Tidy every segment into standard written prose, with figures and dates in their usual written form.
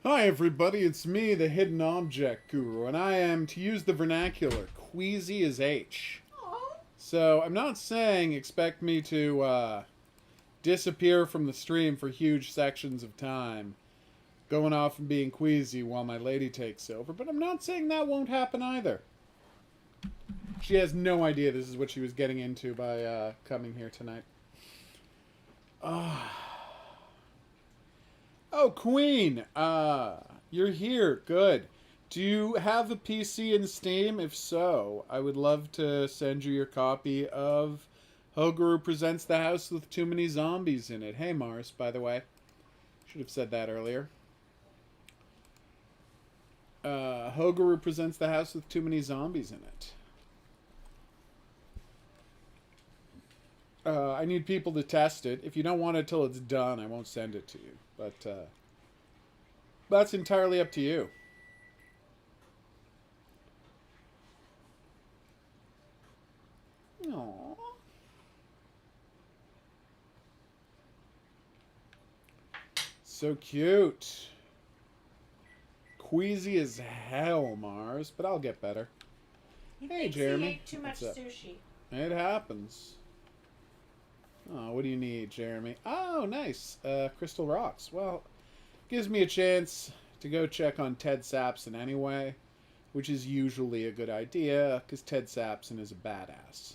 Hi everybody, it's me, the Hidden Object Guru, and I am, to use the vernacular, queasy as H. So, I'm not saying expect me to disappear from the stream for huge sections of time, going off and being queasy while my lady takes over, but I'm not saying that won't happen either. She has no idea this is what she was getting into by coming here tonight. Oh, Queen! You're here. Good. Do you have a PC in Steam? If so, I would love to send you your copy of HOGuru Presents the House with Too Many Zombies in it. Hey, Mars, by the way. Should have said that earlier. HOGuru Presents the House with Too Many Zombies in it. I need people to test it. If you don't want it till it's done, I won't send it to you. But that's entirely up to you. Aww. So cute. Queasy as hell, Mars, but I'll get better. Hey, Jeremy. He ate too much sushi. It happens. Oh, what do you need, Jeremy? Oh, nice. Crystal rocks. Well, gives me a chance to go check on Ted Sapson anyway, which is usually a good idea, because Ted Sapson is a badass.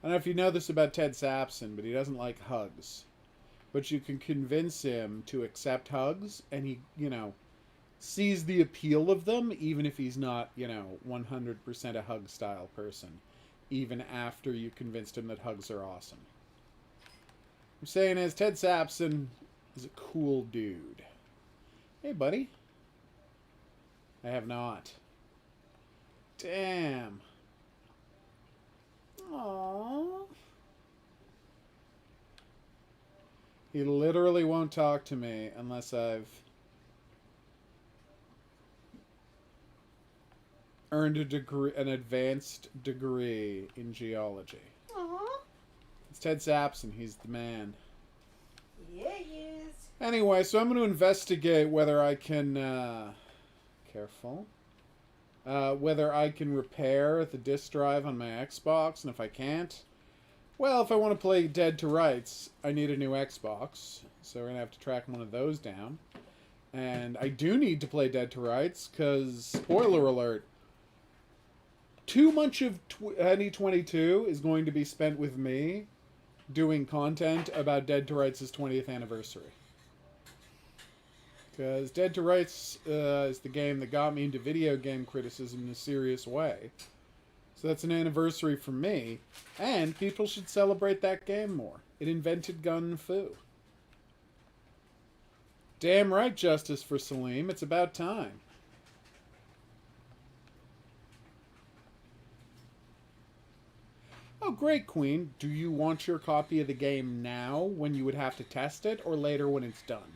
I don't know if you know this about Ted Sapson, but he doesn't like hugs. But you can convince him to accept hugs, and he, sees the appeal of them, even if he's not, 100% a hug-style person. Even after you convinced him that hugs are awesome. I'm saying is, Ted Sapson is a cool dude. Hey, buddy. I have not. Damn. Aww. He literally won't talk to me unless I've earned a degree, an advanced degree in geology. Aww. It's Ted Sapson. He's the man. Yeah, he is. Anyway, so I'm going to investigate whether I can, whether I can repair the disk drive on my Xbox, and if I can't, well, if I want to play Dead to Rights, I need a new Xbox, so we're going to have to track one of those down. And I do need to play Dead to Rights, because, spoiler alert, too much of 2022 is going to be spent with me doing content about Dead to Rights' 20th anniversary. Because Dead to Rights is the game that got me into video game criticism in a serious way. So that's an anniversary for me, and people should celebrate that game more. It invented gun fu. Damn right, justice for Salim. It's about time. Oh, great, Queen. Do you want your copy of the game now, when you would have to test it, or later when it's done?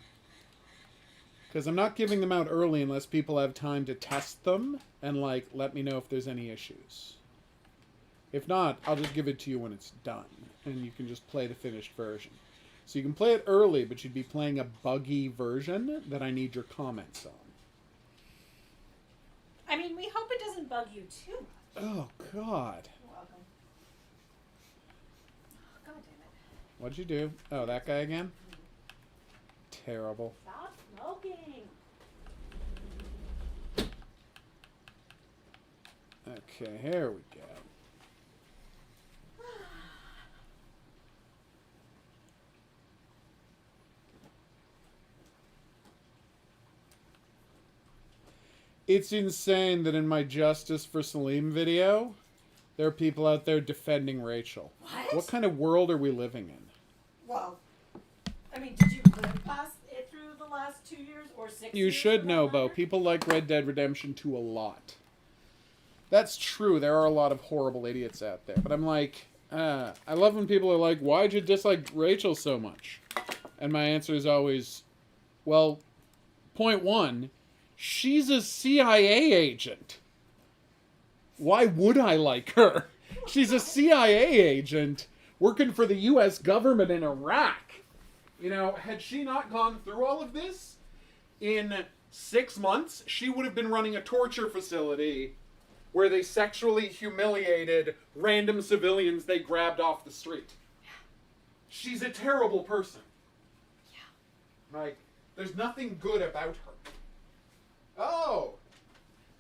Because I'm not giving them out early unless people have time to test them and, let me know if there's any issues. If not, I'll just give it to you when it's done, and you can just play the finished version. So you can play it early, but you'd be playing a buggy version that I need your comments on. I mean, we hope it doesn't bug you too much. Oh, God. What'd you do? Oh, that guy again? Terrible. Stop smoking. Okay, here we go. It's insane that in my Justice for Salim video, there are people out there defending Rachel. What kind of world are we living in? Well, I mean, did you live past it through the last 2 years or 6 years? You should know, Bo. People like Red Dead Redemption 2 a lot. That's true. There are a lot of horrible idiots out there. But I'm like, I love when people are like, why'd you dislike Rachel so much? And my answer is always, well, point one, she's a CIA agent. Why would I like her? She's a CIA agent working for the U.S. government in Iraq. Had she not gone through all of this, in 6 months, she would have been running a torture facility where they sexually humiliated random civilians they grabbed off the street. She's a terrible person. Yeah. Like, there's nothing good about her. Oh!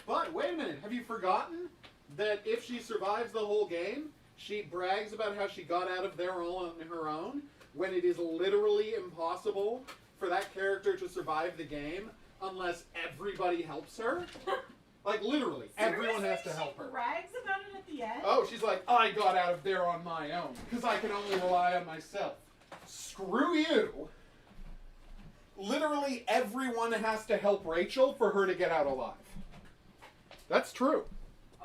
But, wait a minute, have you forgotten that if she survives the whole game, she brags about how she got out of there all on her own, when it is literally impossible for that character to survive the game unless everybody helps her? Like, literally, everyone has to help her. She brags about it at the end? Oh, she's like, I got out of there on my own, because I can only rely on myself. Screw you. Literally, everyone has to help Rachel for her to get out alive. That's true.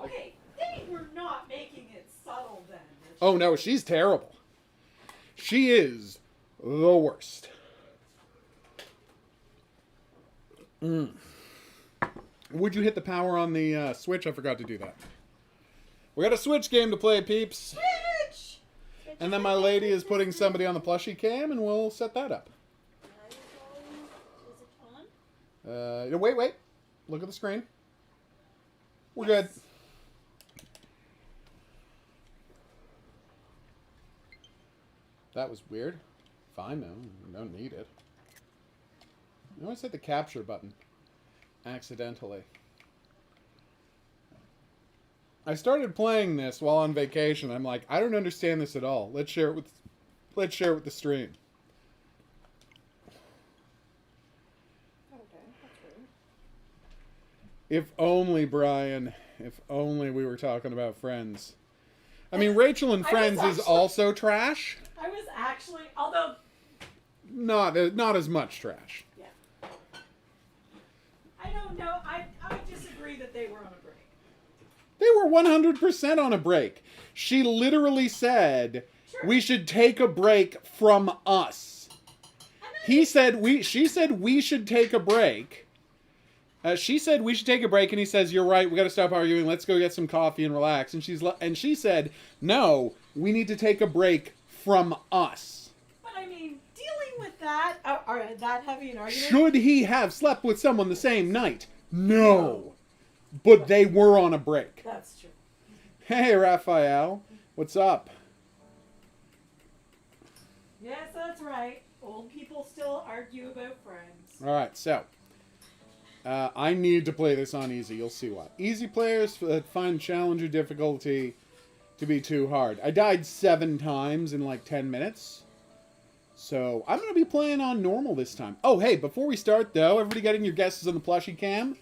Okay, they were not making it subtle then. Oh, no, she's terrible. She is the worst. Would you hit the power on the Switch? I forgot to do that. We got a Switch game to play, peeps. Switch! And then my lady is putting somebody on the plushie cam, and we'll set that up. Is it on? Wait. Look at the screen. We're good. That was weird. Fine, though. We don't need it. I always hit the capture button. Accidentally. I started playing this while on vacation. I'm like, I don't understand this at all. Let's share it with the stream. Okay, that's weird. If only, Brian. If only we were talking about Friends. I mean, Rachel and Friends is also trash. I was actually, although... Not as much trash. Yeah. I don't know. I disagree that they were on a break. They were 100% on a break. She literally said, Sure. we should take a break from us. She said we should take a break. She said we should take a break, and he says, you're right, we got to stop arguing, let's go get some coffee and relax. And she said, no, we need to take a break from us. But I mean, dealing with that, that heavy an argument... Should he have slept with someone the same night? No. But they were on a break. That's true. Hey, Raphael. What's up? Yes, that's right. Old people still argue about Friends. All right, so I need to play this on easy. You'll see why. Easy players find challenge or difficulty to be too hard. I died 7 times in like 10 minutes. So I'm going to be playing on normal this time. Oh, hey, before we start, though, everybody get in your guesses on the plushie cam.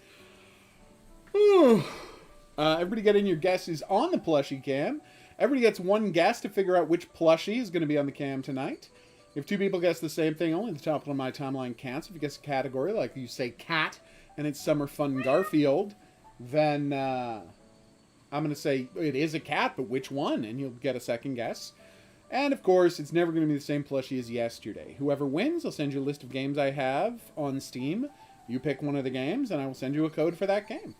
Everybody get in your guesses on the plushie cam. Everybody gets 1 guess to figure out which plushie is going to be on the cam tonight. If 2 people guess the same thing, only the top of my timeline counts. If you guess a category, like you say cat, and it's Summer Fun Garfield, then I'm going to say it is a cat, but which one? And you'll get a second guess. And, of course, it's never going to be the same plushie as yesterday. Whoever wins, I'll send you a list of games I have on Steam. You pick one of the games, and I will send you a code for that game.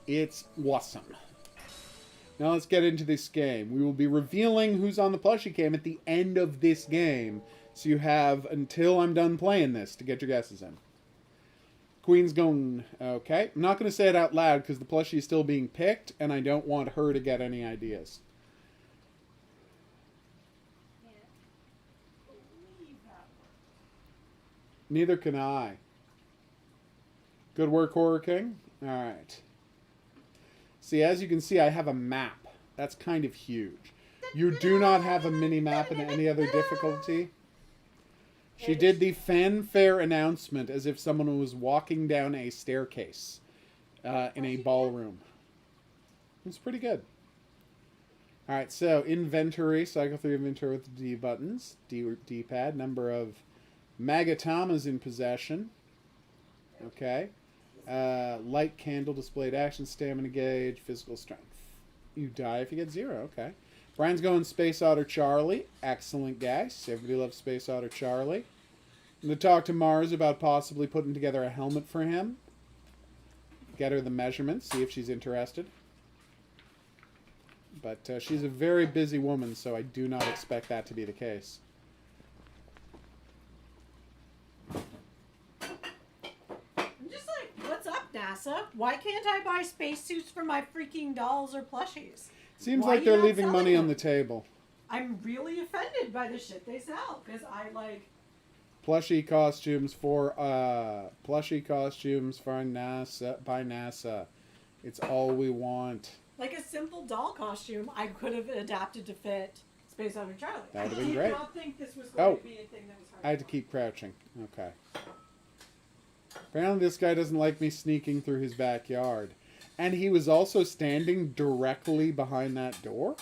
It's awesome. Now let's get into this game. We will be revealing who's on the plushie cam at the end of this game. So you have until I'm done playing this to get your guesses in. Queen's going, okay. I'm not going to say it out loud because the plushie is still being picked, and I don't want her to get any ideas. Neither can I. Good work, Horror King. All right. See, as you can see, I have a map. That's kind of huge. You do not have a mini-map in any other difficulty. She did the fanfare announcement as if someone was walking down a staircase in a ballroom. It's pretty good. All right, so inventory. Cycle through inventory with the D buttons. D-pad. Number of Magatamas in possession. Okay. Light candle, displayed action, stamina gauge, physical strength. You die if you get 0. Okay. Brian's going Space Otter Charlie. Excellent guess. Everybody loves Space Otter Charlie. I'm going to talk to Mars about possibly putting together a helmet for him. Get her the measurements, see if she's interested. But she's a very busy woman, so I do not expect that to be the case. NASA. Why can't I buy spacesuits for my freaking dolls or plushies? Seems Why like you they're not leaving selling money on them? the table. I'm really offended by the shit they sell because I like. Plushie costumes for NASA by NASA. It's all we want. Like a simple doll costume, I could have adapted to fit Space Hunter Charlie. That would have been I great. did not think this was going to be a thing that was hard. I had to keep crouching. Okay. Apparently this guy doesn't like me sneaking through his backyard. And he was also standing directly behind that door?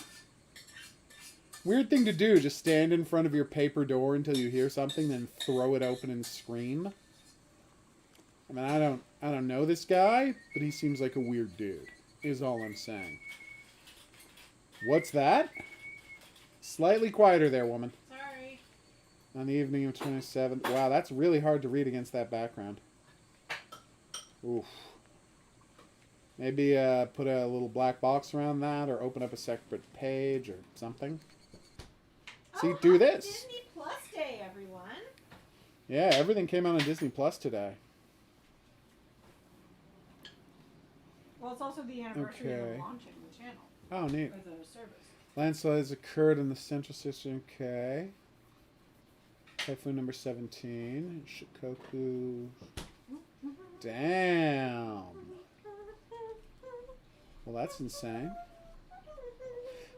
Weird thing to do, just stand in front of your paper door until you hear something, then throw it open and scream. I mean, I don't know this guy, but he seems like a weird dude, is all I'm saying. What's that? Slightly quieter there, woman. Sorry. On the evening of 27th. Wow, that's really hard to read against that background. Oof. Maybe put a little black box around that, or open up a separate page, or something. See, do this. Disney Plus Day, everyone. Yeah, everything came out on Disney Plus today. Well, it's also the anniversary Okay. of launching the channel. Oh, neat. Or the service. Landslides occurred in the central system. Okay. Typhoon number 17. Shikoku. Damn. Well, that's insane.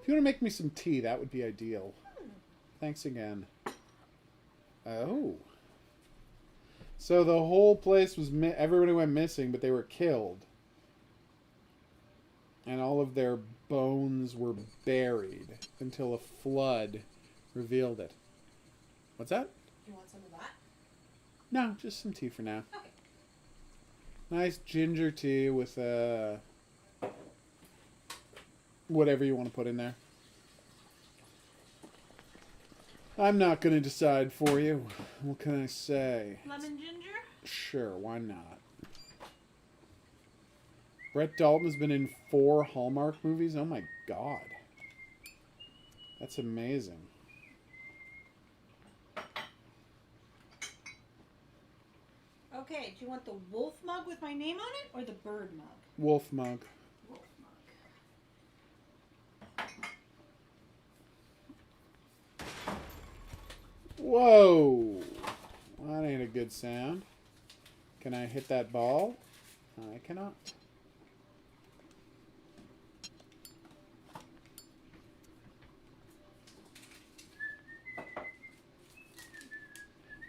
If you want to make me some tea, that would be ideal. Thanks again. Oh. So the whole place was... everybody went missing, but they were killed. And all of their bones were buried until a flood revealed it. What's that? You want some of that? No, just some tea for now. Okay. Nice ginger tea with whatever you want to put in there. I'm not going to decide for you. What can I say? Lemon ginger? Sure, why not? Brett Dalton has been in 4 Hallmark movies? Oh my god. That's amazing. Okay, do you want the wolf mug with my name on it or the bird mug? Wolf mug. Wolf mug. Whoa! That ain't a good sound. Can I hit that ball? I cannot.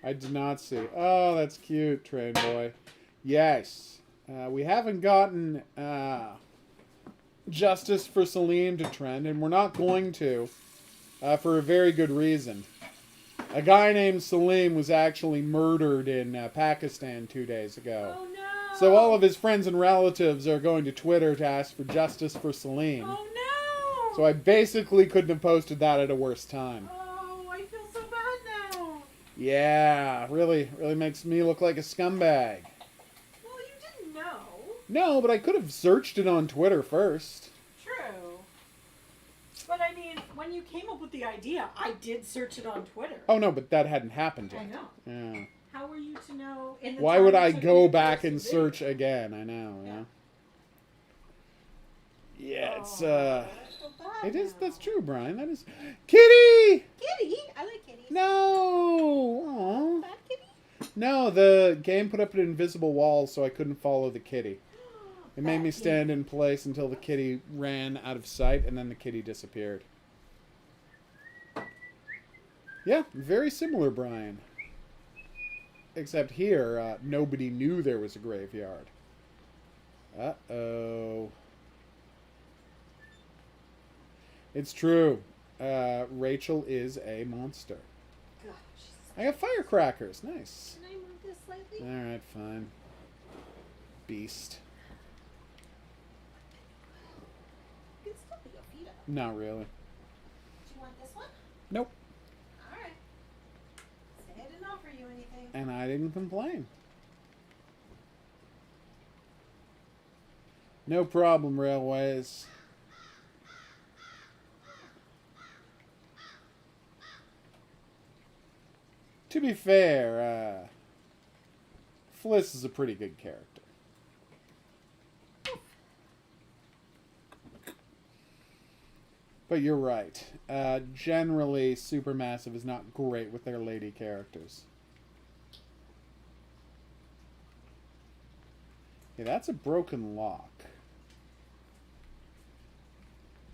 I did not see. Oh, that's cute, Train Boy. Yes. We haven't gotten justice for Salim to trend, and we're not going to for a very good reason. A guy named Salim was actually murdered in Pakistan 2 days ago. Oh no! So all of his friends and relatives are going to Twitter to ask for justice for Salim. Oh no! So I basically couldn't have posted that at a worse time. Oh, I feel so bad now. Yeah, really makes me look like a scumbag. Well, you didn't know. No, but I could have searched it on Twitter first. True. But I mean, when you came up with the idea, I did search it on Twitter. Oh no, but that hadn't happened yet. I know. Yeah. How were you to know? In the Why time would it I took go you to back post and the video? search again? I know, Yeah. Yeah, it's Oh, I feel bad it is. now. That's true, Brian. That is. Kitty! Kitty, I like kitties. No! Aw. Bad kitty. No, the game put up an invisible wall so I couldn't follow the kitty. It made me Bad stand in place until the kitty ran out of sight, and then the kitty disappeared. Yeah, very similar, Brian. Except here, nobody knew there was a graveyard. Uh-oh. It's true. Rachel is a monster. Gosh. I got firecrackers. Nice. Can I move this slightly? Alright, fine. Beast. You can still put your feet up. Not really. Do you want this one? Nope. Alright. Say I didn't offer you anything. And I didn't complain. No problem, Railways. To be fair, Fliss is a pretty good character. But you're right. Generally, Supermassive is not great with their lady characters. Yeah, that's a broken lock.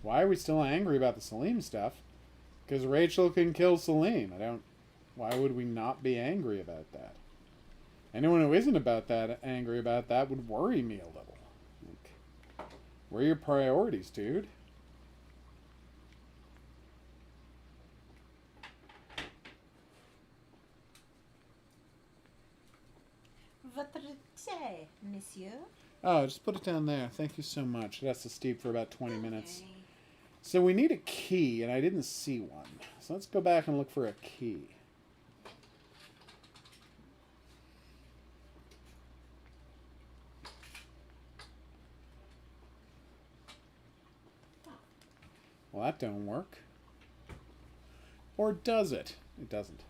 Why are we still angry about the Salim stuff? Because Rachel can kill Salim. Why would we not be angry about that? Anyone who isn't angry about that would worry me a little. Like, where are your priorities, dude? Votre thé, monsieur. Oh, just put it down there. Thank you so much. It has to steep for about 20 minutes. Okay. So we need a key, and I didn't see one. So let's go back and look for a key. Well, that don't work. Or does it? It doesn't.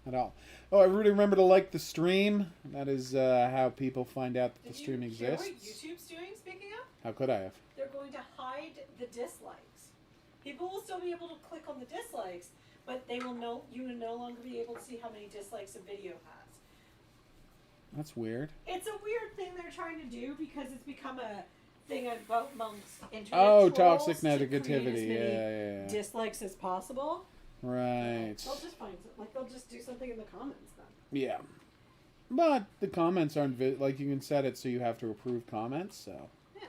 At all. Oh, everybody remember to like the stream. That is how people find out that the stream Did you hear exists. what YouTube's doing, speaking of? How could I have? They're going to hide the dislikes. People will still be able to click on the dislikes, but you will no longer be able to see how many dislikes a video has. That's weird. It's a weird thing they're trying to do because it's become a thing amongst internet trolls toxic to create negativity. as many Yeah. dislikes as possible. Right. They'll just they'll just do something in the comments then. Yeah. But the comments aren't like you can set it so you have to approve comments. So. Yeah.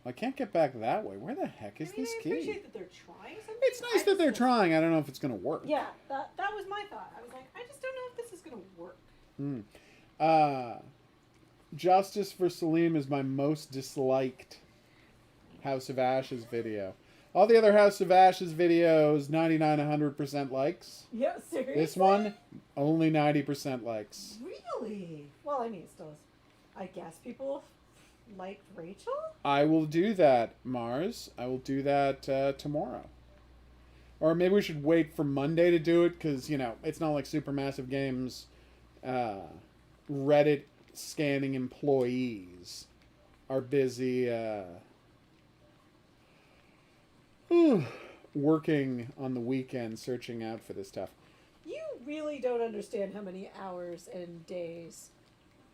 I can't get back that way. Where the heck is this I key? appreciate that they're trying something. It's nice that they're trying. I don't know if it's gonna work. Yeah, that was my thought. I was like, I just don't know if this is gonna work. Justice for Salim is my most disliked House of Ashes video. All the other House of Ashes videos, 99, 100% likes. Yeah, seriously. This one, only 90% likes. Really? Well, I mean, it still is. I guess people like Rachel? I will do that, Mars. I will do that tomorrow. Or maybe we should wait for Monday to do it, because, it's not like Supermassive Games Reddit scanning employees are busy working on the weekend searching out for this stuff. You really don't understand how many hours and days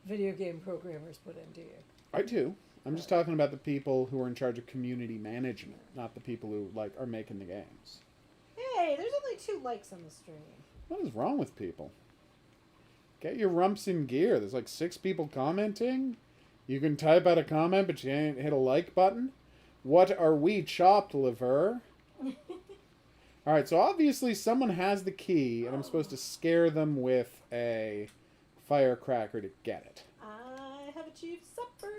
video game programmers put in, do you? I do. I'm just talking about the people who are in charge of community management, not the people who are making the games. Hey, there's only 2 likes on the stream. What is wrong with people? Get your rumps in gear. There's 6 people commenting. You can type out a comment, but you ain't hit a like button. What are we, chopped liver? Alright, so obviously someone has the key, and I'm supposed to scare them with a firecracker to get it. I have achieved supper.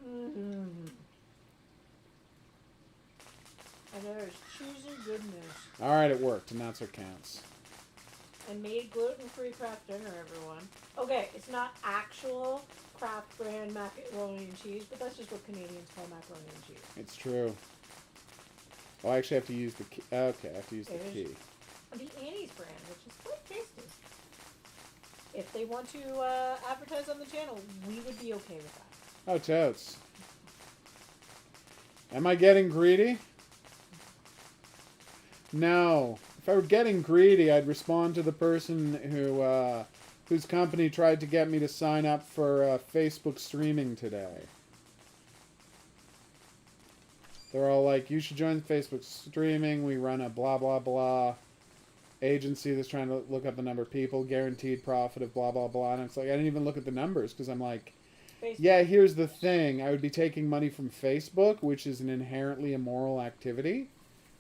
Mm-hmm. And there's cheesy goodness. Alright, it worked, and that's what counts. And made gluten-free Kraft dinner, everyone. Okay, it's not actual Kraft brand macaroni and cheese, but that's just what Canadians call macaroni and cheese. It's true. Oh, I actually have to use the key. Okay, I have to use the key. The Annie's brand, which is quite tasty. If they want to advertise on the channel, we would be okay with that. Oh, totes. Am I getting greedy? No. If I were getting greedy, I'd respond to the person whose company tried to get me to sign up for Facebook streaming today. They're all like, you should join Facebook streaming. We run a blah, blah, blah agency that's trying to look up the number of people, guaranteed profit of blah, blah, blah. And it's like, I didn't even look at the numbers because I'm like, Facebook. Yeah, here's the thing. I would be taking money from Facebook, which is an inherently immoral activity.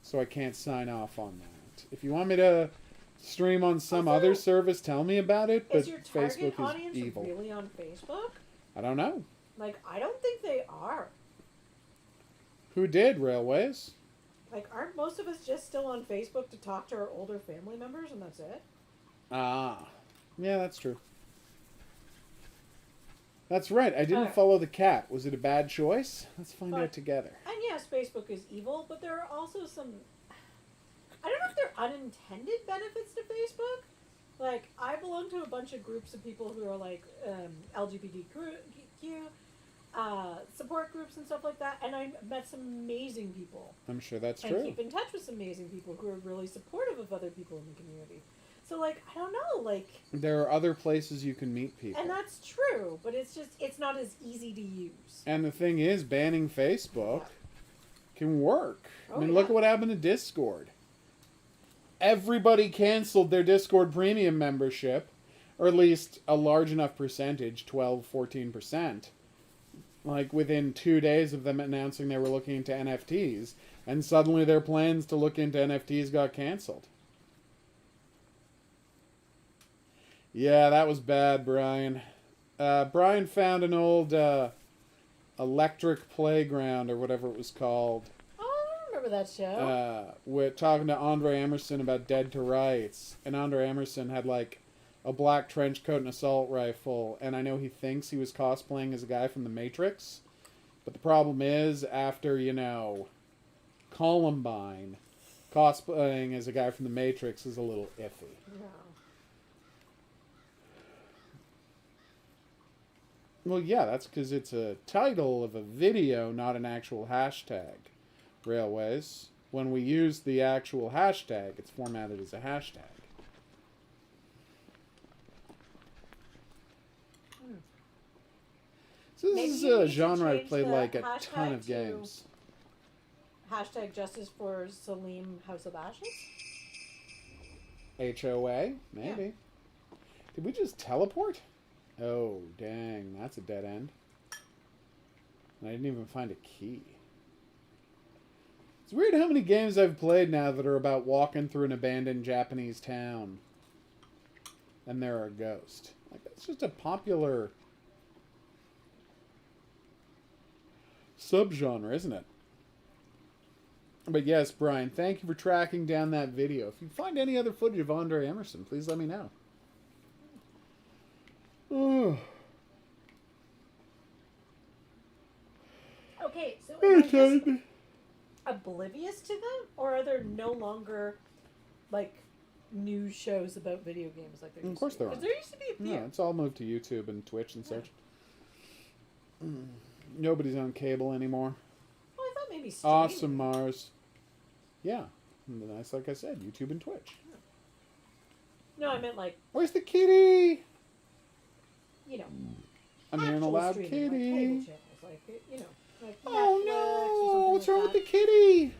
So I can't sign off on that. If you want me to stream on some other service, tell me about it. But is your target Facebook audience is evil. Really on Facebook? I don't know. I don't think they are. Who did, Railways? Aren't most of us just still on Facebook to talk to our older family members and that's it? Ah. Yeah, that's true. That's right. I didn't follow the cat. Was it a bad choice? Let's find out together. And yes, Facebook is evil, but there are also some... I don't know if they're unintended benefits to Facebook. I belong to a bunch of groups of people who are LGBTQ. support groups and stuff like that, and I met some amazing people. I'm sure that's And true. keep in touch with some amazing people who are really supportive of other people in the community. So, like, I don't know, like... There are other places you can meet people. And that's true, but it's just, it's not as easy to use. And the thing is, banning Facebook can work. Oh, I mean, look at what happened to Discord. Everybody canceled their Discord premium membership, or at least a large enough percentage, 12, 14%. Like, within 2 days of them announcing they were looking into NFTs, and suddenly their plans to look into NFTs got canceled. Yeah, that was bad, Brian. Brian found an old electric playground, or whatever it was called. Oh, I remember that show. We're talking to Andre Emerson about Dead to Rights, and Andre Emerson had, like, a black trench coat and assault rifle, and I know he thinks he was cosplaying as a guy from The Matrix, but the problem is, after, you know, Columbine, cosplaying as a guy from The Matrix is a little iffy. No. Well, yeah, that's because it's a title of a video, not an actual hashtag. Railways. When we use the actual hashtag, it's formatted as a hashtag. So Maybe this is you a need to genre I've change played the like a hashtag ton of to- games. Hashtag justice for Salim House of Ashes? HOA? Maybe. Did we just teleport? Oh, dang. That's a dead end. And I didn't even find a key. It's weird how many games I've played now that are about walking through an abandoned Japanese town. And there are a ghost. Like, that's just a popular subgenre, isn't it? But yes, Brian, thank you for tracking down that video. If you find any other footage of Andre Emerson, please let me know. Oh. Okay, so am I just oblivious to them? Or are there no longer, like, news shows about video games like there used Of course to be? there are. Because there used to be a few. Yeah, it's all moved to YouTube and Twitch and such. Nobody's on cable anymore. Well, I thought maybe streaming. Awesome, Mars. Yeah. And that's like I said, YouTube and Twitch. No, I meant, like, Where's the kitty? you know. I'm hearing a actual loud streaming, kitty. Like cable channels, like, you know. Like Oh Netflix or no! something What's like wrong with that. the kitty?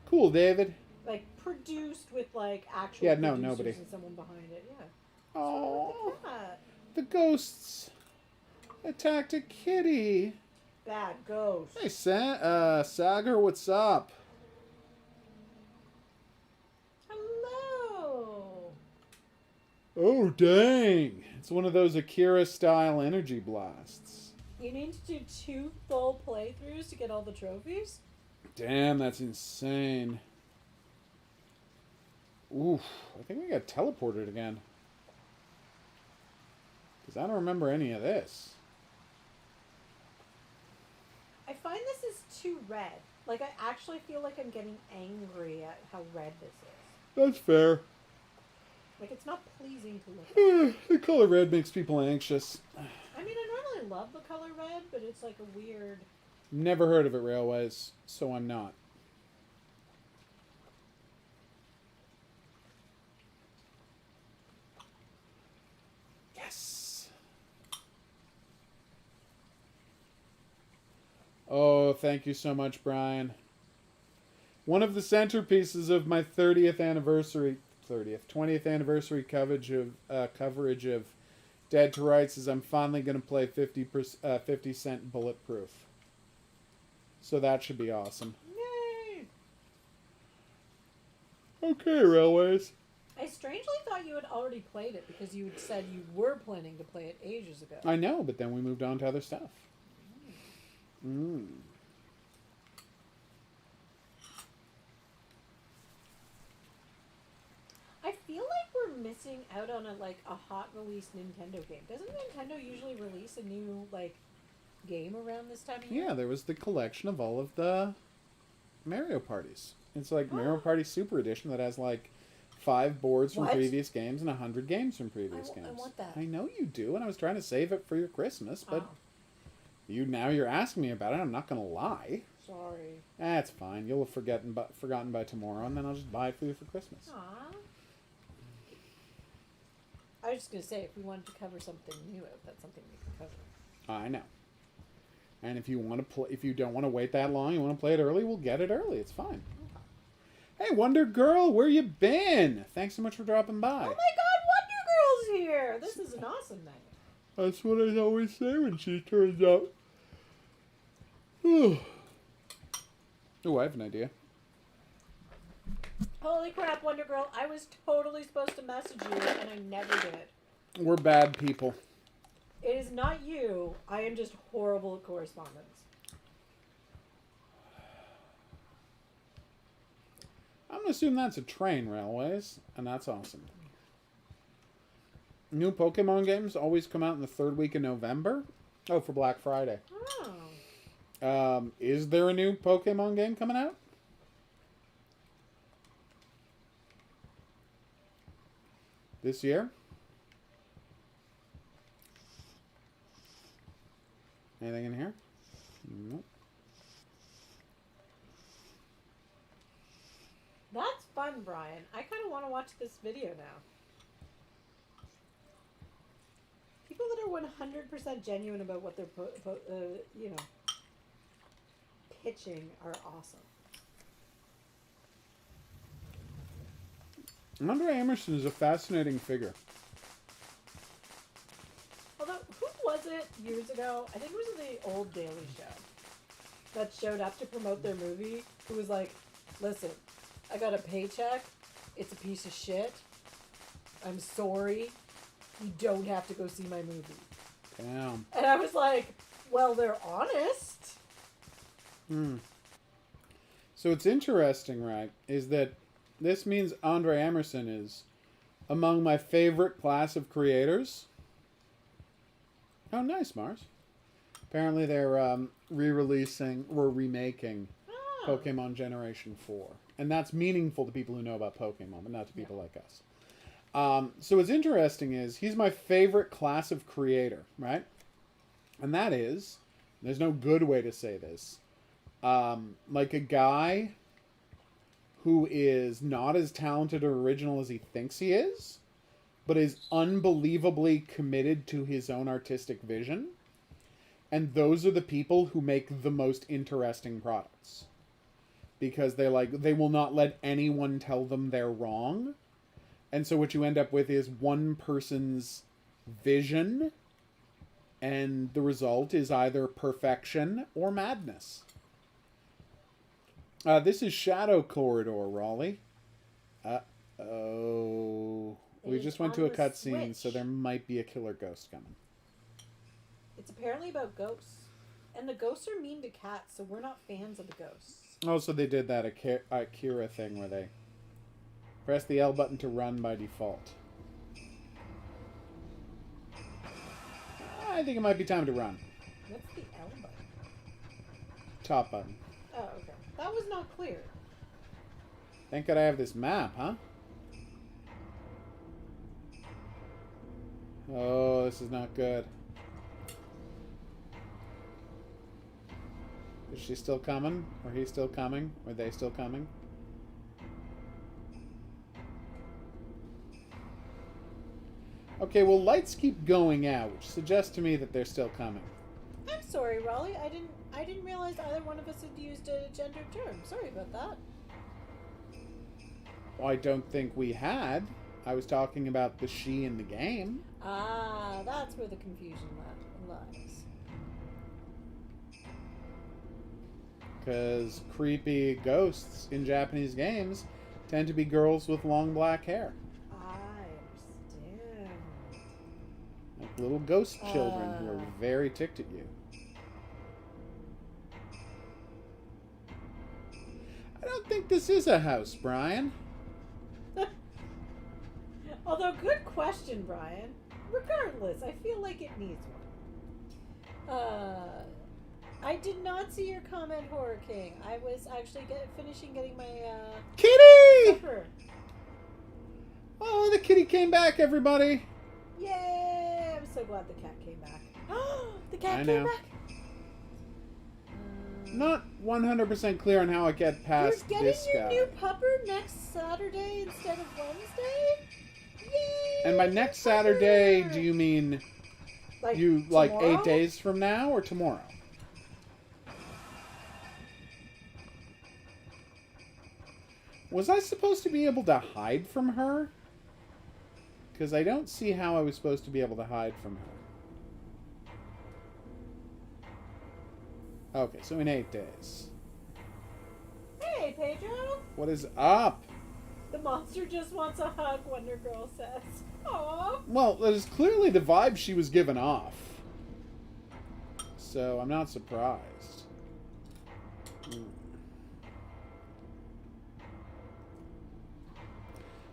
Cool, David. Like, produced with, like, actual Yeah, no, producers nobody. and someone behind it, yeah. Oh, Look at that. the ghosts attacked a kitty. Bad ghost. Hey, Sagar, what's up? Hello. Oh, dang. It's one of those Akira-style energy blasts. You need to do 2 full playthroughs to get all the trophies? Damn, that's insane. Oof, I think we got teleported again. Because I don't remember any of this. I find this is too red. Like, I actually feel like I'm getting angry at how red this is. That's fair. Like, it's not pleasing to look at. The color red makes people anxious. I mean, I normally love the color red, but it's like a weird... Never heard of it, Railways, so I'm not. Yes! Oh, thank you so much, Brian. One of the centerpieces of my 20th anniversary coverage of Dead to Rights is I'm finally going to play 50 Cent Bulletproof. So that should be awesome. Yay! Okay, Railways. I strangely thought you had already played it because you had said you were planning to play it ages ago. I know, but then we moved on to other stuff. I feel like we're missing out on a hot release Nintendo game. Doesn't Nintendo usually release a new game around this time of year? Yeah, there was the collection of all of the Mario parties. It's like Mario Party Super Edition that has like 5 boards from What? previous games and 100 games from previous games. I want that. I know you do, and I was trying to save it for your Christmas, but Oh, you're asking me about it. I'm not going to lie. sorry. That's fine. You'll have forgotten by tomorrow, and then I'll just buy it for you for Christmas. Aw. I was just gonna say, if we wanted to cover something new, that's something we can cover. I know. And if you want to play, if you don't want to wait that long, you want to play it early, we'll get it early. It's fine. Okay. Hey, Wonder Girl, where you been? Thanks so much for dropping by. Oh my God, Wonder Girl's here! This is an awesome night. That's what I always say when she turns up. Oh, I have an idea. Holy crap, Wonder Girl! I was totally supposed to message you, and I never did. We're bad people. It is not you. I am just horrible at correspondence. I'm going to assume that's a train, Railways, and that's awesome. New Pokemon games always come out in the 3rd week of November. Oh, for Black Friday. Oh. Is there a new Pokemon game coming out? This year? Anything in here? Nope. That's fun, Brian. I kind of want to watch this video now. People that are 100% genuine about what they're, pitching are awesome. Andre Emerson is a fascinating figure. Although, who was it years ago? I think it was the old Daily Show that showed up to promote their movie. Who was like, "Listen, I got a paycheck. It's a piece of shit. I'm sorry. You don't have to go see my movie." Damn. And I was like, "Well, they're honest." So what's interesting, right, is that this means Andre Emerson is among my favorite class of creators. Oh, nice, Mars. Apparently they're re-releasing or remaking Pokemon Generation 4. And that's meaningful to people who know about Pokemon, but not to people like us. So what's interesting is he's my favorite class of creator, right? And that is, there's no good way to say this, like a guy who is not as talented or original as he thinks he is, but is unbelievably committed to his own artistic vision. And those are the people who make the most interesting products. Because they will not let anyone tell them they're wrong. And so what you end up with is one person's vision, and the result is either perfection or madness. This is Shadow Corridor, Raleigh. Uh-oh. We just went to a cutscene, so there might be a killer ghost coming. It's apparently about ghosts. And the ghosts are mean to cats, so we're not fans of the ghosts. Oh, so they did that Akira thing where they press the L button to run by default. I think it might be time to run. What's the L button? Top button. Oh, okay. That was not clear. Thank God I have this map, huh? Oh, this is not good. Is she still coming? Or he still coming? Or they still coming? Okay, well, lights keep going out, which suggests to me that they're still coming. I'm sorry, Raleigh. I didn't realize either one of us had used a gendered term. Sorry about that. Well, I don't think we had. I was talking about the she in the game. Ah, that's where the confusion lies. Because creepy ghosts in Japanese games tend to be girls with long black hair. I understand. Like little ghost children who are very ticked at you. I don't think this is a house, Brian. Although, good question, Brian. Regardless, I feel like it needs one. I did not see your comment, Horror King. I was actually finishing getting my Kitty! supper. Oh, the kitty came back, everybody. Yay! I'm so glad the cat came back. The cat I came know. back. Not 100% clear on how I get past You're getting this your guy. new pupper next Saturday instead of Wednesday? Yay! And by next pupper! Saturday, do you mean like like tomorrow? 8 days from now or tomorrow? Was I supposed to be able to hide from her? Because I don't see how I was supposed to be able to hide from her. Okay, so in 8 days. Hey, Pedro. What is up? The monster just wants a hug, Wonder Girl says. Aww. Well, that is clearly the vibe she was giving off. So I'm not surprised.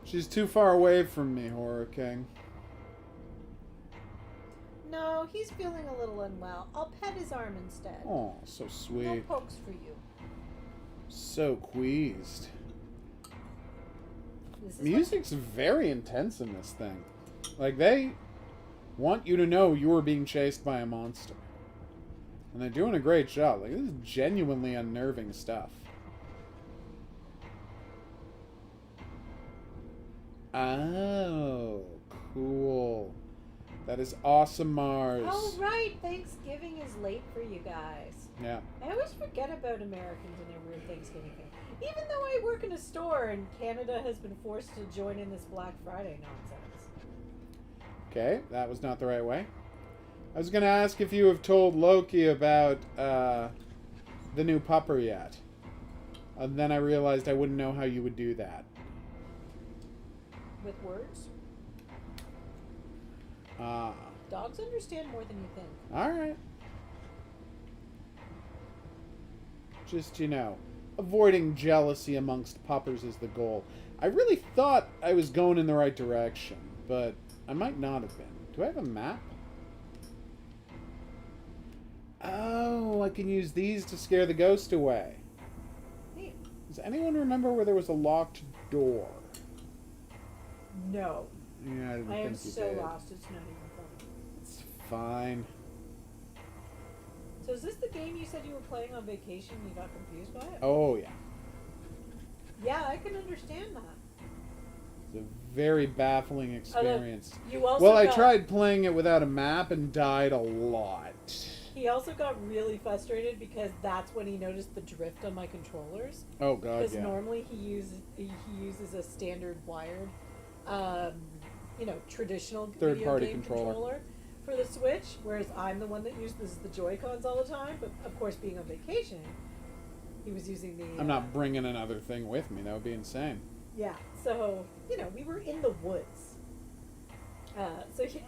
She's too far away from me, Horror King. No, he's feeling a little unwell. I'll pet his arm instead. Oh, so No sweet. pokes for you. So queased. This is Music's very intense in this thing. Like, they want you to know you are being chased by a monster. And they're doing a great job. Like, this is genuinely unnerving stuff. Oh, cool. That is awesome, Mars. Oh, right. Thanksgiving is late for you guys. Yeah. I always forget about Americans and their weird Thanksgiving thing. Even though I work in a store and Canada has been forced to join in this Black Friday nonsense. Okay, that was not the right way. I was going to ask if you have told Loki about the new pupper yet. And then I realized I wouldn't know how you would do that. With words? Ah. Dogs understand more than you think. Alright. Just, avoiding jealousy amongst puppers is the goal. I really thought I was going in the right direction, but I might not have been. Do I have a map? Oh, I can use these to scare the ghost away. Neat. Does anyone remember where there was a locked door? No. Yeah, I didn't I am think you so did. lost, it's not even funny. It's fine. So is this the game you said you were playing on vacation and you got confused by it? Oh, yeah. Yeah, I can understand that. It's a very baffling experience. You also Well, I got- tried playing it without a map and died a lot. He also got really frustrated because that's when he noticed the drift on my controllers. Oh, God, Because yeah. normally he uses a standard wired, traditional video Third-party game controller. for the Switch, whereas I'm the one that uses the Joy-Cons all the time. But of course, being on vacation, he was using the. I'm not bringing another thing with me. That would be insane. Yeah, so we were in the woods. So he.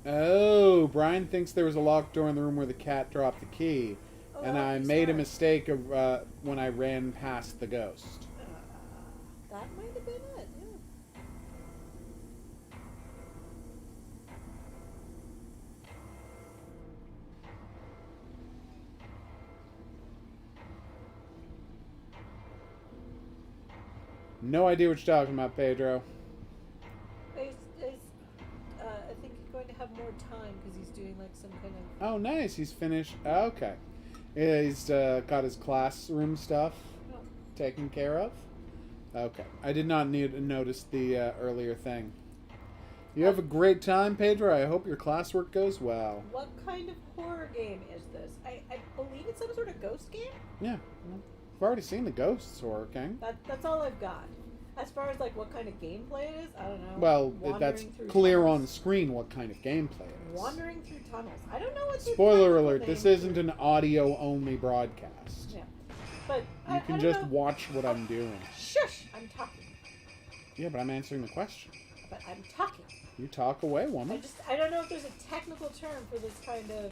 Oh, Brian thinks there was a locked door in the room where the cat dropped the key. And I he's made a smart. mistake of when I ran past the ghost. That might have been it. Yeah. No idea what you're talking about, Pedro. I think he's going to have more time because he's doing like some kind of. Oh, nice. He's finished. Okay. Yeah, he's got his classroom stuff Oh, taken care of. Okay. I did not need to notice the earlier thing. You have a great time, Pedro. I hope your classwork goes well. what kind of horror game is this? I believe it's some sort of ghost game. Yeah. I've already seen the ghosts, Horror King. That's all I've got. As far as like what kind of gameplay it is, I don't know. Well, Wandering that's through clear on tunnels. screen what kind of gameplay it is. Wandering through tunnels. I don't know what. the Spoiler technical alert, this name isn't an audio-only broadcast. Yeah, but You I can don't just know. watch what I'm doing. Shush! I'm talking. Yeah, but I'm answering the question. But I'm talking. You talk away, woman. I don't know if there's a technical term for this kind of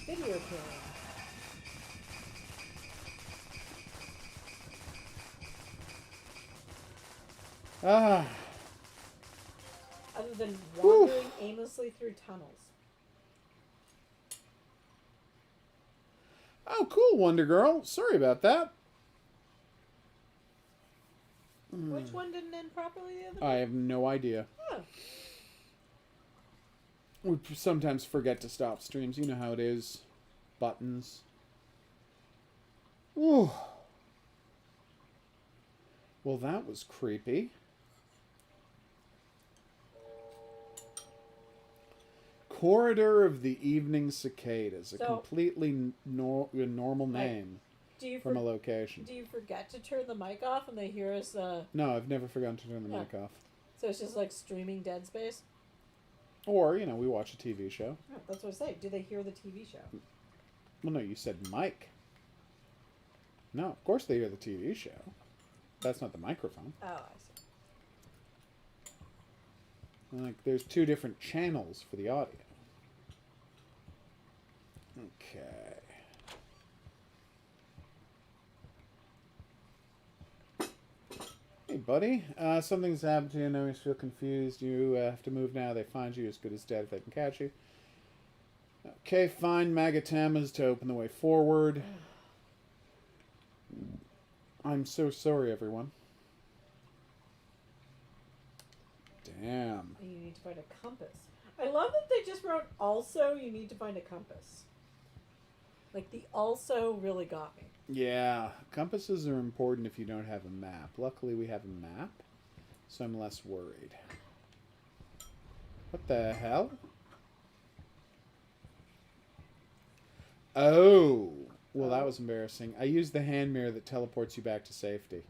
video game. Ah, Other than Whew. wandering aimlessly through tunnels. oh, cool, Wonder Girl. Sorry about that. Which one didn't end properly the other I day? have no idea. Oh. We sometimes forget to stop streams. You know how it is. Buttons. Ooh. Well, that was creepy. Corridor of the Evening Cicadas. A completely normal name from a location. Do you forget to turn the mic off when they hear us? No, I've never forgotten to turn the mic off. So it's just like streaming Dead Space? Or, we watch a TV show. Oh, that's what I say. Do they hear the TV show? Well, no, you said mic. No, of course they hear the TV show. That's not the microphone. Oh, I see. Like, there's two different channels for the audio. Okay. Hey, buddy. Something's happened to you. Now you feel confused. You have to move now. They find you as good as dead if they can catch you. Okay, find Magatamas to open the way forward. I'm so sorry, everyone. Damn. You need to find a compass. I love that they just wrote also you need to find a compass. Like the also really got me. Yeah, compasses are important if you don't have a map. Luckily we have a map, so I'm less worried. What the hell? Oh! Well, that was embarrassing. I used the hand mirror that teleports you back to safety.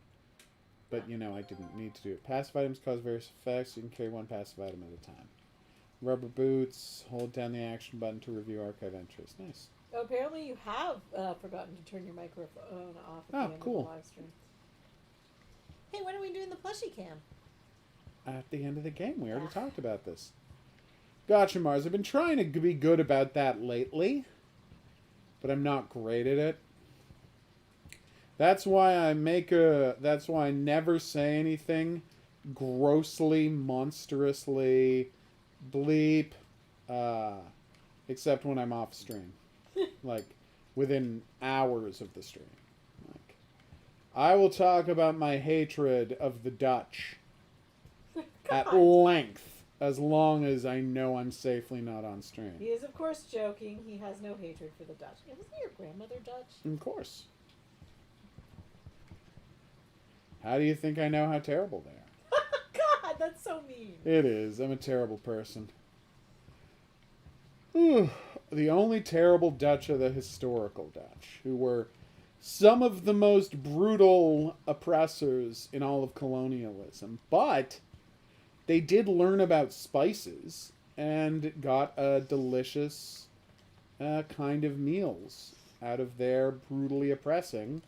But, I didn't need to do it. Passive items cause various effects. You can carry one passive item at a time. Rubber boots. Hold down the action button to review archive entries. Nice. Oh, apparently you have forgotten to turn your microphone off at the end of the live stream. Hey, when are we doing the plushie cam? At the end of the game. We already talked about this. Gotcha, Mars. I've been trying to be good about that lately. But I'm not great at it. That's why I never say anything grossly, monstrously bleep, except when I'm off stream. Like, within hours of the stream. Like, I will talk about my hatred of the Dutch at length, as long as I know I'm safely not on stream. He is, of course, joking. He has no hatred for the Dutch. Wasn't your grandmother Dutch? Of course. How do you think I know how terrible they are? God, that's so mean. It is. I'm a terrible person. The only terrible Dutch are the historical Dutch, who were some of the most brutal oppressors in all of colonialism. But they did learn about spices and got a delicious kind of meals out of their brutally oppressing,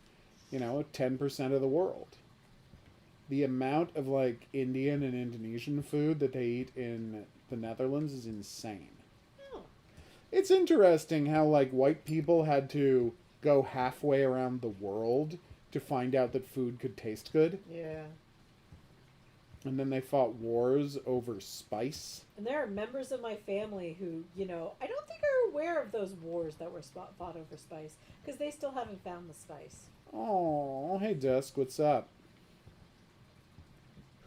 10% of the world. The amount of, Indian and Indonesian food that they eat in the Netherlands is insane. Oh. It's interesting how, white people had to go halfway around the world to find out that food could taste good. Yeah. And then they fought wars over spice. And there are members of my family who, I don't think are aware of those wars that were fought over spice, because they still haven't found the spice. Oh, hey Dusk, what's up?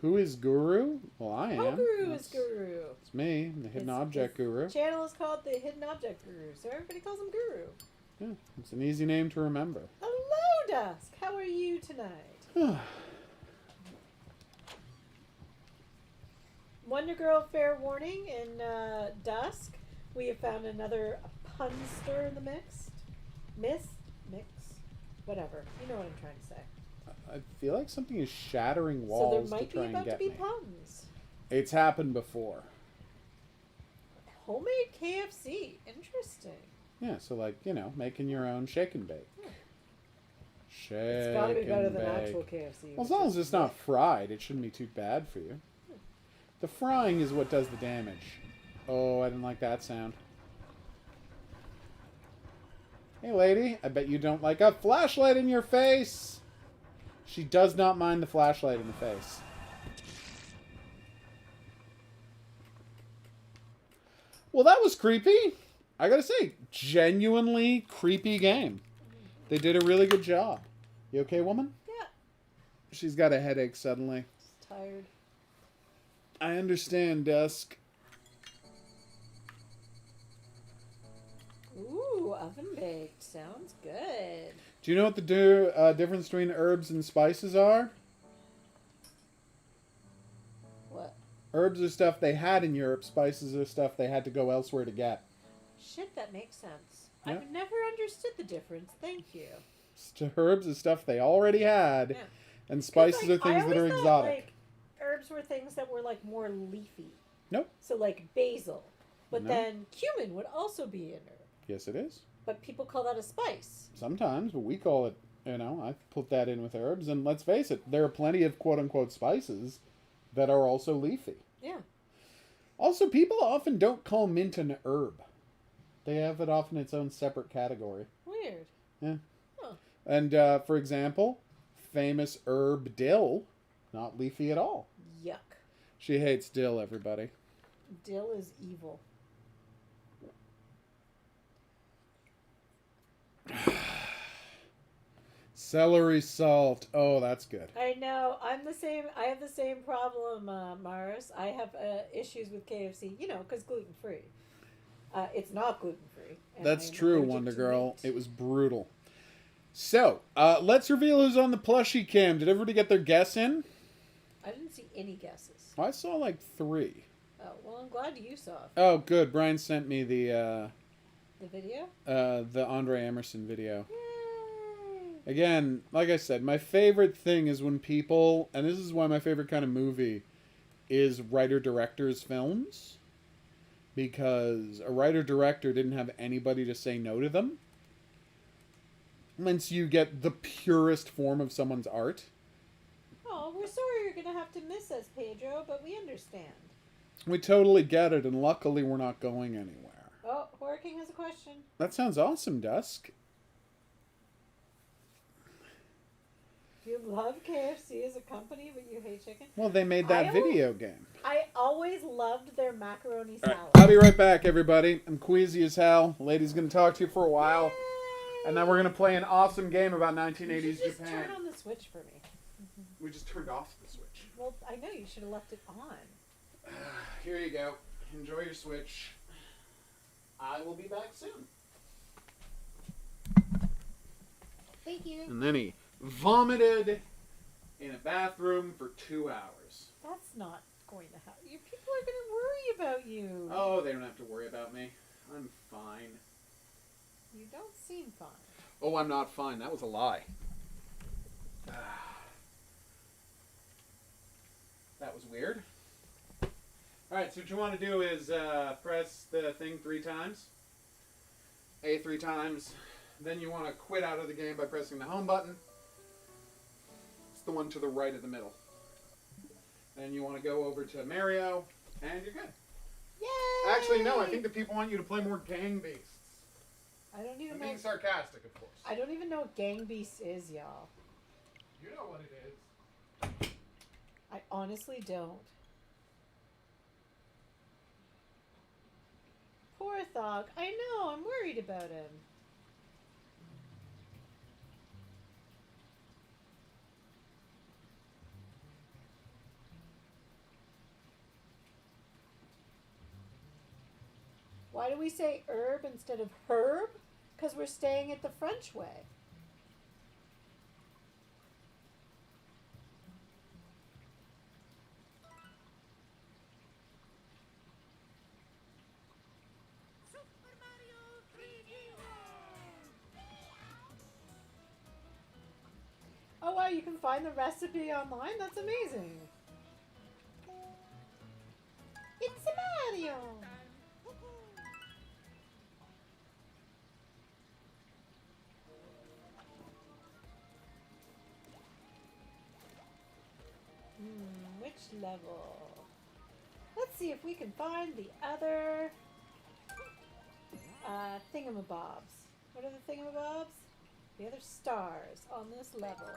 Who is Guru? Well, I am. HOGuru is Guru. It's me, the Hidden Object Guru. His channel is called the Hidden Object Guru, so everybody calls him Guru. Yeah, it's an easy name to remember. Hello, Dusk. How are you tonight? Wonder Girl, fair warning, in Dusk, we have found another punster in the mix. Whatever. You know what I'm trying to say. I feel like something is shattering walls so there might to try be about and get to be me. puns. It's happened before. Homemade KFC. Interesting. Yeah, so making your own shake and bake. Shake It's got to be better and than bake. actual KFC. Well, as long as it's not fried, it shouldn't be too bad for you. The frying is what does the damage. Oh, I didn't like that sound. Hey, lady, I bet you don't like a flashlight in your face. She does not mind the flashlight in the face. Well, that was creepy. I gotta say, genuinely creepy game. They did a really good job. You okay, woman? Yeah. She's got a headache suddenly. Just tired. I understand, Dusk. Ooh, oven baked. Sounds good. Do you know what the difference between herbs and spices are? What? Herbs are stuff they had in Europe. Spices are stuff they had to go elsewhere to get. Shit, that makes sense. Yeah. I've never understood the difference. Thank you. Herbs is stuff they already had, Yeah. and spices are I things that always are thought, exotic. like, herbs were things that were like more leafy. Nope. So like basil, but No. then cumin would also be an herb. Yes, it is. But people call that a spice. Sometimes, but we call it, I put that in with herbs, and let's face it, there are plenty of quote-unquote spices that are also leafy. Yeah. Also, people often don't call mint an herb. They have it off in its own separate category. Weird. Yeah. Huh. And, for example, famous herb dill, not leafy at all. Yuck. She hates dill, everybody. Dill is evil. Celery salt. Oh, that's good. I know. I'm the same. I have the same problem, Mars. I have issues with KFC. Because gluten free. It's not gluten free. That's true, Wonder Girl. It was brutal. So, let's reveal who's on the plushie cam. Did everybody get their guess in? I didn't see any guesses. I saw like 3. Oh well, I'm glad you saw Oh, good. Brian sent me the video. Andre Emerson video. Yay. Again, like I said, my favorite thing is when people, and this is why my favorite kind of movie is writer-directors films, because a writer-director didn't have anybody to say no to them. Once you get the purest form of someone's art. Oh, we're sorry you're gonna have to miss us, Pedro, but we understand. We totally get it, and luckily we're not going anywhere. Oh, Horror King has a question. That sounds awesome, Dusk. You love KFC as a company, but you hate chicken? Well, they made that video game. I always loved their macaroni salad. Right, I'll be right back, everybody. I'm queasy as hell. Lady's going to talk to you for a while. Yay! And then we're going to play an awesome game about 1980s you should just Japan. turn on the switch for me. We just turned off the switch. Well, I know you should have left it on. Here you go. Enjoy your switch. I will be back soon. Thank you. And then he vomited in a bathroom for 2 hours. That's not going to happen. People are going to worry about you. Oh, they don't have to worry about me. I'm fine. You don't seem fine. Oh, I'm not fine. That was a lie. That was weird. Alright, so what you want to do is press the thing 3 times. A 3 times. Then you want to quit out of the game by pressing the home button. It's the one to the right of the middle. Then you want to go over to Mario, and you're good. Yay! Actually, no, I think the people want you to play more Gang Beasts. I don't even I'm know. being sarcastic, of course. I don't even know what Gang Beast is, y'all. You know what it is. I honestly don't. Poor Thog. I know, I'm worried about him. Why do we say herb instead of herb? Because we're staying at the French way. Oh wow, you can find the recipe online? That's amazing. It's a Mario! Which level? Let's see if we can find the other thingamabobs. What are the thingamabobs? The other stars on this level.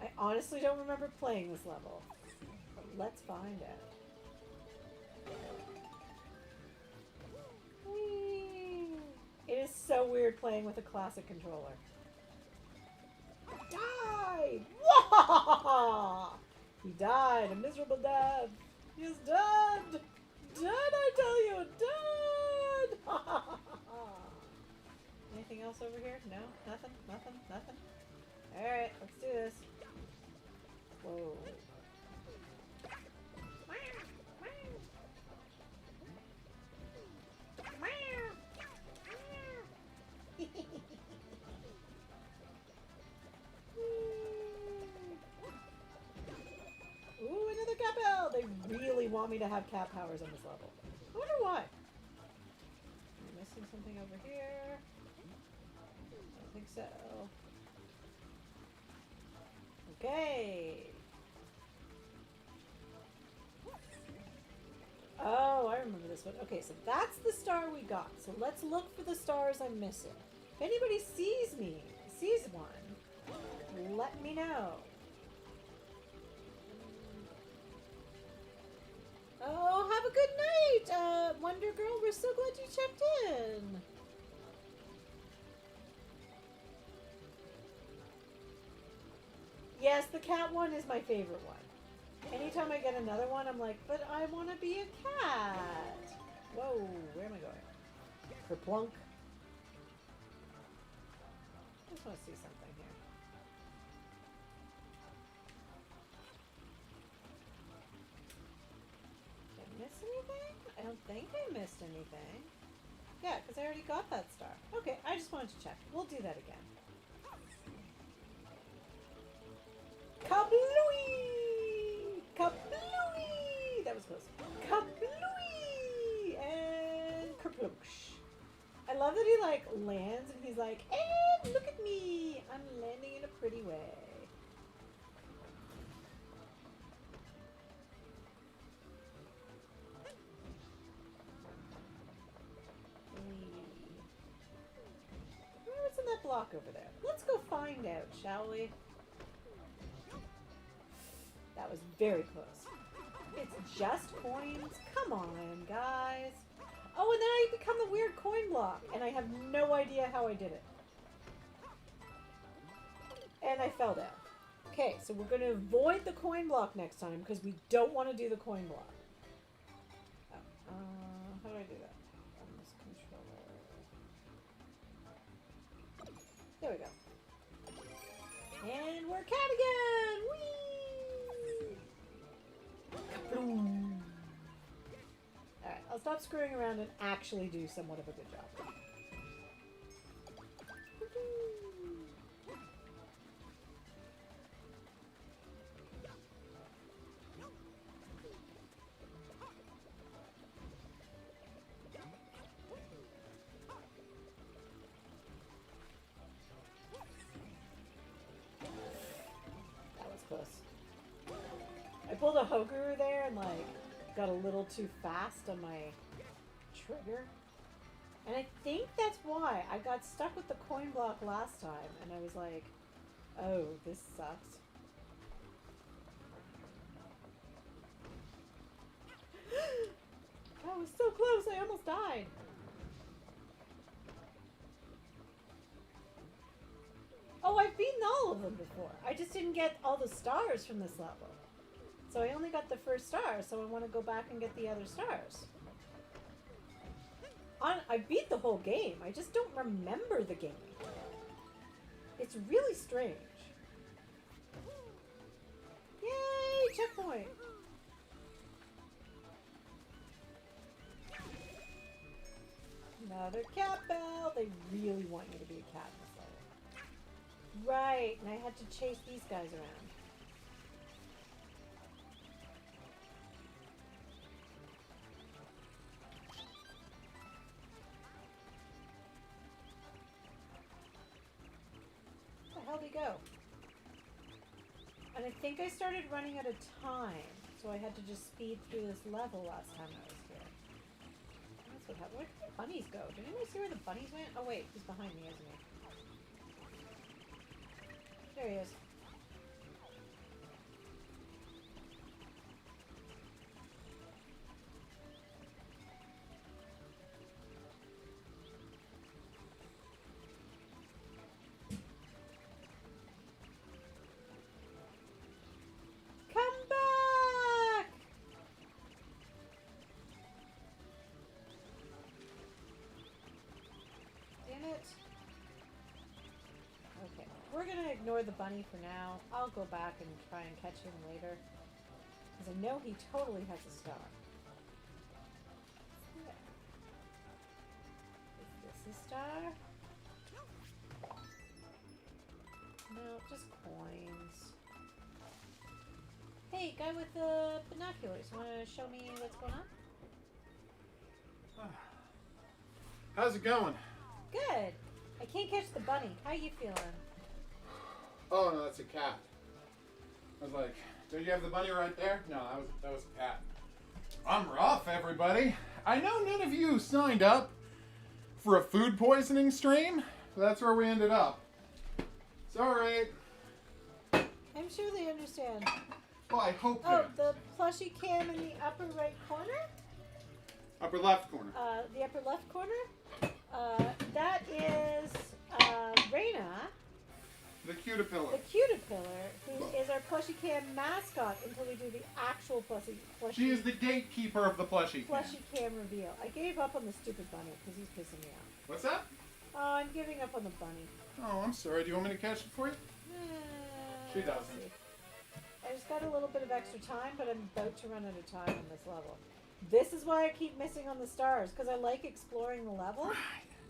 I honestly don't remember playing this level, but let's find out. Whee! It is so so weird playing with a classic controller. Die! Wah! He died a miserable death. He is dead. Dead, I tell you, dead. Anything else over here? No, nothing, nothing, nothing. All right, let's do this. Whoa. Ooh, another cat bell! They really want me to have cat powers on this level. I wonder why. I'm missing something over here. I don't think so. Okay. Oh, I remember this one. Okay, so that's the star we got. So let's look for the stars I'm missing. If anybody sees one, let me know. Oh, have a good night, Wonder Girl. We're so glad you checked in. Yes, the cat one is my favorite one. Anytime I get another one, I'm like, but I want to be a cat. Whoa, where am I going? Kerplunk. I just want to see something here. Did I miss anything? I don't think I missed anything. Yeah, because I already got that star. Okay, I just wanted to check. We'll do that again. Kablooey! Kablooey! That was close. Kablooey! And kerploosh. I love that he like lands and he's like, and look at me! I'm landing in a pretty way. What's in that block over there? Let's go find out, shall we? That was very close. It's just coins? Come on, guys. Oh, and then I become the weird coin block, and I have no idea how I did it. And I fell down. Okay, so we're going to avoid the coin block next time, because we don't want to do the coin block. Oh, how do I do that? On this controller. There we go. And we're cat again! Whee! Alright, I'll stop screwing around and actually do somewhat of a good job. That was close. I pulled a HOGuru there and like got a little too fast on my trigger. And I think that's why I got stuck with the coin block last time and I was like, oh, this sucks. That was so close, I almost died. Oh, I've beaten all of them before. I just didn't get all the stars from this level. So I only got the first star, so I want to go back and get the other stars. I beat the whole game. I just don't remember the game. It's really strange. Yay! Checkpoint! Another cat bell. They really want you to be a cat in this level. Right, and I had to chase these guys around. Where'd he go? And I think I started running out of time, so I had to just speed through this level last time I was here. That's what happened. Where did the bunnies go? Did anybody see where the bunnies went? Oh wait, he's behind me, isn't he? There he is. ignore the bunny for now. I'll go back and try and catch him later. Because I know he totally has a star. Is this a star? No, just coins. Hey, guy with the binoculars, want to show me what's going on? How's it going? Good. I can't catch the bunny. How you feeling? Oh no, that's a cat. I was like, don't you have the bunny right there? No, that was a cat. I'm rough, everybody. I know none of you signed up for a food poisoning stream, but that's where we ended up. It's alright. I'm sure they understand. Well, I hope Oh, they the plushie cam in the upper right corner? Upper left corner. The upper left corner? That is Raina, The Cutapillar. the Cutapillar, who is our plushie cam mascot until we do the actual plushie She is the gatekeeper of the plushie. plushie cam reveal. I gave up on the stupid bunny because he's pissing me off. What's that? Oh, I'm giving up on the bunny. Oh, I'm sorry. Do you want me to catch it for you? She doesn't. Let's see. I just got a little bit of extra time, but I'm about to run out of time on this level. This is why I keep missing on the stars, because I like exploring the level.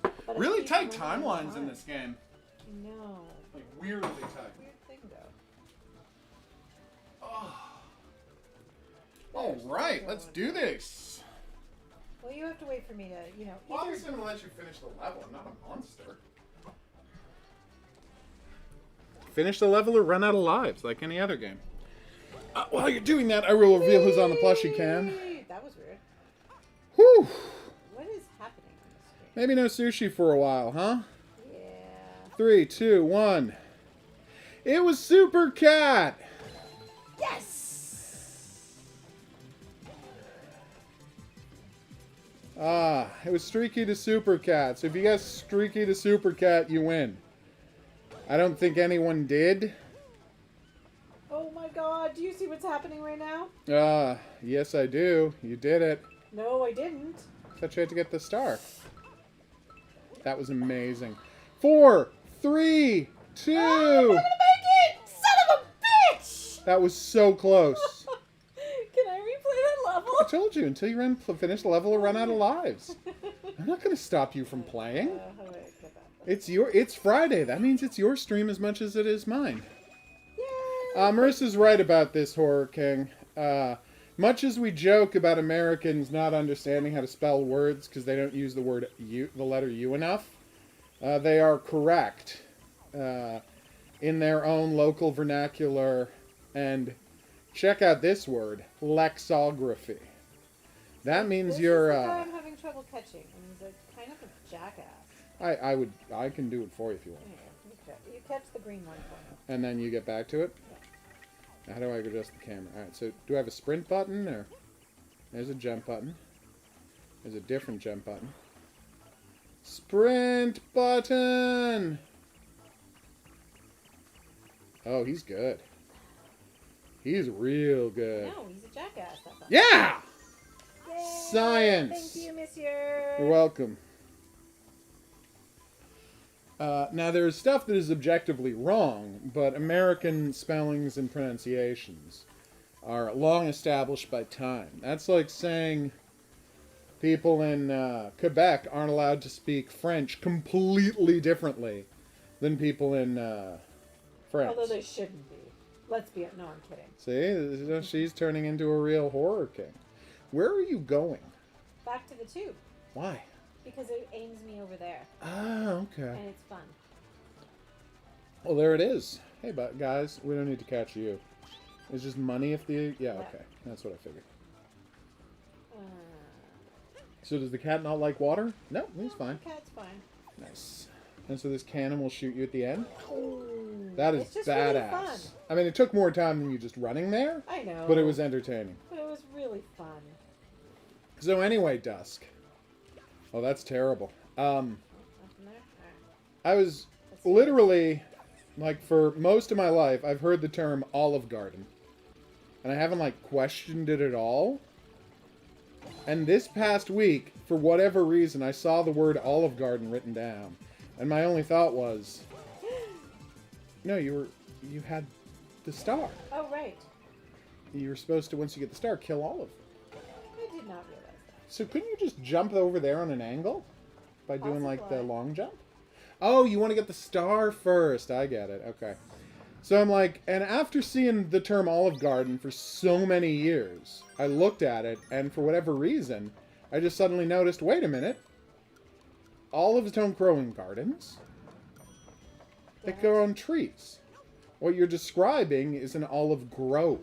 But I Really keep tight running out of timelines in time. this game. I know. Like weirdly tight. Weird thing, though. Oh. All right, let's do this. Well, you have to wait for me to, you know, Well, I'm either... just gonna let you finish the level. I'm not a monster. Finish the level or run out of lives, like any other game. While you're doing that, I will reveal who's on the plushie cam. That was weird. Whew. What is happening on this screen? Maybe no sushi for a while, huh? Yeah. 3, 2, 1. It was Super Cat. Yes! It was Streaky to Super Cat. So if you guess Streaky to Super Cat, you win. I don't think anyone did. Oh my god, do you see what's happening right now? Yes I do. You did it. No, I didn't. Thought you had to get the star. That was amazing. 4, 3, 2. I'm gonna make it! Son of a bitch! That was so close. Can I replay that level? I told you, until you finish the level or run out of lives. I'm not going to stop you from playing. How do I get that? It's Friday. That means it's your stream as much as it is mine. Yay! Marissa's right about this, Horror King. Much as we joke about Americans not understanding how to spell words because they don't use the letter U enough, they are correct in their own local vernacular. And check out this word, lexography. That means This you're. is the guy I'm having trouble catching, and he's a kind of a jackass. I can do it for you if you want. Here, you catch the green one for me. And then you get back to it. How do I adjust the camera? All right. So do I have a sprint button or? There's a jump button. There's a different jump button. Sprint button. Oh, he's good. He's real good. No, he's a jackass. That button. Yeah! Yay! Science! Thank you, monsieur. You're welcome. Now, there is stuff that is objectively wrong, but American spellings and pronunciations are long established by time. That's like saying people in Quebec aren't allowed to speak French completely differently than people in France. Although they shouldn't be. Let's be. No, I'm kidding. See, she's turning into a real horror king. Where are you going? Back to the tube. Why? Because it aims me over there. Ah, okay. And it's fun. Well, there it is. Hey, but guys, we don't need to catch you. It's just money if the... Yeah, okay. That's what I figured. So does the cat not like water? No, he's fine. The cat's fine. Nice. And so this cannon will shoot you at the end? Ooh, That is it's just badass. really fun. I mean, it took more time than you just running there, I know. but it was entertaining. But it was really fun. So anyway, Dusk. Oh, that's terrible. Nothing there? Alright. I was Let's see. literally, like, for most of my life, I've heard the term Olive Garden. And I haven't, like, questioned it at all. And this past week, for whatever reason, I saw the word Olive Garden written down. And my only thought was, No, you had the star. Oh, right. You were supposed to, once you get the star, kill all of them. I did not realize that. So couldn't you just jump over there on an angle? By doing, like, the Possibly. long jump? Oh, you want to get the star first. I get it. Okay. So I'm like, and after seeing the term Olive Garden for so many years, I looked at it, and for whatever reason, I just suddenly noticed, wait a minute. Olives don't grow in gardens. They Damn grow it. on trees. What you're describing is an olive grove.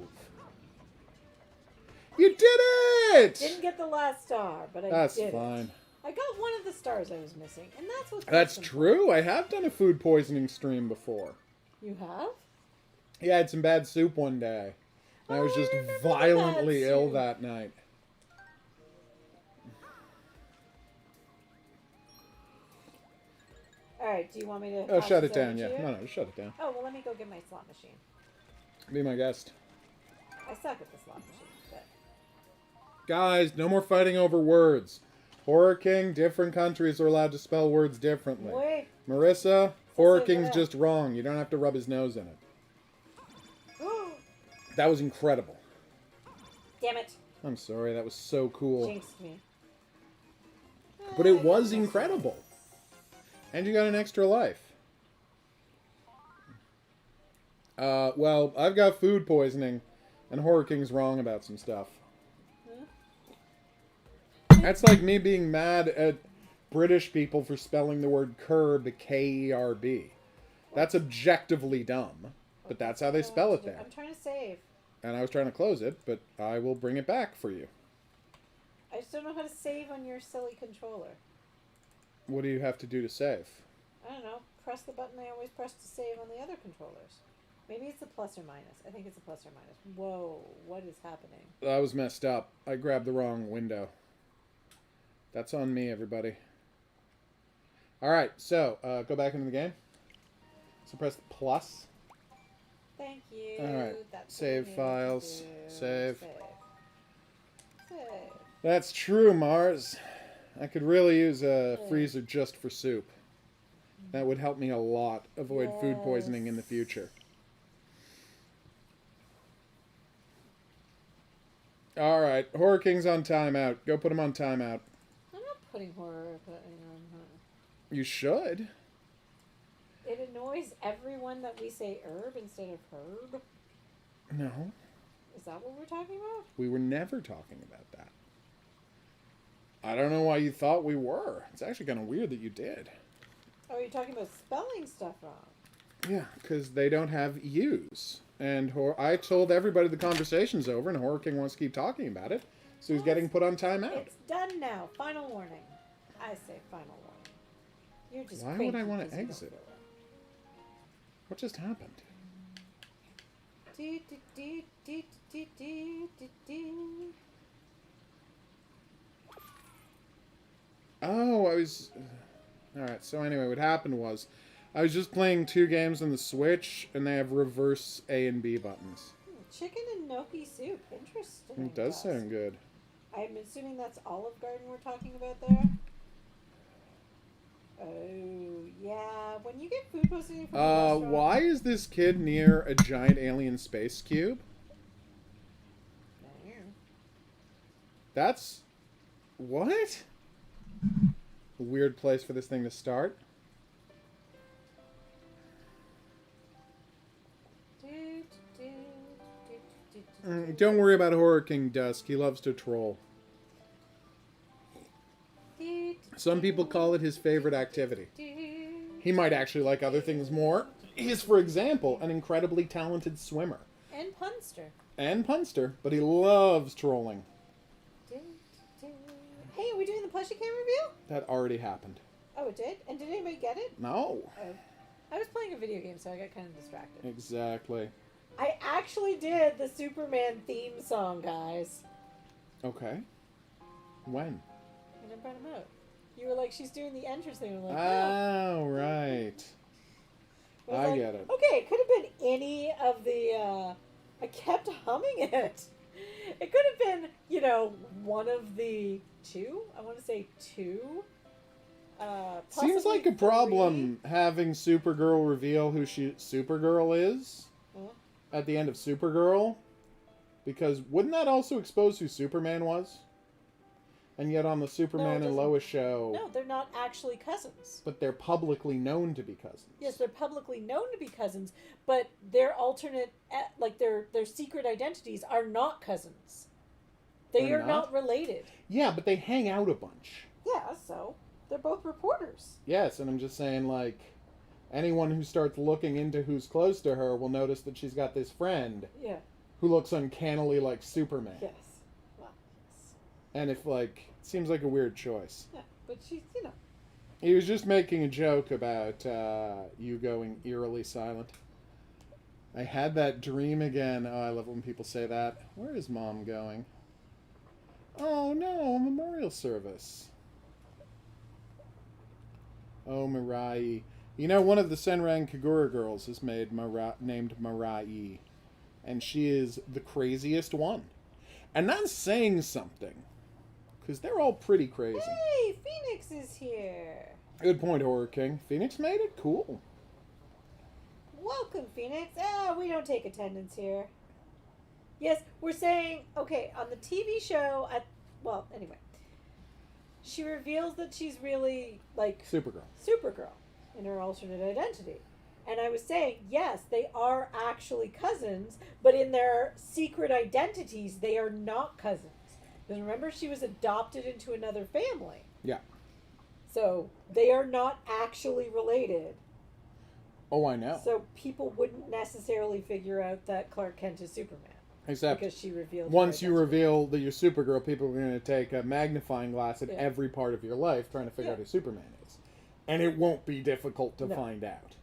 You did it! Didn't get the last star, but I That's did fine. it. I got one of the stars I was missing, and that's what's That's most true. I have done a food poisoning stream before. important. You have? Yeah, I had some bad soup one day. And I was Oh, I just remember the violently bad ill soup. that night. Alright, do you want me to... Oh, pass shut this it down, over yeah. to you? No, just shut it down. Oh, well, let me go get my slot machine. Be my guest. I suck at the slot machine, but... Guys, no more fighting over words. Horror King, different countries are allowed to spell words differently. Wait. Marissa, Horror say King's that. just wrong. You don't have to rub his nose in it. That was incredible. Damn it. I'm sorry, that was so cool. Jinxed me. But it was incredible. And you got an extra life. Well, I've got food poisoning, and Horror King's wrong about some stuff. That's like me being mad at British people for spelling the word curb K-E-R-B. That's objectively dumb, but that's how they spell it there. I'm trying to save. And I was trying to close it, but I will bring it back for you. I just don't know how to save on your silly controller. What do you have to do to save? I don't know. Press the button I always press to save on the other controllers. Maybe it's a plus or minus. I think it's a plus or minus. Whoa, what is happening? That was messed up. I grabbed the wrong window. That's on me, everybody. Alright, so, go back into the game. So press plus. Thank you. Alright, That's save what I need to files. do. Save. Save. That's true, Mars. I could really use a freezer just for soup. That would help me a lot avoid food poisoning in the future. Alright, Horror King's on timeout. Go put him on timeout. I'm not putting horror, but You should. it annoys everyone that we say herb instead of herb. No, Is that what we're talking about? we were never talking about that. I don't know why you thought we were. It's actually kind of weird that you did. Oh, you're talking about spelling stuff wrong. Yeah, because they don't have U's. And I told everybody the conversation's over, and Horror King wants to keep talking about it, so he's getting put on timeout. It's done now. Final warning. I say final warning. You're just Why would cranky I want because to you don't exit? feel it. What just happened? Do, do, do, do, do, do, do, do. Oh, I was... Alright, so anyway, what happened was, I was just playing 2 games on the Switch, and they have reverse A and B buttons. Chicken and gnocchi soup. Interesting. It does Gus. sound good. I'm assuming that's Olive Garden we're talking about there. Oh, yeah. When you get food poisoning from a restaurant... Why is this kid near a giant alien space cube? That's... What? A weird place for this thing to start. Don't worry about Horror King Dusk. He loves to troll. Some people call it his favorite activity. He might actually like other things more. He's, for example, an incredibly talented swimmer. And punster. And punster, but he loves trolling. Hey, are we doing the plushie cam review? That already happened. Oh, it did? And did anybody get it? No. Oh. I was playing a video game, so I got kind of distracted. Exactly. I actually did the Superman theme song, guys. Okay. When? And I brought him out. You were like, she's doing the entrance thing. I'm like, Oh, right. I get it. Okay, it could have been any of the, I kept humming it. It could have been, one of the 2. I want to say 2 Seems like a possibly problem having Supergirl reveal who Supergirl is Hmm? at the end of Supergirl, because wouldn't that also expose who Superman was? And yet on the Superman and doesn't. Lois show, No, they're not actually cousins. but they're publicly known to be cousins. Yes, they're publicly known to be cousins, but their alternate, like their secret identities, are not cousins. They They're are not related. Yeah, but they hang out a bunch. Yeah, so they're both reporters. Yes, and I'm just saying, like, anyone who starts looking into who's close to her will notice that she's got this friend Yeah. who looks uncannily like Superman. Yes. Well, yes. And if, like, seems like a weird choice. Yeah, but she's, you know. He was just making a joke about you going eerily silent. I had that dream again. Oh, I love it when people say that. Where is Mom going? Oh, no, memorial service. Oh, Mirai. You know, one of the Senran Kagura girls is named Mirai. And she is the craziest one. And that's saying something. Because they're all pretty crazy. Hey, Phoenix is here. Good point, Horror King. Phoenix made it? Cool. Welcome, Phoenix. We don't take attendance here. Yes, we're saying, okay, on the TV show, anyway, she reveals that she's really, like, Supergirl in her alternate identity. And I was saying, yes, they are actually cousins, but in their secret identities, they are not cousins. Because remember, she was adopted into another family. Yeah. So they are not actually related. Oh, I know. So people wouldn't necessarily figure out that Clark Kent is Superman. Except because she revealed once her you identity. reveal that you're Supergirl, people are going to take a magnifying glass at Yeah. every part of your life trying to figure Yeah. out who Superman is. And it won't be difficult to No. find out.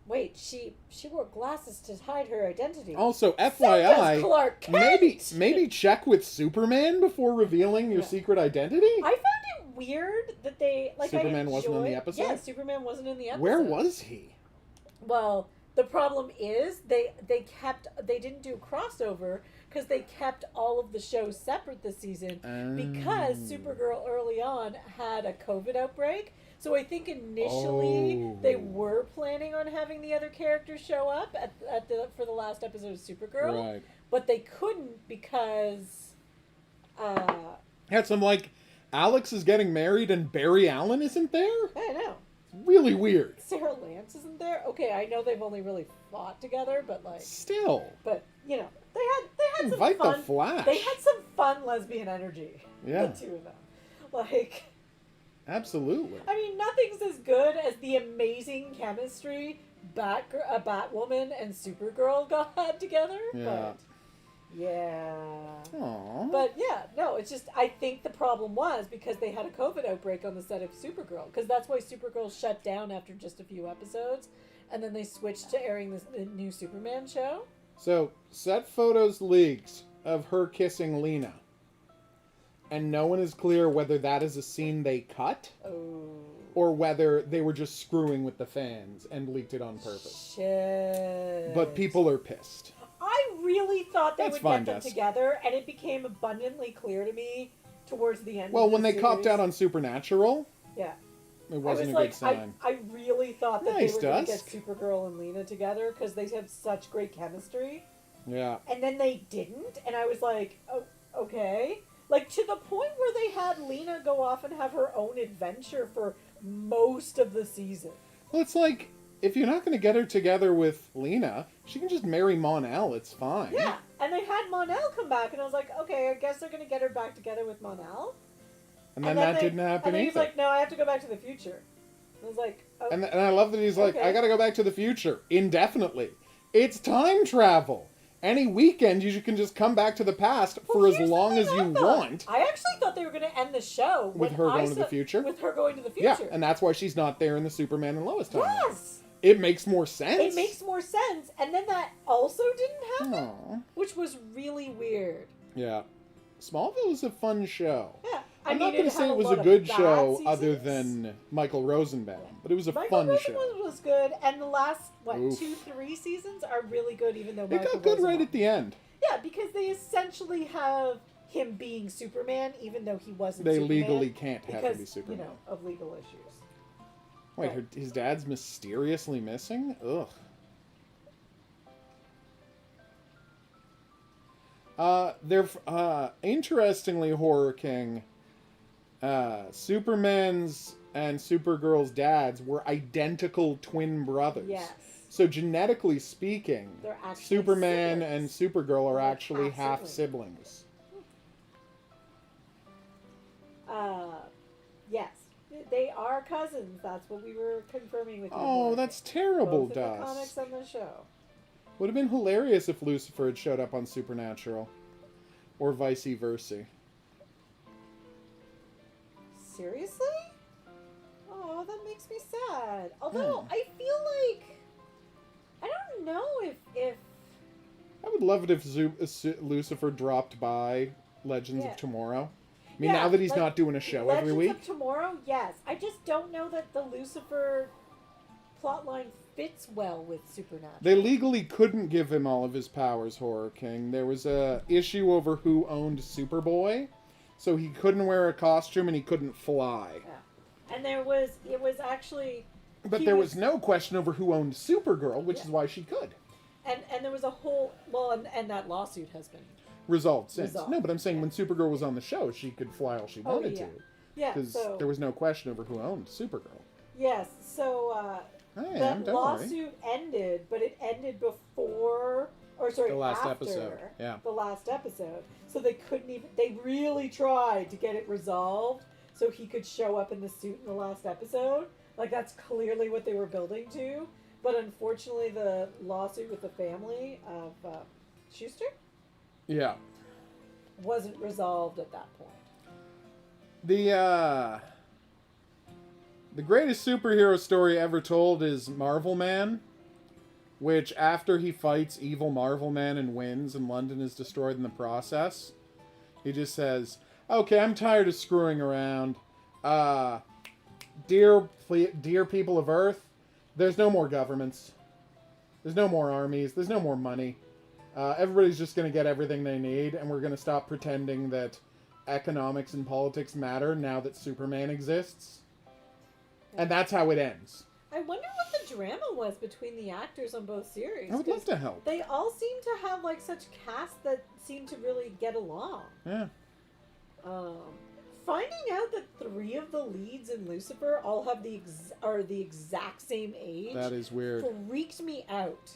Wait, she wore glasses to hide her identity. Also, So does FYI, Clark Kent. maybe check with Superman before revealing your Yeah. secret identity? I found it weird that they Superman wasn't in the episode? Yeah, Superman wasn't in the episode. Where was he? Well, the problem is they didn't do a crossover because they kept all of the shows separate this season because Supergirl early on had a COVID outbreak. So I think initially they were planning on having the other characters show up for the last episode of Supergirl, Right. but they couldn't because Had some, like, Alex is getting married and Barry Allen isn't there? I know. Really weird. Sarah Lance isn't there. Okay, I know they've only really fought together, but like, Still. but you know, they had some Invite fun. the Flash. They had some fun lesbian energy. Yeah. The two of them, like. Absolutely. I mean, nothing's as good as the amazing chemistry Batwoman and Supergirl had together. Yeah. But yeah. Aww. But yeah, no, it's just I think the problem was because they had a COVID outbreak on the set of Supergirl, because that's why Supergirl shut down after just a few episodes, and then they switched to airing the new Superman show. So, set photos leaks of her kissing Lena. And no one is clear whether that is a scene they cut Oh. or whether they were just screwing with the fans and leaked it on purpose. Shit. But people are pissed. I really thought they That's would fine, get them Des. together, and it became abundantly clear to me towards the end. Well, of when the they copped series. out on Supernatural, Yeah. it wasn't I a was good sign. I really thought that Nice, they were going to get Dusk. Supergirl and Lena together because they have such great chemistry. Yeah. And then they didn't, and I was like, oh, okay. Like, to the point where they had Lena go off and have her own adventure for most of the season. Well, it's like, if you're not going to get her together with Lena, she can just marry Mon-El. It's fine. Yeah, and they had Mon-El come back, and I was like, okay, I guess they're going to get her back together with Mon-El. And then that didn't happen and then either. he's like, no, I have to go back to the future. I was like, oh, And I love that he's like, Okay. I gotta go back to the future indefinitely. It's time travel. Any weekend, you can just come back to the past well, for as here's the long as thing you I thought. want. I actually thought they were going to end the show With when her I going to the saw- future? With her going to the Yeah, future. and that's why she's not there in the Superman and Lois timeline. Yes! It makes more sense. It makes more sense. And then that also didn't happen, Aw. which was really weird. Yeah. Smallville is a fun show. Yeah. I'm not going going to say it was a good show other than Michael Rosenbaum, but it was a fun show. Was good, and the last, Oof. 2-3 seasons are really good, even though It Michael got good right Rosenbaum- at the end. Yeah, because they essentially have him being Superman, even though he wasn't They Superman. legally can't have him be Because, Superman. of legal issues. Wait, Right. his dad's mysteriously missing? Ugh. Interestingly, Horror King, Superman's and Supergirl's dads were identical twin brothers. Yes. So genetically speaking, They're actually Superman siblings. and Supergirl are Like actually half half siblings. Yes. They are cousins. That's what we were confirming with you. Oh, Horror that's King. terrible, Both in the Dust. comics and the show. Would have been hilarious if Lucifer had showed up on Supernatural. Or vice versa. Seriously? Oh, that makes me sad. Although I feel like I don't know if I would love it if Lucifer dropped by Legends Yeah. of Tomorrow. I mean, Yeah, now that he's like, not doing a show Legends every week. of Tomorrow, yes. I just don't know that the Lucifer plotline fits well with Supernatural. They legally couldn't give him all of his powers, Horror King. There was a issue over who owned Superboy, so he couldn't wear a costume and he couldn't fly. Yeah. And it was actually But he there was no question over who owned Supergirl, which Yeah. is why she could. and there was a whole and that lawsuit has been Resolved since. Resolved, No, but I'm saying yeah. when Supergirl was on the show, she could fly all she Oh, wanted yeah. to. yeah. Because So there was no question over who owned Supergirl. yes, so I am, that don't worry. lawsuit ended, but it ended before, or sorry, The last after episode, yeah. the last episode. So they couldn't even. They really tried to get it resolved so he could show up in the suit in the last episode. Like that's clearly what they were building to. But unfortunately, the lawsuit with the family of Schuster Yeah. wasn't resolved at that point. The greatest superhero story ever told is Marvel Man, which after he fights evil Marvel Man and wins and London is destroyed in the process, he just says, "Okay, I'm tired of screwing around. Dear people of Earth, there's no more governments. There's no more armies. There's no more money. Everybody's just going to get everything they need, and we're going to stop pretending that economics and politics matter now that Superman exists." And that's how it ends. I wonder what the drama was between the actors on both series. I would love 'cause to help. They all seem to have like such casts that seem to really get along. Yeah. Finding out that 3 of the leads in Lucifer all have are the exact same age That is weird. freaked me out.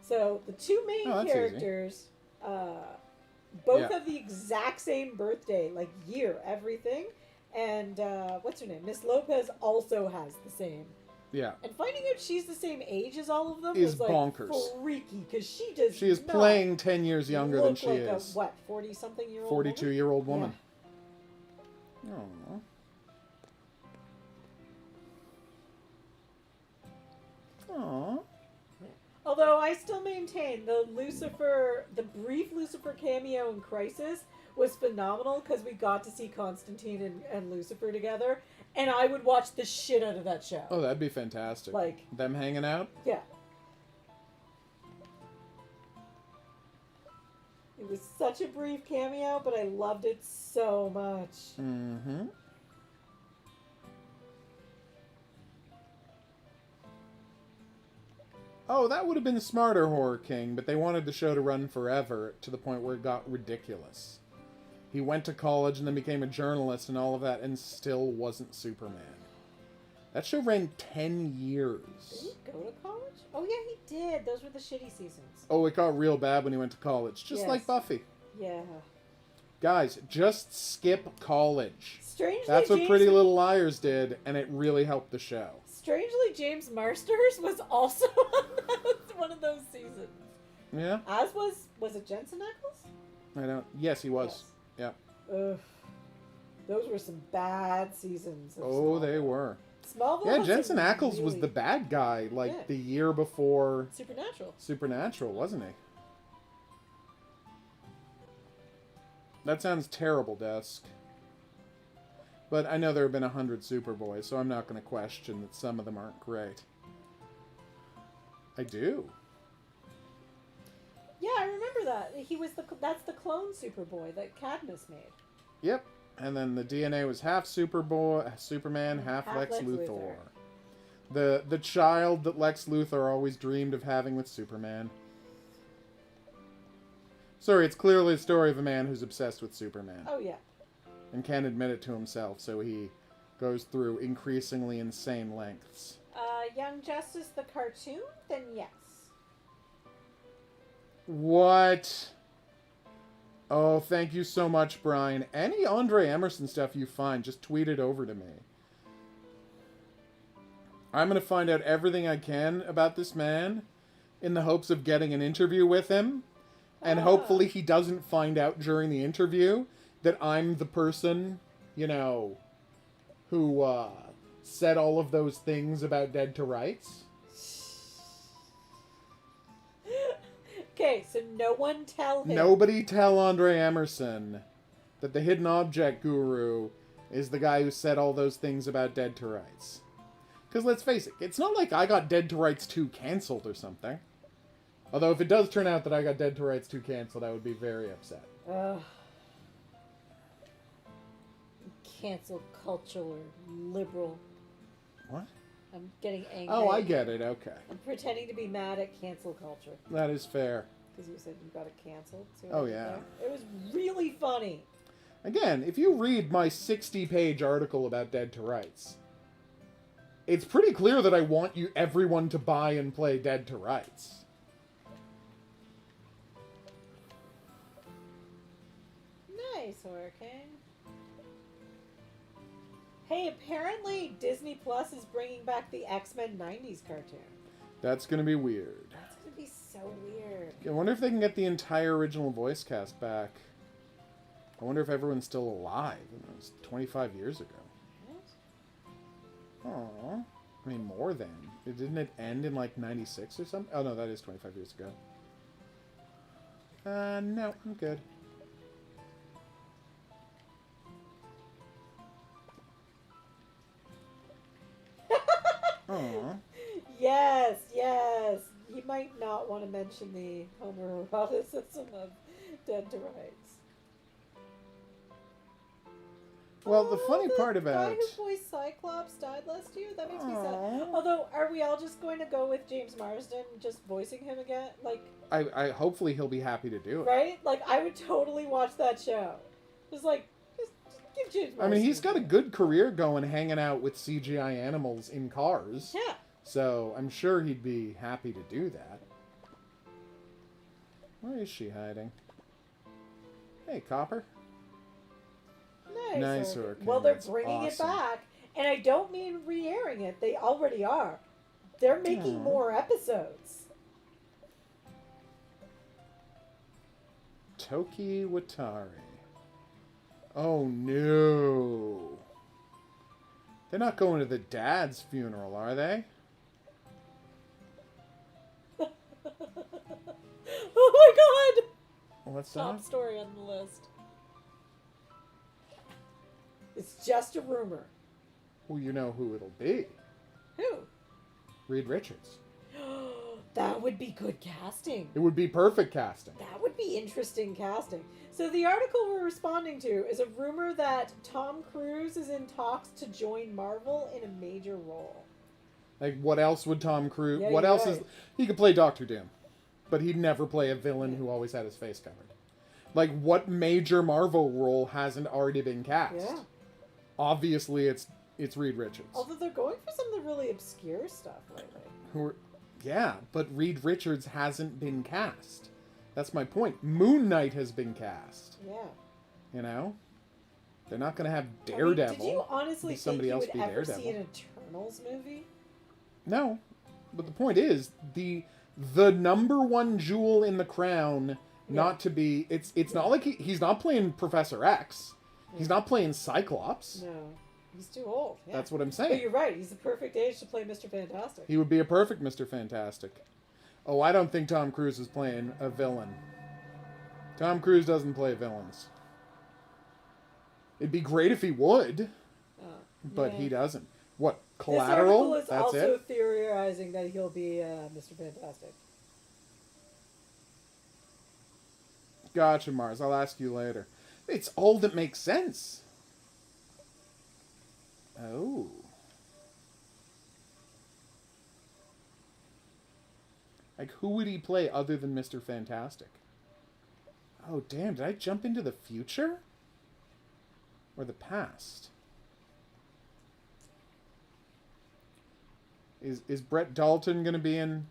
So the 2 main Oh, that's easy. characters, both Yeah. have the exact same birthday, like year, everything. And what's her name? Miss Lopez also has the same. Yeah. And finding out she's the same age as all of them Is was like bonkers. freaky because she does. She is not playing 10 years younger than look she like is. A, what, 40-something-year-old 42-year-old woman. Aww. Aww. Although I still maintain the brief Lucifer cameo in Crisis was phenomenal because we got to see Constantine and Lucifer together, and I would watch the shit out of that show. Oh, that'd be fantastic. Like, Them hanging out? yeah. It was such a brief cameo, but I loved it so much. Mm-hmm. Oh, that would have been smarter, Horror King, but they wanted the show to run forever to the point where it got ridiculous. He went to college and then became a journalist and all of that and still wasn't Superman. That show ran 10 years. Did he go to college? Oh yeah, he did. Those were the shitty seasons. Oh, it got real bad when he went to college. Just Yes. like Buffy. Yeah. Guys, just skip college. Strangely, That's what James, Pretty Little Liars did, and it really helped the show. Strangely, James Marsters was also on one of those seasons. Yeah? As was it Jensen Ackles? I don't... Yes, he was. Yes. Yeah. Ugh. Those were some bad seasons. Of Oh, they Smallville. were. Smallville. Yeah, had Jensen some Ackles was really- the bad guy, like, Yeah. the year before Supernatural. Supernatural, wasn't he? That sounds terrible, Desk. But I know there have been 100 Superboys, so I'm not going to question that some of them aren't great. I do. Yeah, I remember that. He was that's the clone Superboy that Cadmus made. Yep. And then the DNA was half Superman, half Lex Luthor. The child that Lex Luthor always dreamed of having with Superman. Sorry, it's clearly a story of a man who's obsessed with Superman. Oh, yeah. And can't admit it to himself, so he goes through increasingly insane lengths. Young Justice the cartoon? Then yes. What? Oh, thank you so much, Brian. Any Andre Emerson stuff you find, just tweet it over to me. I'm going to find out everything I can about this man in the hopes of getting an interview with him. And hopefully he doesn't find out during the interview that I'm the person, you know, who said all of those things about Dead to Rights. Okay, so no one tell him. Nobody tell Andre Emerson that the hidden object guru is the guy who said all those things about Dead to Rights. Because let's face it, it's not like I got Dead to Rights 2 cancelled or something. Although if it does turn out that I got Dead to Rights 2 cancelled, I would be very upset. Cancel culture, liberal. What? I'm getting angry. Oh, I get it. Okay. I'm pretending to be mad at cancel culture. That is fair. Because you said you got it canceled. Oh, yeah. It was really funny. Again, if you read my 60-page article about Dead to Rights, it's pretty clear that I want everyone to buy and play Dead to Rights. Nice, Hurricane. Hey, apparently Disney Plus is bringing back the X-Men 90s cartoon. That's going to be weird. That's going to be so weird. I wonder if they can get the entire original voice cast back. I wonder if everyone's still alive. It was 25 years ago. What? Aww. I mean, more than. Didn't it end in, like, 96 or something? Oh, no, that is 25 years ago. No, I'm good. Aww. Yes, yes. You might not want to mention the homoeroticism of Dead to Rights. Well, the funny part The about... guy who voiced Cyclops died last year? That makes me sad. Aww. Although, are we all just going to go with James Marsden just voicing him again? Like, I hopefully he'll be happy to do it. right? Like, I would totally watch that show. Just give James Marsden. I mean, he's got a good career going hanging out with CGI animals in cars. Yeah. So I'm sure he'd be happy to do that. Where is she hiding? Hey, Copper. Nice, Hurricane. Well, they're That's bringing awesome. it back. And I don't mean re-airing it. They already are. They're making Aw. more episodes. Toki Watari. Oh, no. They're not going to the dad's funeral, are they? Oh my god! What's Top that? story on the list. It's just a rumor. Well, you know who it'll be. Who? Reed Richards. That would be good casting. It would be perfect casting. That would be interesting casting. So the article we're responding to is a rumor that Tom Cruise is in talks to join Marvel in a major role. Like, what else would Tom Cruise... Yeah, what you're else right. is... He could play Doctor Doom. But he'd never play a villain who always had his face covered. Like, what major Marvel role hasn't already been cast? Yeah. Obviously, it's Reed Richards. Although they're going for some of the really obscure stuff lately. Yeah, but Reed Richards hasn't been cast. That's my point. Moon Knight has been cast. Yeah. You know? They're not going to have I mean, Daredevil. did you honestly Be somebody think else you be would ever Daredevil. see an Eternals movie? No. But the point is, the number one jewel in the crown, not to be... It's not like he's not playing Professor X. He's not playing Cyclops. No. He's too old. Yeah. That's what I'm But saying. you're right. He's the perfect age to play Mr. Fantastic. He would be a perfect Mr. Fantastic. Oh, I don't think Tom Cruise is playing a villain. Tom Cruise doesn't play villains. It'd be great if he would, but yeah. he doesn't. What, This Collateral? article is That's also it? theorizing that he'll be Mr. Fantastic. Gotcha, Mars. I'll ask you later. It's all that makes sense. Oh. Like, who would he play other than Mr. Fantastic? Oh, damn, did I jump into the future? Or the past? Is Brett Dalton going to be in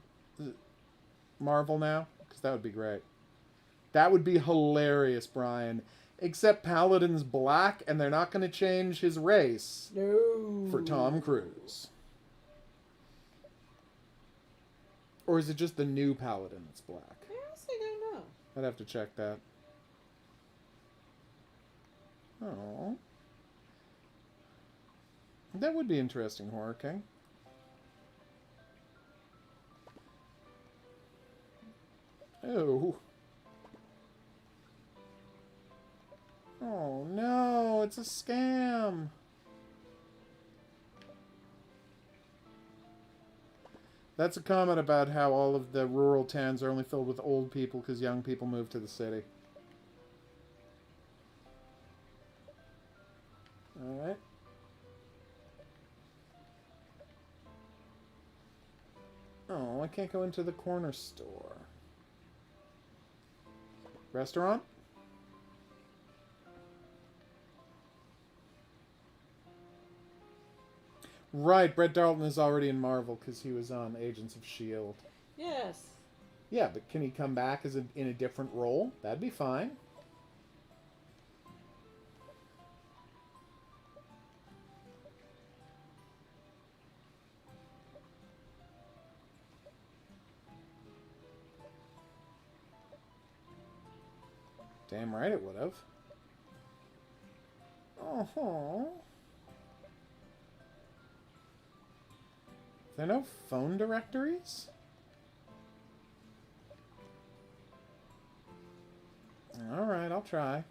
Marvel now? Because that would be great. That would be hilarious, Brian. Except Paladin's black, and they're not going to change his race. No. For Tom Cruise. Or is it just the new Paladin that's black? I honestly don't know. I'd have to check that. Oh. That would be interesting, Horror King. Oh. Oh no, it's a scam. That's a comment about how all of the rural towns are only filled with old people because young people move to the city. Alright. Oh, I can't go into the corner store. Restaurant? Right, Brett Dalton is already in Marvel because he was on Agents of S.H.I.E.L.D. Yes. Yeah, but can he come back as in a different role? That'd be fine. Damn right it would have. Oh. There are no phone directories? Alright, I'll try.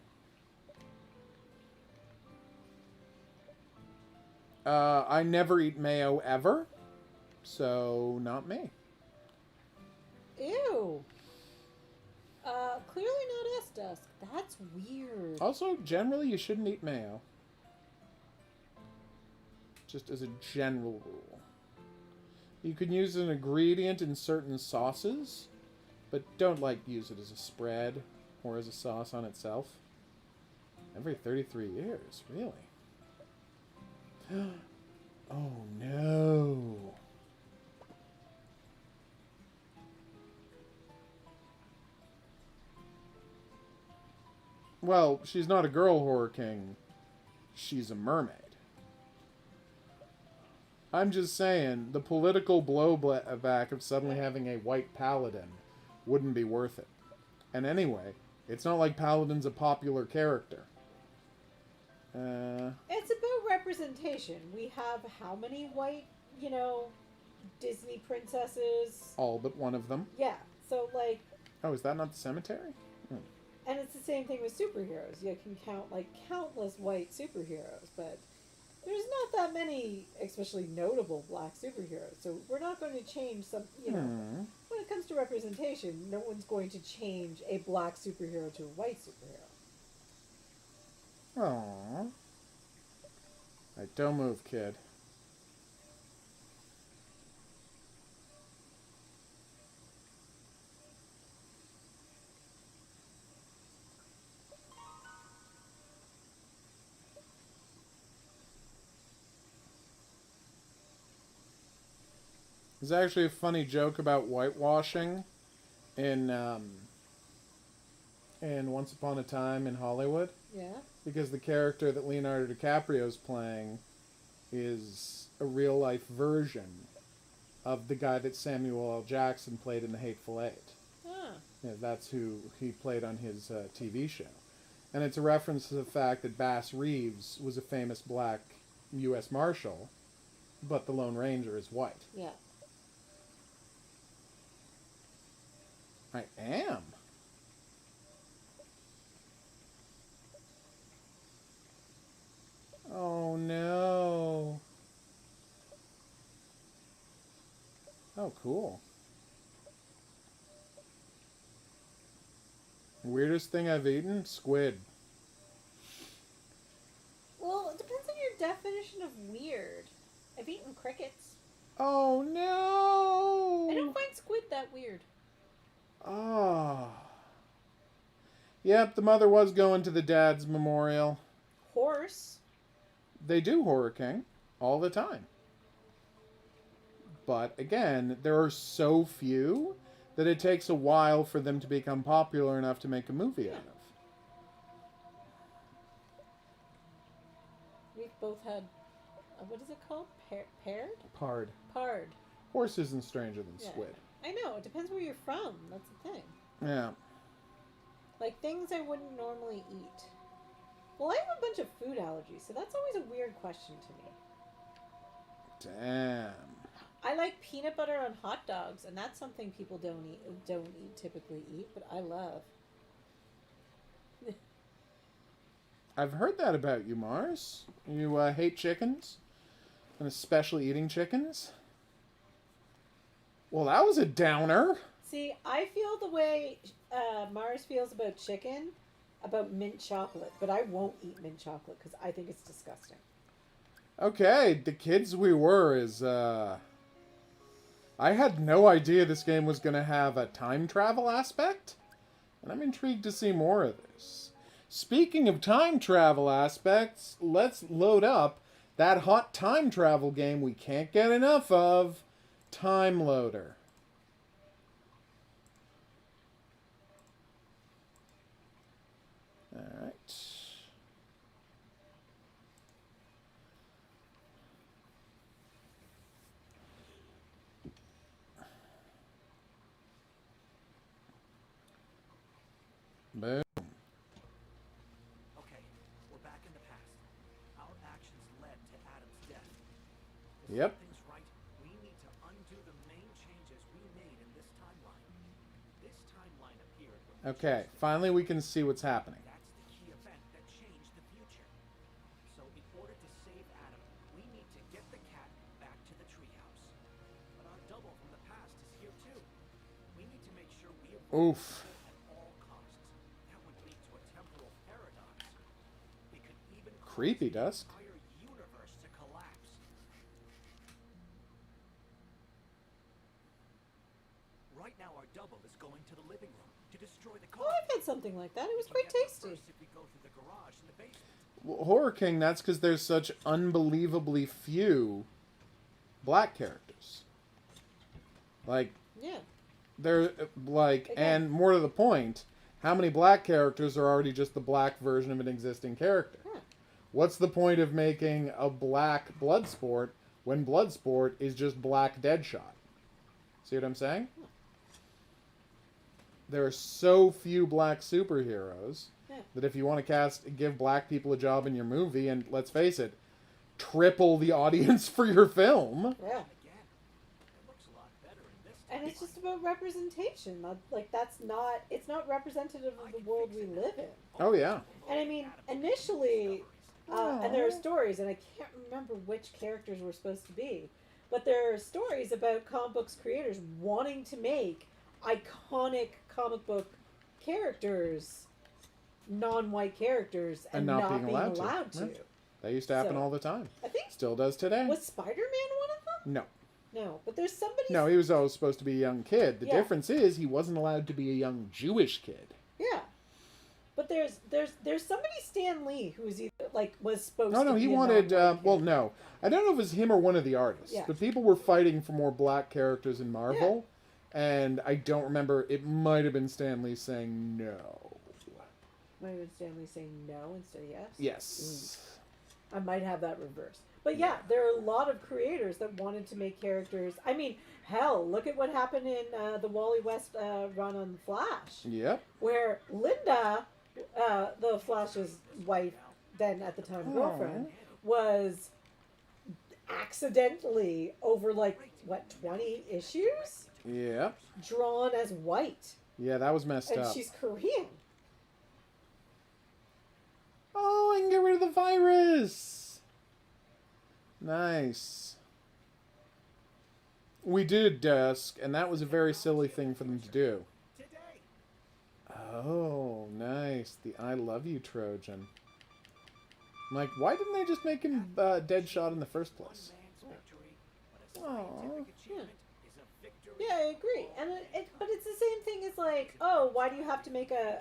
I never eat mayo ever, so not me. Ew. Clearly not S-Dusk. That's weird. Also, generally, you shouldn't eat mayo. Just as a general rule. You can use an ingredient in certain sauces, but don't, like, use it as a spread or as a sauce on itself. Every 33 years, really? Oh, no. Well, she's not a girl horror king. She's a mermaid. I'm just saying, the political blowback of suddenly having a white paladin wouldn't be worth it. And anyway, it's not like Paladin's a popular character. It's about representation. We have how many white, Disney princesses? All but one of them. Yeah. So, like... Oh, is that not the cemetery? And it's the same thing with superheroes. You can count, countless white superheroes, but there's not that many, especially notable black superheroes. So we're not going to change some, when it comes to representation, no one's going to change a black superhero to a white superhero. Aww. All right, don't move, kid. There's actually a funny joke about whitewashing in Once Upon a Time in Hollywood. Yeah. Because the character that Leonardo DiCaprio's playing is a real-life version of the guy that Samuel L. Jackson played in The Hateful Eight. Ah. Yeah, that's who he played on his TV show. And it's a reference to the fact that Bass Reeves was a famous black U.S. Marshal, but the Lone Ranger is white. Yeah. I am. Oh no. Oh, cool. Weirdest thing I've eaten? Squid. Well, it depends on your definition of weird. I've eaten crickets. Oh I don't no! find squid that weird. Oh. Yep, the mother was going to the dad's memorial. Horse. They do Horror King all the time. But again, there are so few that it takes a while for them to become popular enough to make a movie out of. We've both had, what is it called? Paired? Pard. Pard. Horse isn't stranger than squid. I know, it depends where you're from. That's the thing. Yeah. Like things I wouldn't normally eat. Well, I have a bunch of food allergies, so that's always a weird question to me. Damn. I like peanut butter on hot dogs, and that's something people don't typically eat, but I love. I've heard that about you, Mars. You hate chickens? And especially eating chickens? Well, that was a downer. See, I feel the way Mars feels about chicken, about mint chocolate, but I won't eat mint chocolate because I think it's disgusting. Okay, the kids we were is, I had no idea this game was going to have a time travel aspect, and I'm intrigued to see more of this. Speaking of time travel aspects, let's load up that hot time travel game we can't get enough of, Time Loader. Alright. Boom. Okay, we're back in the past. Our actions led to Adam's death. To Yep. set things right, we need to undo the main changes we made in this timeline. This timeline appeared when Okay, finally we can see what's happening. that's the key event that changed the future. So in order to save Adam, we need to get the cat back to the treehouse. But our double from the past is here too. We need to make sure we avoid Oof. at all costs. That would lead to a temporal paradox. It could even cause Creepy, the Dusk. entire universe to collapse. Right now, our double is going to the living room to destroy the car. Oh, I've had something like that. It was We quite can get there tasty. first if we go through the garage in the basement. Well, Horror King, that's because there's such unbelievably few black characters. Like, Yeah. they're like, Again. and more to the point, how many black characters are already just the black version of an existing character? Huh. What's the point of making a black Bloodsport when Bloodsport is just black Deadshot? See what I'm saying? There are so few black superheroes Yeah. that if you want to give black people a job in your movie, and let's face it, triple the audience for your film. Yeah. Again, it looks a lot better in this And it's timeline. just about representation. It's not representative of the world we live in. Oh yeah. And I mean, initially, and there are stories, and I can't remember which characters were supposed to be, but there are stories about comic books creators wanting to make iconic comic book characters, non-white characters, and not being allowed to. Yeah. That used to happen So, all the time. I think, Still does today. was Spider-Man one of them? No. No, but there's somebody. No, he was always supposed to be a young kid. The Yeah. difference is he wasn't allowed to be a young Jewish kid. Yeah, but there's somebody Stan Lee who was either was supposed. No, to he be a wanted. non-white Well, character. no, I don't know if it was him or one of the artists. Yeah. But people were fighting for more black characters in Marvel, and I don't remember. It might have been Stan Lee saying no. Might have been Stan Lee saying no instead of yes. Yes. I might have that reversed. But yeah, there are a lot of creators that wanted to make characters. I mean, hell, look at what happened in the Wally West run on Flash, Yep. where Linda, the Flash's wife, then at the time girlfriend, was accidentally over 20 issues Yep. drawn as white, Yeah, that was messed and up. she's Korean. Oh, I can get rid of the virus. Nice. We did Dusk, and that was a very silly thing for them to do. Today, Oh, nice. The I love you Trojan. I'm like, why didn't they just make him Deadshot in the first place? man's victory, but a scientific achievement is a victory. Yeah, I agree. And but it's the same thing as like, oh, why do you have to make a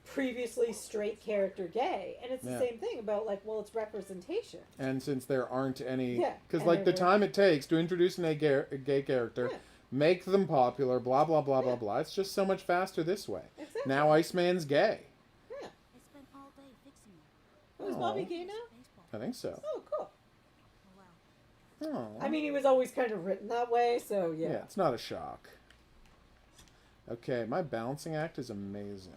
previously straight character gay? And it's the Yeah. same thing about like, well, it's representation. And since there aren't any, Yeah, because and like the there time it takes to introduce a gay character, Yeah. make them popular, blah blah blah blah Yeah. blah. It's just so much faster this way. Exactly. Now Iceman's gay. Yeah. I spent all day fixing it. Oh, is Aw. Bobby gay now? Baseball. I think so. Oh, cool. Oh, wow. Oh. I mean, he was always kind of written that way, so yeah, yeah. it's not a shock. Okay, my balancing act is amazing.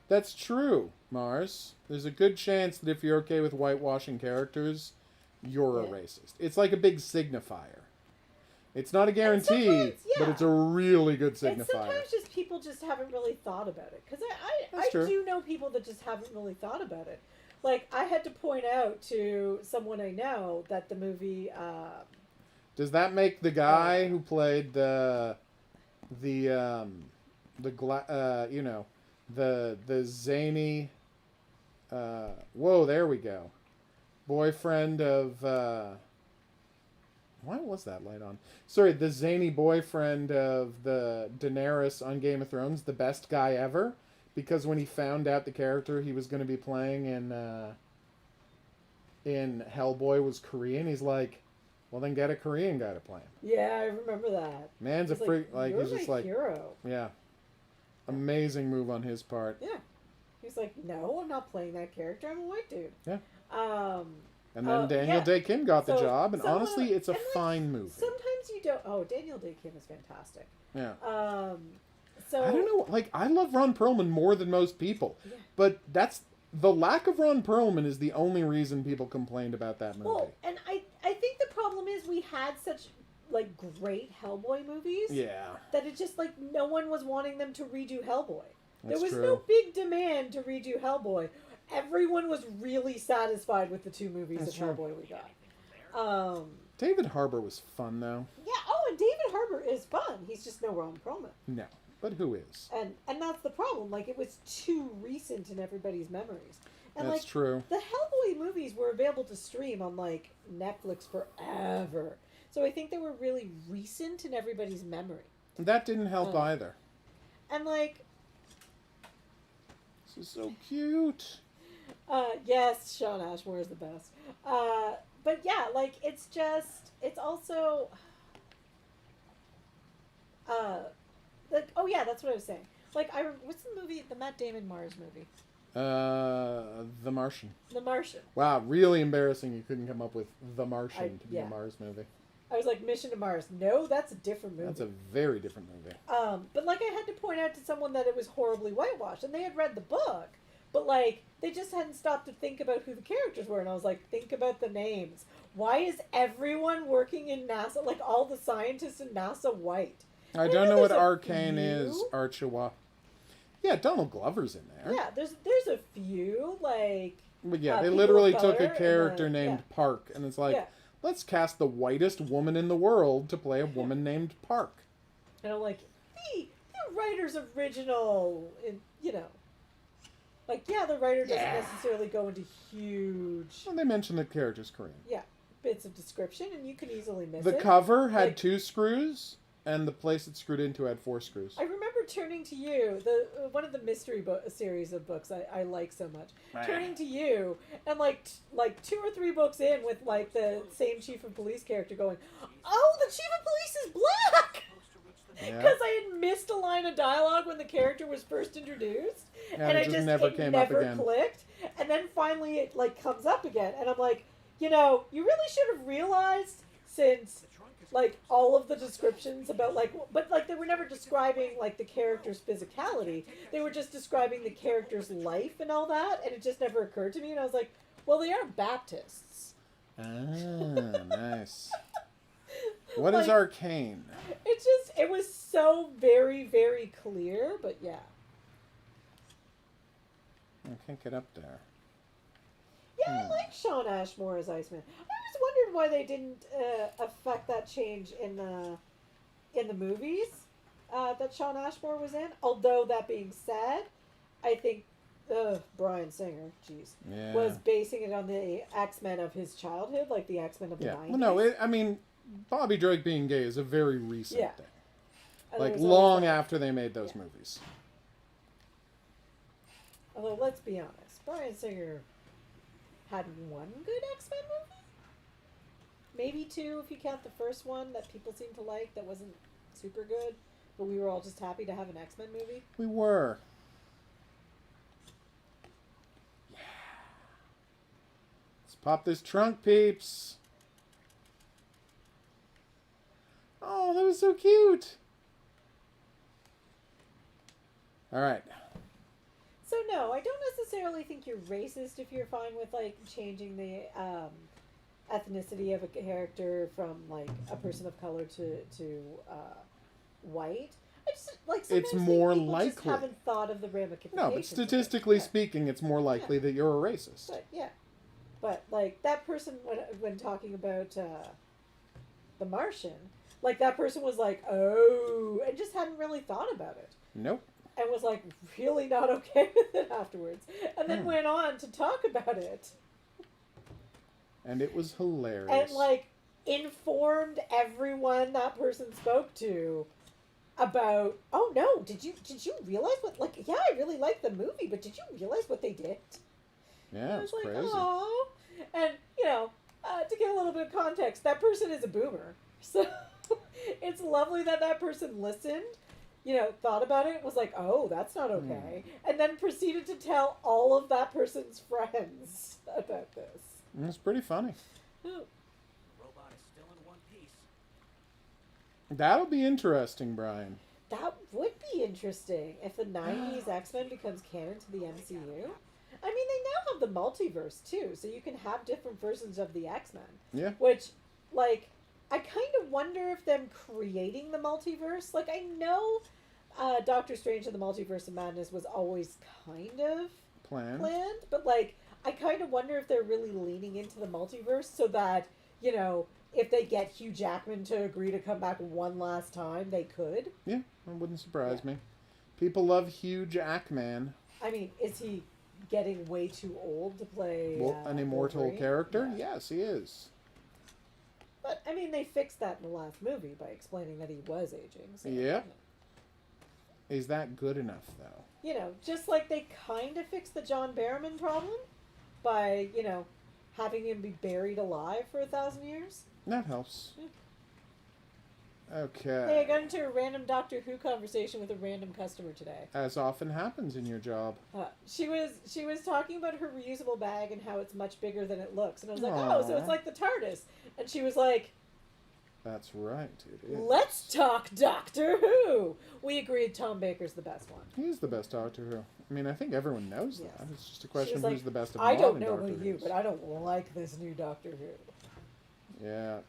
That's true, Mars. There's a good chance that if you're okay with whitewashing characters, you're a Yeah. racist. It's like a big signifier. It's not a guarantee, sometimes, but yeah. it's a really good It's signifier. sometimes just people just haven't really thought about it. Because That's I true. do know people that just haven't really thought about it. Like, I had to point out to someone I know that the movie, Does that make the guy who played the zany whoa, there we go, boyfriend of why was that light on? Sorry, the zany boyfriend of the Daenerys on Game of Thrones, the best guy ever, because when he found out the character he was going to be playing in Hellboy was Korean, he's like, well, then get a Korean guy to play him. yeah, I remember that. Man's a He's freak. Like you're he's just my like, hero. yeah, amazing move on his part. Yeah. He's like, no, I'm not playing that character. I'm a white dude. Yeah. Um, And then Daniel yeah. Day Kim got the So, job, and someone- honestly, it's a and, like, fine movie. sometimes you don't. Oh, Daniel Day Kim is fantastic. Yeah. So I don't know. Like, I love Ron Perlman more than most people, Yeah. but that's the lack of Ron Perlman is the only reason people complained about that movie. Well, and I think the problem is we had such like great Hellboy movies yeah, that it just like no one was wanting them to redo Hellboy. that's there was true. no big demand to redo Hellboy. Everyone was really satisfied with the two movies That's of true. Hellboy we got. David Harbour was fun though. Yeah. Oh, and David Harbour is fun. He's just no Ron Perlman. No, but who is? And that's the problem. Like it was too recent in everybody's memories. And That's like true. the Hellboy movies were available to stream on like Netflix forever. So I think they were really recent in everybody's memory. That didn't help Oh. either. And like This is so cute. yes, Sean Ashmore is the best. But yeah, like it's also like, oh yeah, that's what I was saying. Like what's the movie, the Matt Damon Mars movie? The Martian. The Martian. Wow, really embarrassing you couldn't come up with The Martian to be yeah. a Mars movie. I was like, Mission to Mars. No, that's a different movie. That's a very different movie. But like I had to point out to someone that it was horribly whitewashed, and they had read the book, but like they just hadn't stopped to think about who the characters were, and I was like, think about the names. Why is everyone working in NASA, like all the scientists in NASA, white? I And don't know there's what a Arcane is. few. Archiwa. Yeah, Donald Glover's in there. Yeah, there's a few like But yeah, they people literally of took color a and character then- named Park, and it's like, Yeah. let's cast the whitest woman in the world to play a woman named Park. and I'm like, the writer's original, like yeah, the writer doesn't Yeah. necessarily go into huge And they mentioned the character's Korean. bits of description, and you can easily miss The it. cover had Like- 2 screws, and the place it screwed into had 4 screws. I remember turning to you, one of the mystery series of books I like so much. Turning to you, and like 2 or 3 books in, with like the same chief of police character going, "Oh, the chief of police is black," Yeah. because I had missed a line of dialogue when the character was first introduced, Yeah, and it I just just never it came up never again. clicked, and then finally it like comes up again, and I'm like, you really should have realized since. Like all of the descriptions about but like they were never describing like the character's physicality. They were just describing the character's life and all that, and it just never occurred to me. And I was like, well, they are Baptists. Ah, nice. What is Like- Arcane? It was so very, very clear, but yeah. I can't get up there. Yeah, I like Sean Ashmore as Iceman. I always wondered why they didn't affect that change in the movies that Sean Ashmore was in. Although that being said, I think Bryan Singer, jeez, Yeah. was basing it on the X-Men of his childhood, like the X-Men of the Yeah. 90s. Well, no, I mean, Bobby Drake being gay is a very recent Yeah. thing. And Like, there was always long that- after they made those Yeah. movies. Although, let's be honest, Bryan Singer had one good X-Men movie? Maybe two, if you count the first one that people seemed to like that wasn't super good, but we were all just happy to have an X-Men movie. We were. Yeah. Let's pop this trunk, peeps. Oh, that was so cute. All right. So no, I don't necessarily think you're racist if you're fine with like changing the ethnicity of a character from like a person of color to white. I just like sometimes It's think more people just likely. haven't thought of the ramifications. No, of but it. statistically Yeah. speaking, it's more likely that you're a racist. But yeah, but like that person when talking about the Martian, like that person was like, oh, and just hadn't really thought about it. Nope. And was like really not okay with it afterwards, and then Hmm. went on to talk about it, And it was hilarious. and like informed everyone that person spoke to about. Oh no! Did you realize what? Like, yeah, I really liked the movie, but did you realize what they did? Yeah, I it's was like, crazy. oh, and you know, to give a little bit of context, that person is a boomer, so it's lovely that that person listened. You know, thought about it, was like, oh, that's not okay. And then proceeded to tell all of that person's friends about this. It's pretty funny. Ooh. Robot is still in one piece. That'll be interesting, Brian. That would be interesting if the 90s X-Men becomes canon to the MCU. I mean, they now have the multiverse, too, so you can have different versions of the X-Men. Yeah. Which, like, I kind of wonder if them creating the multiverse, like, I know Doctor Strange and the Multiverse of Madness was always kind of Planned. but like I kind of wonder if they're really leaning into the multiverse so that, you know, if they get Hugh Jackman to agree to come back one last time, they could. Yeah, that wouldn't surprise me. People love Hugh Jackman. I mean, is he getting way too old to play Well, an immortal Wolverine? character? Yeah. Yes, he is. But I mean, they fixed that in the last movie by explaining that he was aging. So, Yep. Is that good enough, though? You know, just like they kind of fixed the John Barrowman problem by, you know, having him be buried alive for 1,000 years. That helps. Hey, I Okay. got into a random Doctor Who conversation with a random customer today. As often happens in your job. She was talking about her reusable bag and how it's much bigger than it looks, and I was like, Aw. oh, so it's like the TARDIS, and she was like, That's right, it is. let's talk Doctor Who. We agreed Tom Baker's the best one. He's the best Doctor Who. I mean, I think everyone knows Yes. that. It's just a She question was of like, who's the best of I don't modern know Doctor about you, Whos. but I don't like this new Doctor Who. Yeah.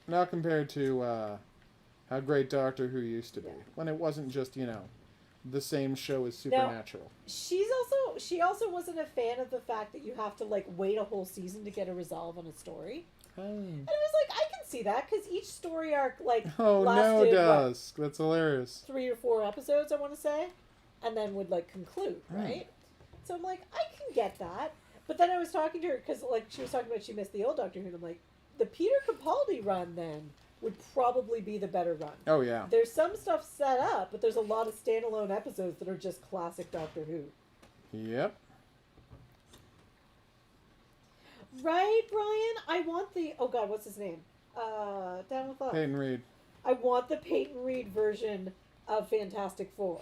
Not compared to how great Doctor Who used to be. Yeah. When it wasn't just, you know, the same show as Supernatural. She also wasn't a fan of the fact that you have to like wait a whole season to get a resolve on a story. Oh, And I was like, I can see that because each story arc like oh no, lasted what, Dusk. That's hilarious. 3 or 4 episodes, I want to say, and then would like conclude, Hmm. right? So I'm like, I can get that. But then I was talking to her because like she was talking about she missed the old Doctor Who, and I'm like, the Peter Capaldi run then would probably be the better run. Oh, yeah. There's some stuff set up, but there's a lot of standalone episodes that are just classic Doctor Who. Yep. Right, Brian? I want the oh god, what's his name? Down with Love. Peyton Reed. I want the Peyton Reed version of Fantastic Four.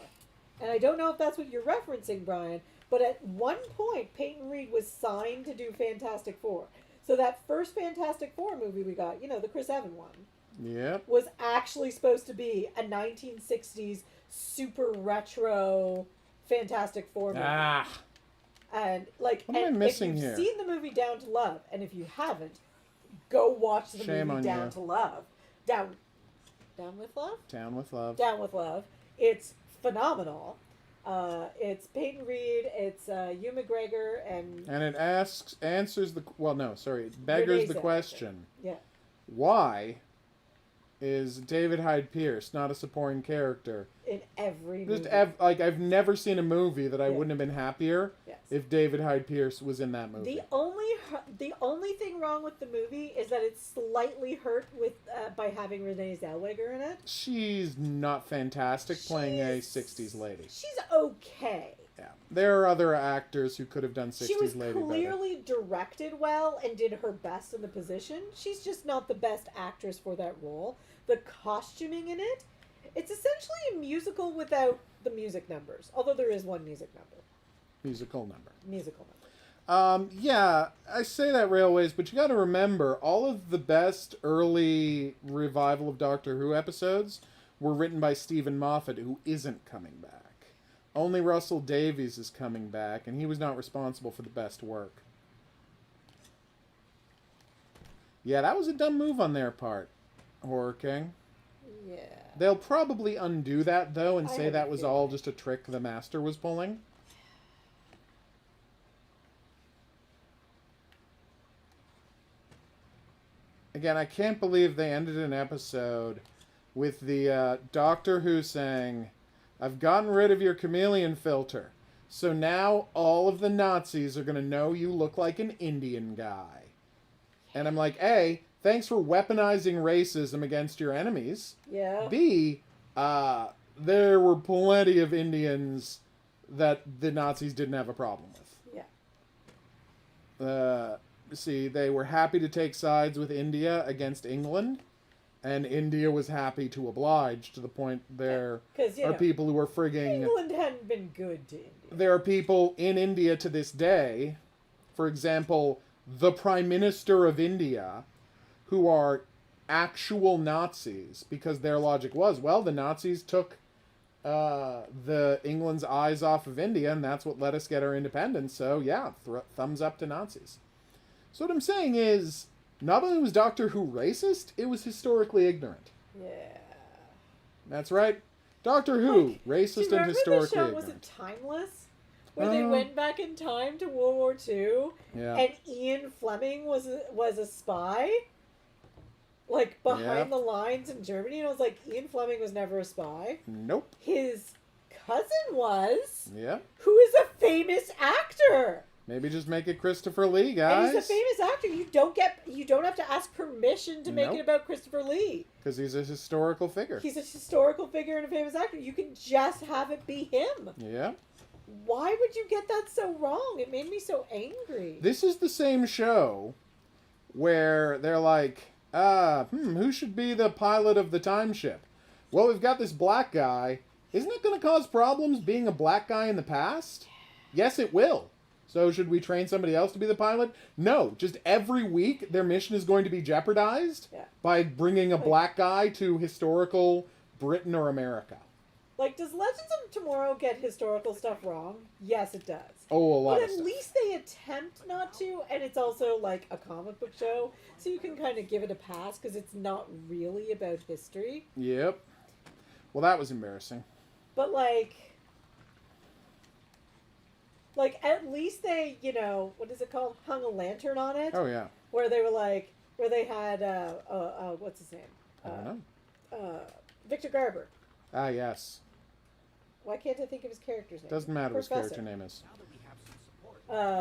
And I don't know if that's what you're referencing, Brian, but at one point Peyton Reed was signed to do Fantastic Four. So that first Fantastic Four movie we got, you know, the Chris Evans one, Yep. was actually supposed to be a 1960s super retro Fantastic Four movie. Ah. And like, What am I and missing if you've here? seen the movie Down to Love, and if you haven't, go watch the Shame movie on Down you. to Love. Down with Love. Down with Love. Down with Love. It's phenomenal. It's Peyton Reed. It's Hugh McGregor, and And it answers the, well, no, sorry, it beggars Renee the Zellweger. question. yeah, Why is David Hyde Pierce not a supporting character in every Just movie. like I've never seen a movie that I Yeah. wouldn't have been happier Yes. if David Hyde Pierce was in that movie. The only thing wrong with the movie is that it's slightly hurt with by having Renee Zellweger in it. She's not fantastic playing a She's- 60s lady. She's okay. Yeah. There are other actors who could have done 60s She was lady better. clearly directed well and did her best in the position. She's just not the best actress for that role. The costuming in it, it's essentially a musical without the music numbers. Although there is one musical number. Musical number. Yeah, I say that Railways, but you got to remember, all of the best early revival of Doctor Who episodes were written by Stephen Moffat, who isn't coming back. Only Russell Davies is coming back, and he was not responsible for the best work. Yeah, that was a dumb move on their part, Horror King. Yeah. They'll probably undo that, though, and I say have a that was feeling. all just a trick the Master was pulling. Again, I can't believe they ended an episode with the Doctor Who saying, "I've gotten rid of your chameleon filter, so now all of the Nazis are going to know you look like an Indian guy." And I'm like, A, thanks for weaponizing racism against your enemies. Yeah. B, there were plenty of Indians that the Nazis didn't have a problem with. Yeah. See, they were happy to take sides with India against England, and India was happy to oblige, to the point there 'Cause, you are know, people who are frigging... England hadn't been good to India. There are people in India to this day, for example, the Prime Minister of India, who are actual Nazis, because their logic was, well, the Nazis took the England's eyes off of India, and that's what let us get our independence, so yeah, thumbs up to Nazis. So what I'm saying is, not only was Doctor Who racist, it was historically ignorant. Yeah. That's right. Doctor Who, Like, racist do you and remember historically the show, ignorant. was it Timeless? Where they Uh, went back in time to World War II, Yeah. and Ian Fleming was a spy? Like, behind Yeah. the lines in Germany, and I was like, Ian Fleming was never a spy. Nope. His cousin was, Yeah. who is a famous actor. Maybe just make it Christopher Lee, guys. And he's a famous actor. You don't have to ask permission to make Nope. it about Christopher Lee. Because he's a historical figure. He's a historical figure and a famous actor. You can just have it be him. Yeah. Why would you get that so wrong? It made me so angry. This is the same show where they're like, who should be the pilot of the time ship? Well, we've got this black guy. Isn't it going to cause problems being a black guy in the past? Yes, it will. So should we train somebody else to be the pilot? No, just every week their mission is going to be jeopardized Yeah. by bringing a black guy to historical Britain or America. Like, does Legends of Tomorrow get historical stuff wrong? Yes, it does. Oh, a lot But of at stuff. least they attempt not to, and it's also like a comic book show, so you can kind of give it a pass because it's not really about history. Yep. Well, that was embarrassing. But like at least they, what is it called? Hung a lantern on it, Oh, yeah. where they were like, where they had what's his name? I don't know. Victor Garber. Ah, yes. Why can't I think of his character's name? Doesn't matter what his Professor. character name is. Now that we have some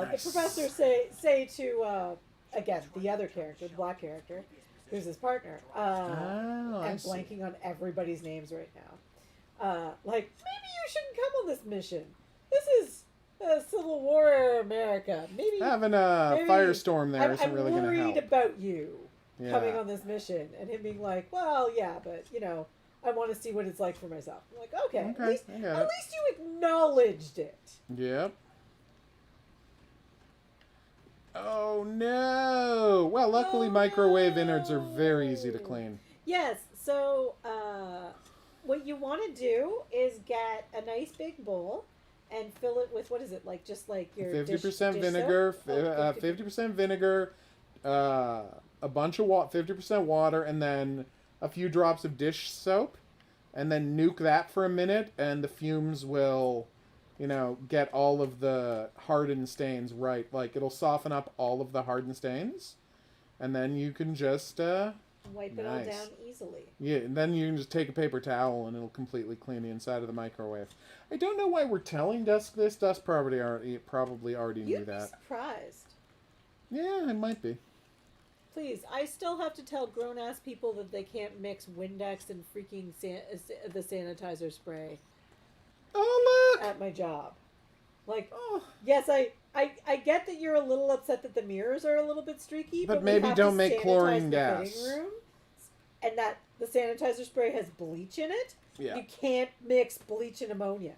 support, The professor say to again the other character, the black character, who's his partner. Oh, I I'm see. blanking on everybody's names right now. Like, maybe you shouldn't come on this mission. This is Civil War America. Maybe Having a maybe- firestorm there isn't I'm really going to worried help. about you Yeah. coming on this mission, and him being like, well, yeah, but I want to see what it's like for myself. I'm like, okay, Okay, at least I got it. you acknowledged it. Yep. Oh, no. Well, luckily Oh, microwave innards are very easy to no. clean. Yes. So, what you want to do is get a nice big bowl and fill it with, what is it, like just like your 50% dish vinegar, soap? Oh, 50% vinegar, a bunch of 50% water, and then a few drops of dish soap, and then nuke that for a minute, and the fumes will, get all of the hardened stains right. Like, it'll soften up all of the hardened stains, and then you can just Wipe it all down easily. Yeah, and then you can just take a paper towel and it'll completely clean the inside of the microwave. I don't know why we're telling Dusk this. Dusk probably already knew You'd be that. surprised. Yeah, I might be. Please, I still have to tell grown-ass people that they can't mix Windex and freaking the sanitizer spray Oh, look! at my job. Like, Oh. yes, I get that you're a little upset that the mirrors are a little bit streaky, But we maybe have don't to make sanitize chlorine the gas. fitting room, and that the sanitizer spray has bleach in it. Yeah. You can't mix bleach and ammonia.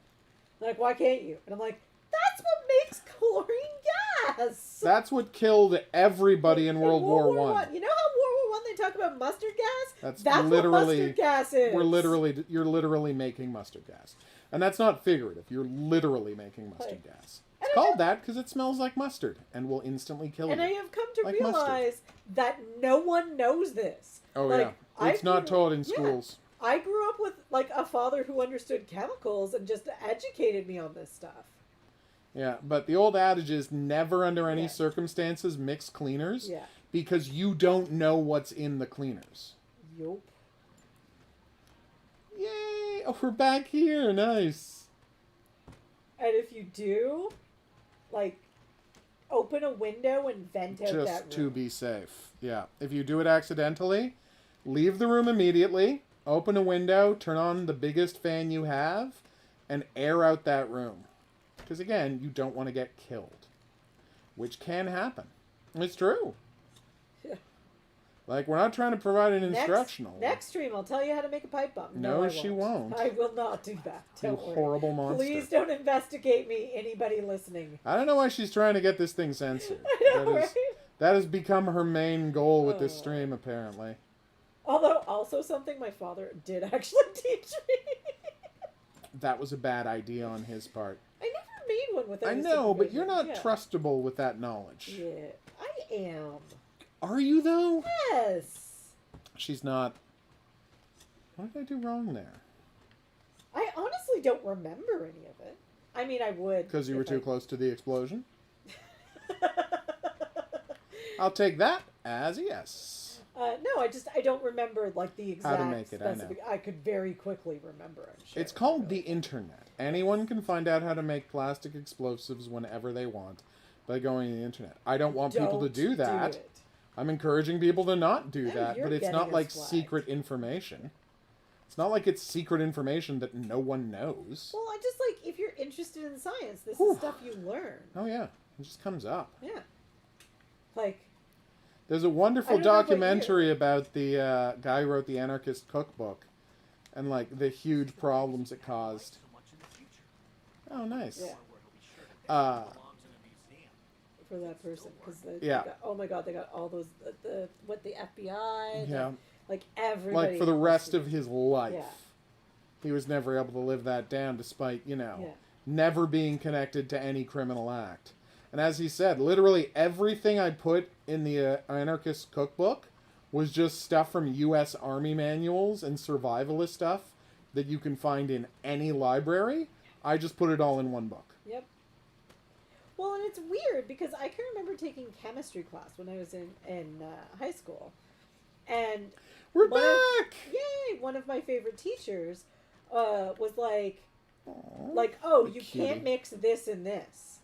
They're like, why can't you? And I'm like, that's what makes chlorine gas. That's what killed everybody in World War One. You know how World War One they talk about mustard gas? That's literally what mustard gas is. You're literally making mustard gas. And that's not figurative. You're literally making mustard gas. It's called that because it smells like mustard and will instantly kill you. And I have come to like realize that no one knows this. Oh, like, yeah. It's not taught in schools. I grew up with like a father who understood chemicals and just educated me on this stuff. Yeah, but the old adage is never under any circumstances mix cleaners because you don't know what's in the cleaners. Yup. Yay! Oh, we're back here. Nice. And if you do, like, open a window and vent out that room. Just to be safe. Yeah. If you do it accidentally, leave the room immediately, open a window, turn on the biggest fan you have, and air out that room. Because, again, you don't want to get killed. Which can happen. It's true. Yeah. Like, we're not trying to provide an instructional. Next stream, I'll tell you how to make a pipe bomb. No, I she won't. I will not do that. Don't You worry. horrible monster. Please don't investigate me, anybody listening. I don't know why she's trying to get this thing censored. I know, right? That has become her main goal with this stream, apparently. Although, also something my father did actually teach me. That was a bad idea on his part. I never made one without I his know, but supervision. you're not trustable with that knowledge. Yeah, I am. Are you, though? Yes. She's not. What did I do wrong there? I honestly don't remember any of it. I mean, I would. Because you were too close to the explosion? I'll take that as a yes. No, I don't remember like the exact How to make it, I could very quickly remember, I'm sure. It's called the internet. Anyone can find out how to make plastic explosives whenever they want by going to the internet. I don't want people to do that. it. I'm encouraging people to not do No, that, you're but it's getting not us like flagged. secret information. It's not like it's secret information that no one knows. Well, I just like, if you're interested in science, this Whew. is stuff you learn. Oh yeah, it just comes up. Yeah. Like, There's a wonderful I don't know about documentary about the guy who wrote the Anarchist Cookbook and like the huge problems it caused. Oh, nice. Yeah. For that person, because oh my god, they got all those the FBI, Yeah. like everybody, Like for the rest of his life. Yeah. He was never able to live that down despite, Yeah. never being connected to any criminal act. And as he said, literally everything I put in the Anarchist Cookbook was just stuff from U.S. Army manuals and survivalist stuff that you can find in any library. I just put it all in one book. Yep. Well, and it's weird because I can remember taking chemistry class when I was in high school, and We're back! Yay! One of my favorite teachers was like, Aw, oh, the you cutie. can't mix this and this.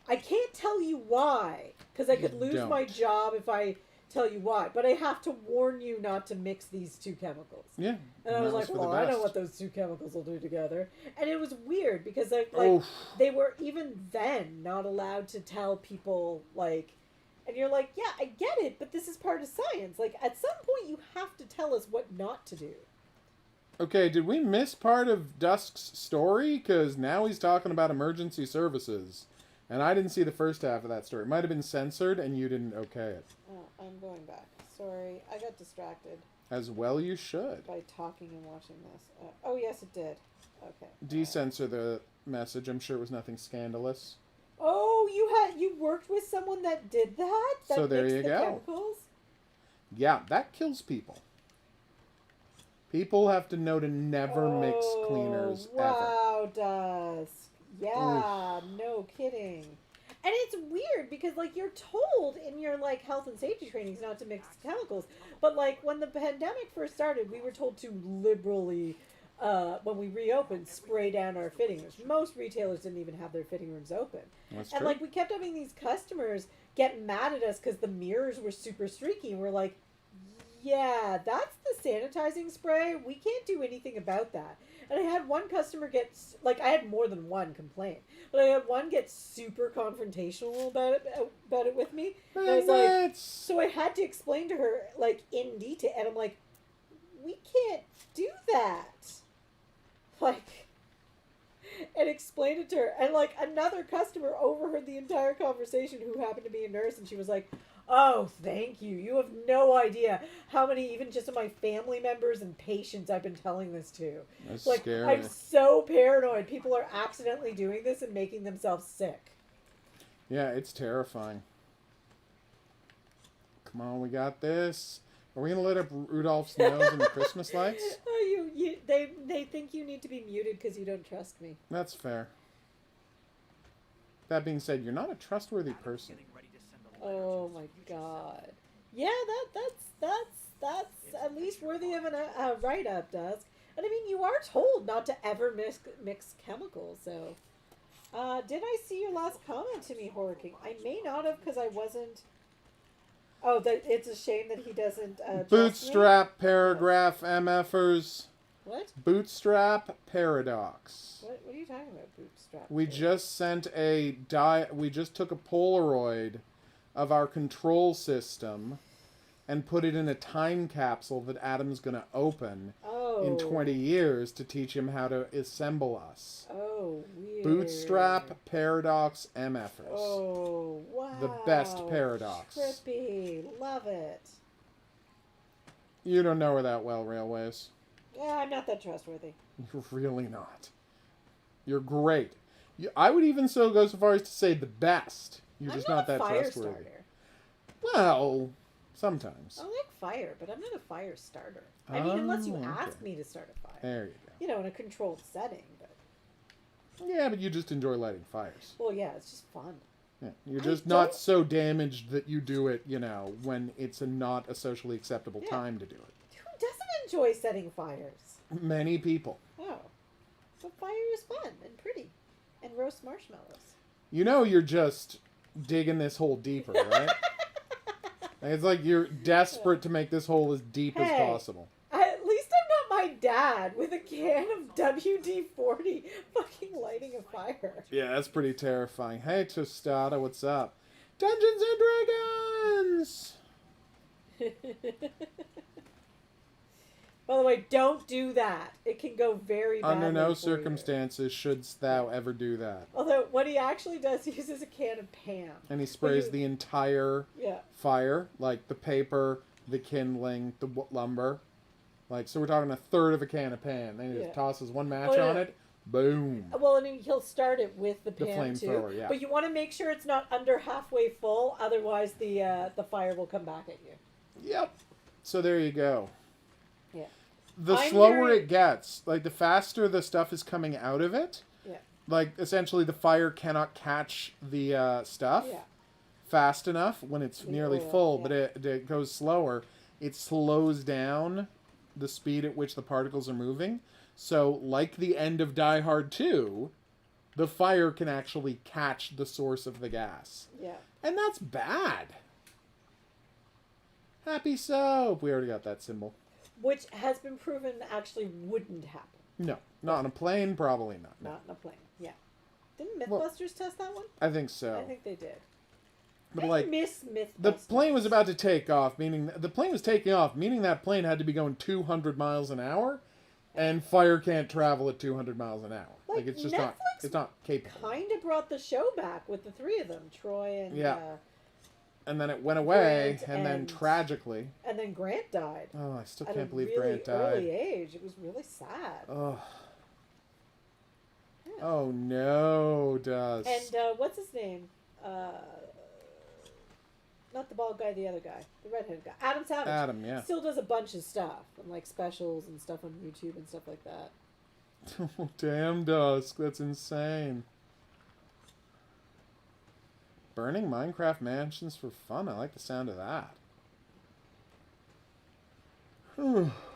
I can't tell you why, because I could lose my don't. job if I tell you why. But I have to warn you not to mix these two chemicals. Yeah. And I was that like, for the well, I know best. what those two chemicals will do together. And it was weird because Oof. they were even then not allowed to tell people like, and you're like, yeah, I get it, but this is part of science. Like at some point you have to tell us what not to do. Okay, did we miss part of Dusk's story? Because now he's talking about emergency services. And I didn't see the first half of that story. It might have been censored and you didn't okay it. Oh, I'm going back. Sorry, I got distracted As well you should. by talking and watching this. Oh, yes, it did. Okay. Decensor the message. I'm sure it was nothing scandalous. Oh, you worked with someone that did that? That So there mixed you the go. chemicals? Yeah, that kills people. People have to know to never mix cleaners ever. Wow, Dusk. Yeah, no kidding. And it's weird because, like, you're told in your, like, health and safety trainings not to mix chemicals. But, like, when the pandemic first started, we were told to liberally, when we reopened, spray down our fitting rooms. Most retailers didn't even have their fitting rooms open. That's And, true. like, we kept having these customers get mad at us because the mirrors were super streaky. And we're like, yeah, that's the sanitizing spray. We can't do anything about that. And I had one customer get, like, I had more than one complaint, but I had one get super confrontational about it with me. And I was like, That's- so I had to explain to her, like, in detail. And I'm like, we can't do that. Like, and explained it to her. And, like, another customer overheard the entire conversation who happened to be a nurse. And she was like, oh, thank you. You have no idea how many, even just of my family members and patients I've been telling this to. That's Like, scary. I'm so paranoid. People are accidentally doing this and making themselves sick. Yeah, it's terrifying. Come on, we got this. Are we gonna lit up Rudolph's nose and the Christmas lights? Oh, they think you need to be muted because you don't trust me. That's fair. That being said, you're not a trustworthy person. Getting ready to send a letter Oh to my his future god. Yeah, that's at least worthy of a write-up, Dusk. And I mean, you are told not to ever mix chemicals, so... did I see your last comment to me, Horror King? I may not have, because I wasn't... Oh, that it's a shame that he doesn't, trust me? Bootstrap paragraph MFers. What? Bootstrap paradox. What are you talking about, Bootstrap? We just sent we just took a Polaroid of our control system and put it in a time capsule that Adam's going to open in 20 years to teach him how to assemble us. Oh, weird. Bootstrap paradox MFers. Oh, wow. The best paradox. Trippy. Love it. You don't know her that well, Railways. Yeah, I'm not that trustworthy. You're really not. You're great. I would even go so far as to say the best. You're I'm just not not a that fire trustworthy. starter. Well, sometimes. I like fire, but I'm not a fire starter. I mean, unless you Oh, ask okay. me to start a fire. There you go. You know, in a controlled setting. But Yeah, but you just enjoy lighting fires. well, yeah, it's just fun. Yeah. You're I just not don't- so damaged that you do it, when it's not a socially acceptable Yeah. time to do it. Who doesn't enjoy setting fires? Many people. Oh, but fire is fun and pretty, and roast marshmallows. You're just digging this hole deeper, right? It's like you're desperate to make this hole as deep as Hey. possible. At least I'm not my dad with a can of WD-40 fucking lighting a fire. Yeah, that's pretty terrifying. Hey, Tostada, what's up? Dungeons and Dragons! By the way, don't do that. It can go very badly. Under no for you. circumstances shouldst thou ever do that. Although what he actually does, he uses a can of Pam. And he sprays you- the entire Yeah. fire, like the paper, the kindling, the lumber. So we're talking a third of a can of pan. Then he Yeah. just tosses one match Oh, yeah. on it. Boom. Well, and he'll start it with the The Pam too. flamethrower, yeah. But you want to make sure it's not under halfway full, otherwise the fire will come back at you. Yep. So there you go. Yeah. The I'm slower very- it gets, the faster the stuff is coming out of it. Yeah. Essentially the fire cannot catch the stuff Yeah. fast enough when it's The nearly oil, full, yeah. but it goes slower. It slows down the speed at which the particles are moving. So, like the end of Die Hard 2, the fire can actually catch the source of the gas. Yeah. And that's bad. Happy soap. We already got that symbol. Which has been proven actually wouldn't happen. No, not on a plane, probably not. No. Not in a plane. Yeah. Didn't Well- Mythbusters test that one? I think so. I think they did. But I miss Mythbusters. the plane was about to take off, meaning that plane had to be going 200 miles an hour, and fire can't travel at 200 miles an hour. Like, It's just Netflix it's not capable. kind of brought the show back with the three of them, Troy and Yeah. And then it went away, Grant and then and- tragically, and then Grant died oh, I still at can't a believe really Grant died. early age. It was really sad. Oh. Yeah. Oh no, does. And what's his name? Not the bald guy, the other guy, the redheaded guy, Adam Savage. Adam, yeah. Still does a bunch of stuff and like specials and stuff on YouTube and stuff like that. Oh, damn, Dusk. That's insane. Burning Minecraft mansions for fun. I like the sound of that.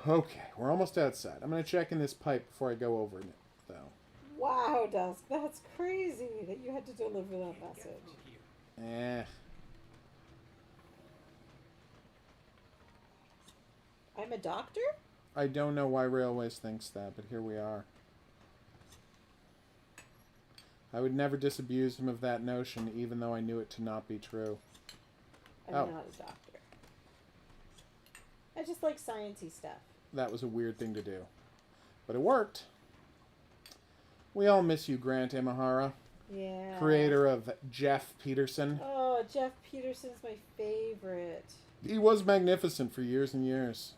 Okay, we're almost outside. I'm going to check in this pipe before I go over it, though. Wow, Dusk, that's crazy that you had to deliver that Get message. through here. I'm a doctor? I don't know why Railways thinks that, but here we are. I would never disabuse him of that notion, even though I knew it to not be true. I'm Oh. not a doctor. I just like sciencey stuff. That was a weird thing to do. But it worked. We all miss you, Grant Imahara, Yeah. creator of Jeff Peterson. Oh, Jeff Peterson's my favorite. He was magnificent for years and years.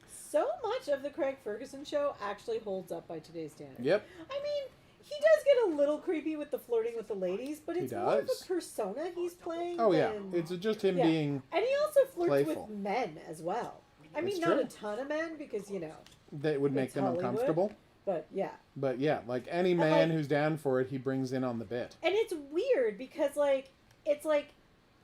So much of the Craig Ferguson show actually holds up by today's standards. Yep. I mean, he does get a little creepy with the flirting with the ladies, but He it's more of does. a persona he's playing. Oh, yeah. than- It's just him Yeah. being... And he also flirts playful. with men as well. I mean, It's not true. a ton of men because, you know, That would make It's them Hollywood. uncomfortable. but yeah. But yeah, like any And, man like- who's down for it, he brings in on the bit. And it's weird because, like, it's like,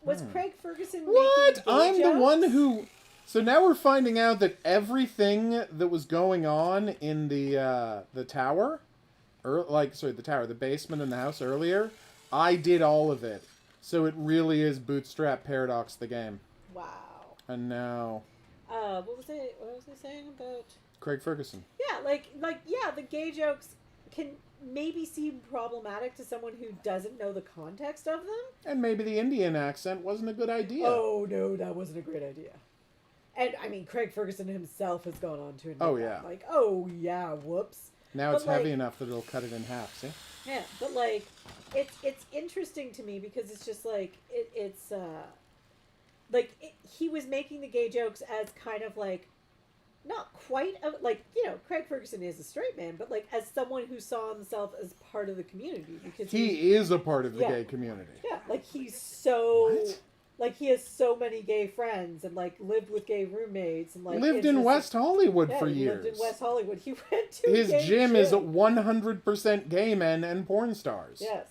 was Craig Ferguson What? making gay I'm the jokes? one who... So now we're finding out that everything that was going on in the tower, the basement in the house earlier, I did all of it. So it really is Bootstrap Paradox the game. Wow. And now What was I saying about? Craig Ferguson. Yeah, yeah, the gay jokes can maybe seem problematic to someone who doesn't know the context of them. And maybe the Indian accent wasn't a good idea. Oh no, that wasn't a great idea. And I mean, Craig Ferguson himself has gone on to admit Oh, that. yeah. Like, oh yeah, whoops. Now But, it's heavy like- enough that it'll cut it in half, see? Yeah, but like, it's interesting to me because it's just like he was making the gay jokes as kind of like not quite like, you know, Craig Ferguson is a straight man, but like as someone who saw himself as part of the community because He is a part of the Yeah. gay community. yeah, like he's so What? like he has so many gay friends and like lived with gay roommates and like Lived it's in just, West Hollywood yeah, for he years. lived in West Hollywood. He went to His a gay gym is 100% gay men and porn stars. yes,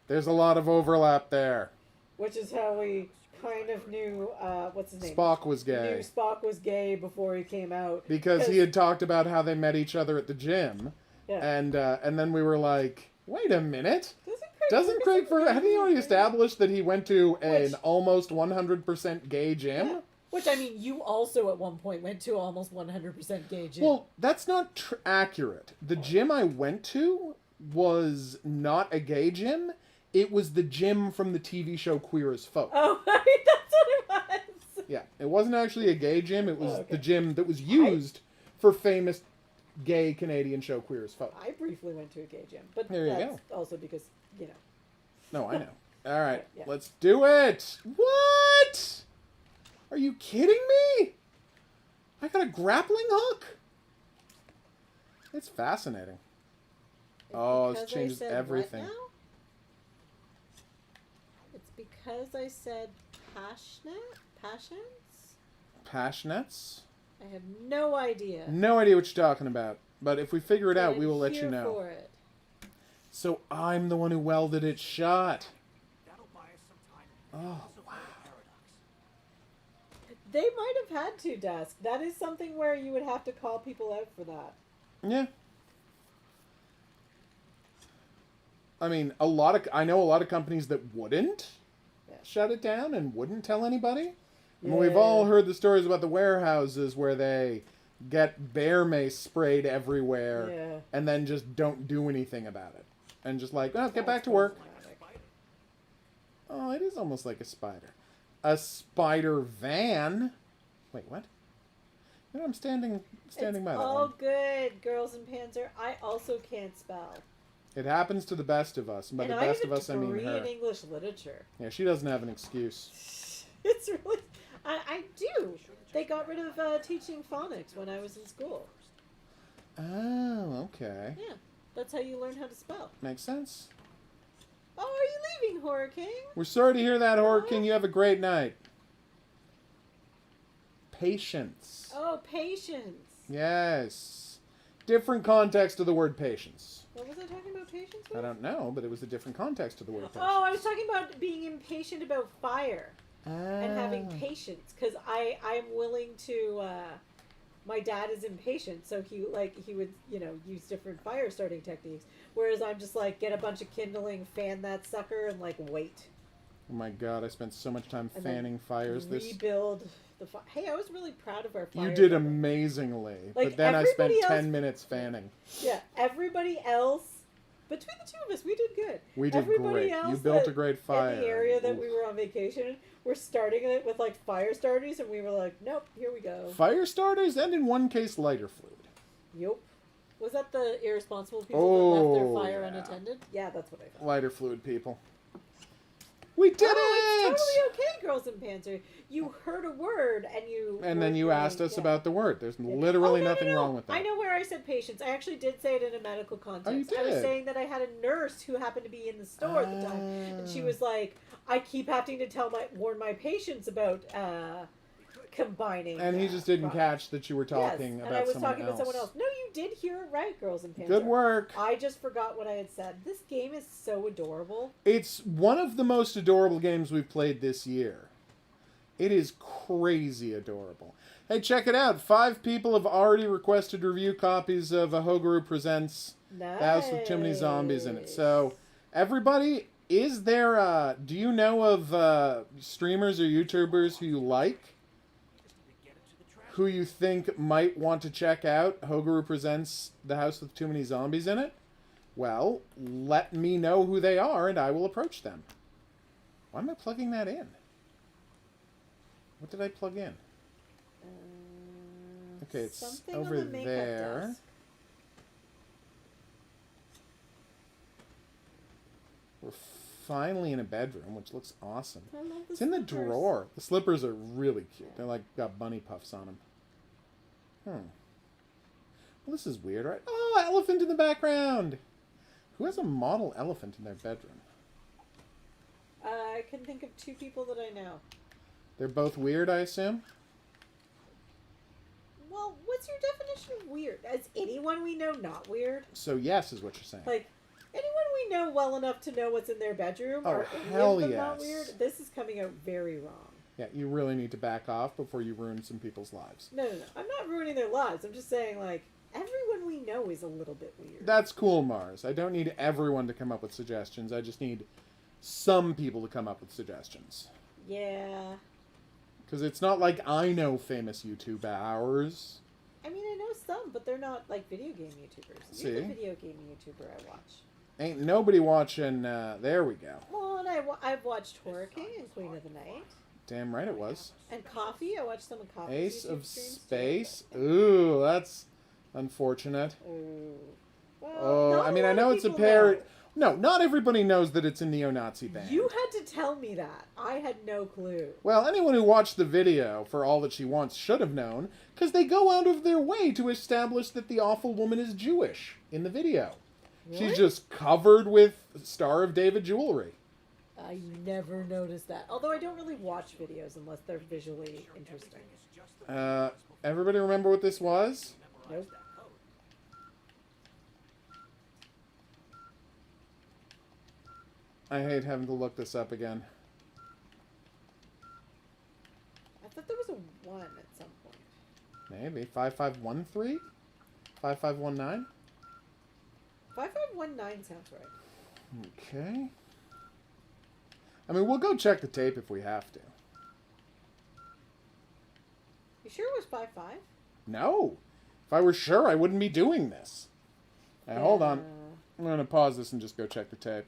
There's a lot of overlap there. which is how we kind of knew what's his name. Spock was Knew gay Spock was gay before he came out. because he had talked about how they met each other at the gym, Yeah. and then we were like, wait a minute. Doesn't Craig Ferguson, hadn't he already Ferguson- established that he went to an Which- almost 100% gay gym? Yeah. Which, I mean, you also at one point went to almost 100% gay gym. Well, that's not accurate. The gym I went to was not a gay gym. It was the gym from the TV show Queer as Folk. oh, that's what it was. Yeah, it wasn't actually a gay gym. It was Oh, okay. the gym that was used for famous gay Canadian show Queer as Folk. I briefly went to a gay gym, but There you that's also because, you know. No, I know. All right, Yeah. let's do it. What? Are you kidding me? I got a grappling hook? It's fascinating. It's Oh, this because I changes said everything. What now? It's because I said passions? Passionates? I have no idea. No idea what you're talking about. But if we figure it But out, I'm we will let you here know. For it. So I'm the one who welded it shut. That'll buy us some time. Oh, Also for the paradox. They might have had to, Dusk. That is something where you would have to call people out for that. yeah. I mean, I know a lot of companies that wouldn't Yeah. shut it down and wouldn't tell anybody. I mean, we've all heard the stories about the warehouses where they get bear mace sprayed everywhere Yeah. and then just don't do anything about it. And just like, oh, get back to That's work. problematic. Oh, it is almost like a spider. A spider van? Wait, what? You know, I'm standing It's by that all one. good, girls and Panzer. I also can't spell. It happens to the best of us. And by And the I best have of a us, I mean degree her. in English literature. Yeah, she doesn't have an excuse. It's really... I do. They got rid of teaching phonics when I was in school. Oh, okay. Yeah, that's how you learn how to spell. Makes sense. Oh, are you leaving, Horror King? We're sorry to hear that, Horror King. You have a great night. Patience. Oh, patience. Yes. Different context of the word patience. What was I talking about? patience I with? don't know, but it was a different context to the word patience. Oh, I was talking about being impatient about fire and having patience, because I'm willing to. My dad is impatient, so he would use different fire starting techniques, whereas I'm just like get a bunch of kindling, fan that sucker, and like wait. Oh my god, I spent so much time And then fanning fires rebuild the fire. Hey, I was really proud of our fire. You did building. amazingly. Like, but then I spent everybody 10 else- minutes fanning. Yeah, everybody else, between the two of us, we did good. We did Everybody great. else You built that- a great fire. In the area that Oof. we were on vacation, we're starting it with like fire starters, and we were like, nope, here we go. Fire starters and in one case lighter fluid. Yup. Was that the irresponsible people Oh, that left their fire yeah. unattended? Yeah, that's what I thought. Lighter fluid people. We did Oh, it! it's totally okay, girls in Panzer. You heard a word and you. And then were you asked going- us yeah. about the word. There's Yeah. literally Oh, no, nothing no, no. wrong with that. I know where I said patience. I actually did say it in a medical context. you I was did? saying that I had a nurse who happened to be in the store at the time, and she was like, "I keep having to warn my patients about combining." And he just didn't products." catch that you were Yes, talking and about I was someone talking else. about someone else. No, you did hear it right, girls in Panzer. Good work. I just forgot what I had said. This game is so adorable. It's one of the most adorable games we've played this year. It is crazy adorable. Hey, check it out. 5 people have already requested review copies of HOGuru Presents Nice. The House with Too Many Zombies in it. So, everybody, is there, do you know of streamers or YouTubers who you like? Who you think might want to check out HOGuru Presents The House with Too Many Zombies in it? Well, let me know who they are and I will approach them. Why am I plugging that in? What did I plug in? Okay, it's something over on the makeup there. desk. We're finally in a bedroom, which looks awesome. I love It's in the slippers. drawer. The slippers are really cute. They're like got bunny puffs on them. Well, this is weird, right? Oh, elephant in the background. Who has a model elephant in their bedroom? I can think of 2 people that I know. They're both weird, I assume? Well, what's your definition of weird? Is anyone we know not weird? So yes is what you're saying. Like, anyone we know well enough to know what's in their bedroom? Oh, are any hell of them not yes. weird? This is coming out very wrong. Yeah, you really need to back off before you ruin some people's lives. No. I'm not ruining their lives. I'm just saying, like, everyone we know is a little bit weird. That's cool, Mars. I don't need everyone to come up with suggestions. I just need some people to come up with suggestions. Yeah. Because it's not like I know famous YouTubers. I mean, I know some, but they're not, like, video game YouTubers. You're the See? video game YouTuber I watch. Ain't nobody watching, there we go. Well, and I've watched Horror King and Queen of the Night. Damn right it was. And Coffee. I watched some of Coffee. Ace YouTube of streams, too. Space. Ooh, that's unfortunate. Ooh. Well, Oh, not I mean, lot I of know it's a people pair. know. No, not everybody knows that it's a neo-Nazi band. You had to tell me that. I had no clue. Well, anyone who watched the video for All That She Wants should have known, because they go out of their way to establish that the awful woman is Jewish in the video. Really? She's just covered with Star of David jewelry. I never noticed that. Although I don't really watch videos unless they're visually interesting. Everybody remember what this was? Nope. I hate having to look this up again. I thought there was a 1 at some point. Maybe. 5513? 5519? 5519 sounds right. Okay. I mean, we'll go check the tape if we have to. You sure it was 55? No. If I were sure, I wouldn't be doing this. Now, hold on. I'm going to pause this and just go check the tape.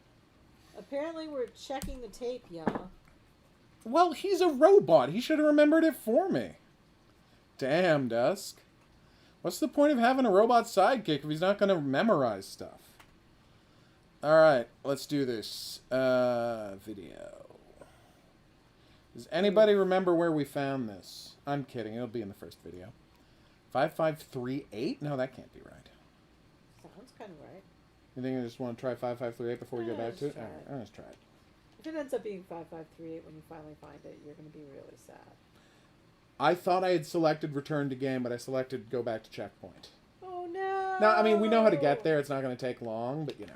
Apparently we're checking the tape, y'all. Well, he's a robot. He should have remembered it for me. Damn, Dusk. What's the point of having a robot sidekick if he's not going to memorize stuff? Alright, let's do this. Video. Does anybody remember where we found this? I'm kidding. It'll be in the first video. 5538? No, that can't be right. Sounds kind of right. You think I just want to try 5538 before we Yeah, go back to let's it? try Alright, it. let's try it. If it ends up being 5538 when you finally find it, you're going to be really sad. I thought I had selected return to game, but I selected go back to checkpoint. Oh no! Now, I mean, we know how to get there. It's not going to take long, but you know.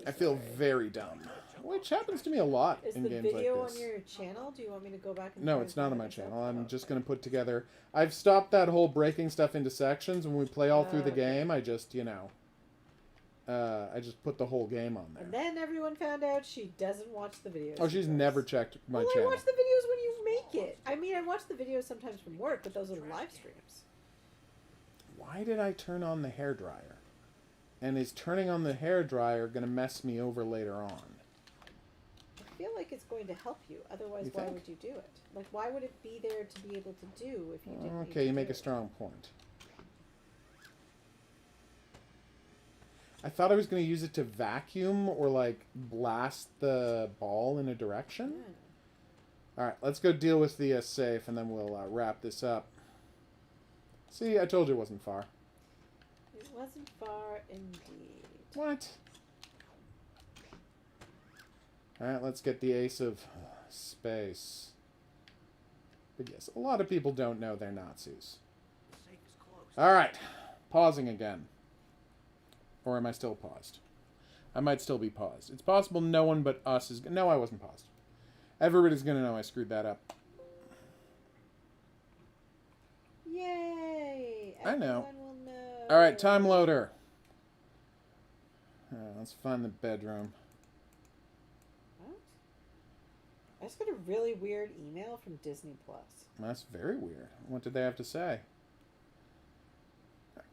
so I feel sorry. very dumb. Which happens to me a lot Is in the games like video this. on your channel? Do you want me to go back and No, try it's and not find on my it myself? channel. I'm Oh, just okay. going to put together... I've stopped that whole breaking stuff into sections. When we play all through the Okay. game, I just, you know... I just put the whole game on there. And then everyone found out she doesn't watch the videos. Oh, she's she never posts. checked my Well, channel. I watch the videos when you make it. I mean, I watch the videos sometimes from work, but those are the live streams. Why did I turn on the hairdryer? And is turning on the hairdryer going to mess me over later on? I feel like it's going to help you. Otherwise, You why think? would you do it? Like, why would it be there to be able to do if you didn't? need Okay, to you make do a it? strong point. I thought I was going to use it to vacuum or, like, blast the ball in a direction. Alright, let's go deal with the safe, and then we'll wrap this up. See, I told you it wasn't far. It wasn't far indeed. What? Alright, let's get the ace of space. But yes, a lot of people don't know they're Nazis. The safe is closed. Alright, pausing again. Or am I still paused? I might still be paused. It's possible no one but us is... No, I wasn't paused. Everybody's going to know I screwed that up. Yay! I know. Everyone will know. Alright, time loader. Let's find the bedroom. What? I just got a really weird email from Disney Plus. That's very weird. What did they have to say?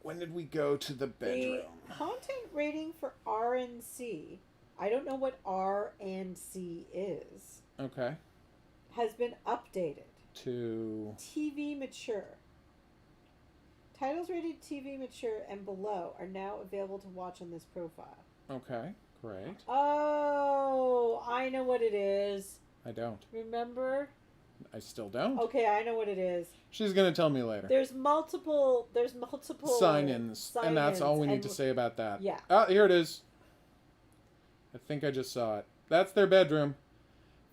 When did we go to the bedroom? The content rating for R and C, I don't know what R and C is, Okay. has been updated. To... TV mature. Titles rated TV mature and below are now available to watch on this profile. Okay, great. Oh, I know what it is. I don't. Remember? I still don't. Okay, I know what it is. She's going to tell me later. There's multiple Sign-ins. And that's all we need and- to say about that. Yeah. Oh, here it is. I think I just saw it. That's their bedroom.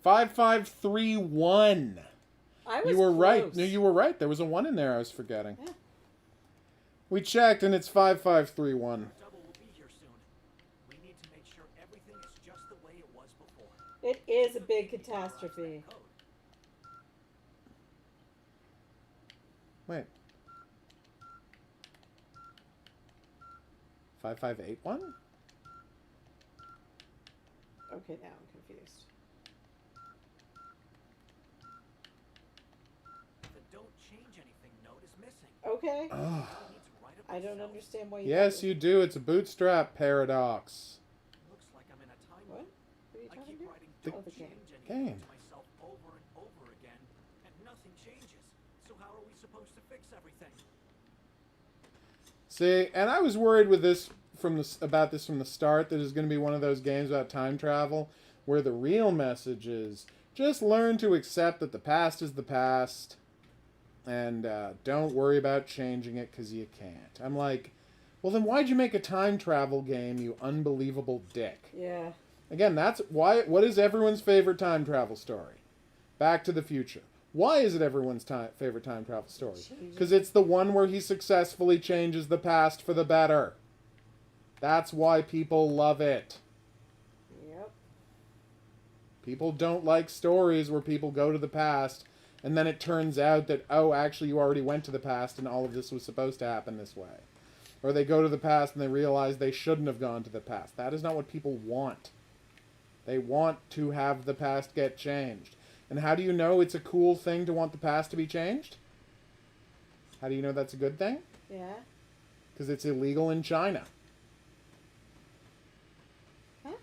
5531. I was You were right. close. No, you were right. There was a 1 in there I was forgetting. Yeah. We checked, and it's 5531. Double will be here soon. We need to make sure everything is just the way it was before. It is a big catastrophe. Code. Wait. 5581? Okay, now I'm confused. The don't change anything note is missing. Okay. Ugh. It needs to write up I don't itself. understand why you Yes, have you do. It's a bootstrap paradox. Looks like I'm in a time What? loop. What are you I talking keep about? writing The don't the game. change anything Game. to myself over and over again, and nothing changes. So how are we supposed to fix everything? See, and I was worried with this about this from the start, that it's going to be one of those games about time travel where the real message is just learn to accept that the past is the past and don't worry about changing it because you can't. I'm like, well, then why'd you make a time travel game, you unbelievable dick? Yeah. Again, that's why. What is everyone's favorite time travel story? Back to the Future. Why is it everyone's favorite time travel story? Because it's the one where he successfully changes the past for the better. That's why people love it. Yep. People don't like stories where people go to the past and then it turns out that, oh, actually you already went to the past and all of this was supposed to happen this way. Or they go to the past and they realize they shouldn't have gone to the past. That is not what people want. They want to have the past get changed. And how do you know it's a cool thing to want the past to be changed? How do you know that's a good thing? Yeah. Because it's illegal in China. Huh?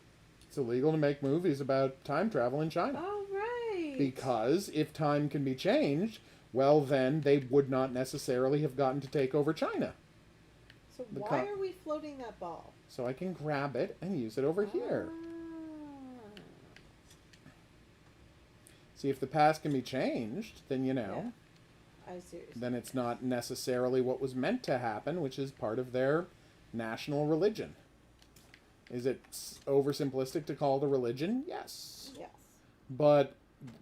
It's illegal to make movies about time travel in China. Oh, right. Because if time can be changed, well, then they would not necessarily have gotten to take over China. So the why co- are we floating that ball? So I can grab it and use it over here. Ah. See, if the past can be changed, then, you know, I see what you're saying. then it's not necessarily what was meant to happen, which is part of their national religion. Is it oversimplistic to call it a religion? Yes. Yes. But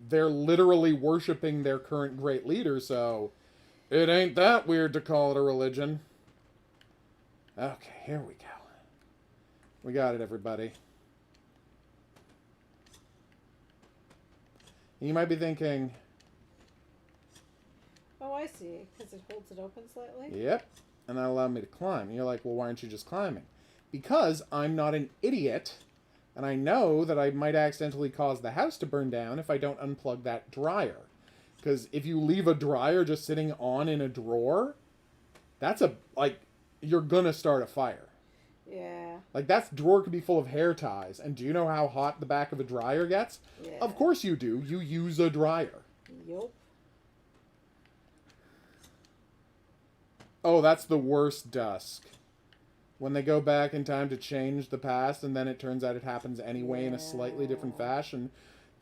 they're literally worshiping their current great leader, so it ain't that weird to call it a religion. Okay, here we go. We got it, everybody. You might be thinking, Oh, I see. Because it holds it open slightly? yep, and that allowed me to climb. And you're like, well, why aren't you just climbing? Because I'm not an idiot, and I know that I might accidentally cause the house to burn down if I don't unplug that dryer. Because if you leave a dryer just sitting on in a drawer, that's you're gonna start a fire. Yeah. Like, that drawer could be full of hair ties. And do you know how hot the back of a dryer gets? Yeah. Of course you do. You use a dryer. Yup. Oh, that's the worst dusk. When they go back in time to change the past, and then it turns out it happens anyway in a slightly different fashion.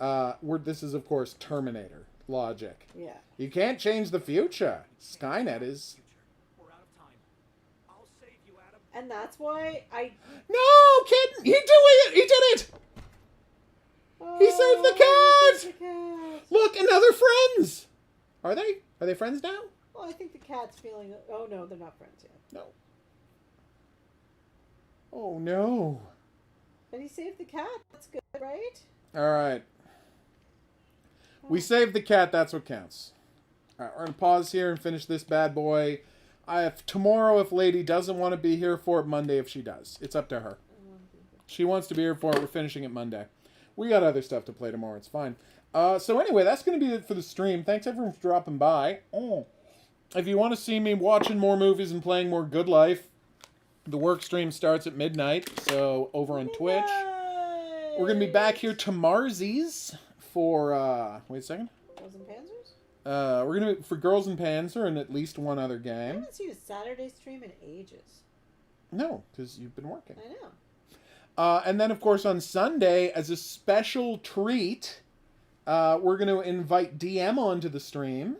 This is, of course, Terminator logic. Yeah. You can't change the future. Skynet is... We're out of time. I'll save you, Adam. And that's why I... No, kid! He did it! He did it! He saved the cat! He saved the cat! Look, and now they're friends! Are they? Are they friends now? Well, I think the cat's feeling... Oh, no, they're not friends yet. No. Oh, no. But he saved the cat. That's good, right? All right. We saved the cat. That's what counts. All right, we're going to pause here and finish this bad boy. Tomorrow, if Lady doesn't want to be here for it, Monday if she does. It's up to her. She wants to be here for it. We're finishing it Monday. We got other stuff to play tomorrow. It's fine. So anyway, that's going to be it for the stream. Thanks everyone for dropping by. If you want to see me watching more movies and playing more Good Life, the work stream starts at midnight. So over on Twitch. We're going to be back here tomorrow's for, wait a second. Girls and Panzers? We're going to be for Girls and Panzer and at least one other I game. haven't seen a Saturday stream in ages. No, because you've been working. I know. And then, of course, on Sunday, as a special treat, we're going to invite DM onto the stream.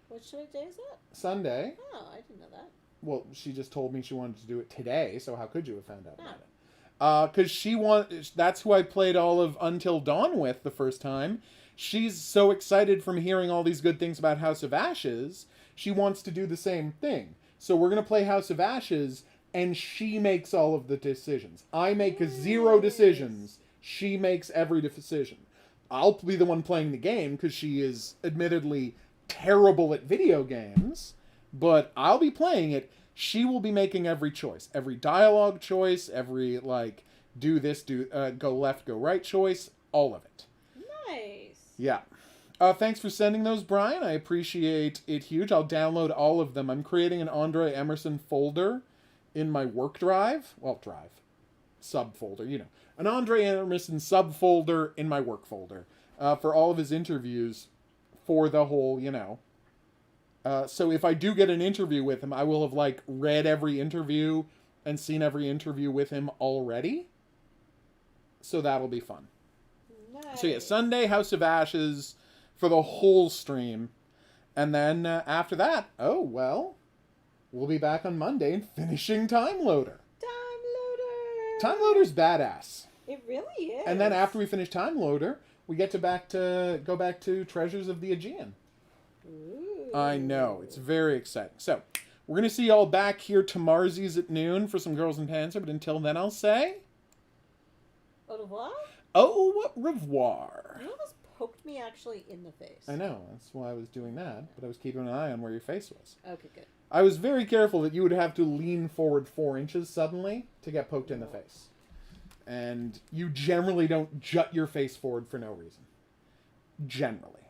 Which day is that? Sunday. Oh, I didn't know that. Well, she just told me she wanted to do it today, so how could you have found out Oh. about it? Because that's who I played all of Until Dawn with the first time. She's so excited from hearing all these good things about House of Ashes, she wants to do the same thing. So we're going to play House of Ashes, and she makes all of the decisions. I make 0 decisions. She makes every decision. I'll be the one playing the game, because she is admittedly terrible at video games, but I'll be playing it. She will be making every choice. Every dialogue choice, every, do this, go left, go right choice, all of it. Nice. Yeah. Thanks for sending those, Brian. I appreciate it huge. I'll download all of them. I'm creating an Andre Emerson folder in my work drive. Well, subfolder, you know. An Andre Emerson subfolder in my work folder for all of his interviews for the whole, so if I do get an interview with him, I will have, read every interview and seen every interview with him already. So that'll be fun. Nice. So yeah, Sunday, House of Ashes for the whole stream. And then after that, we'll be back on Monday and finishing Time Loader. Time Loader's badass. It really is. And then after we finish Time Loader, we get to go back to Treasures of the Aegean. Ooh. I know. It's very exciting. So, we're going to see y'all back here tomorrow's at noon for some Girls and Panzer. But until then, I'll say... Au revoir? Au revoir. You almost poked me actually in the face. I know. That's why I was doing that. But I was keeping an eye on where your face was. Okay, good. I was very careful that you would have to lean forward 4 inches suddenly to get poked in the face. And you generally don't jut your face forward for no reason. Generally.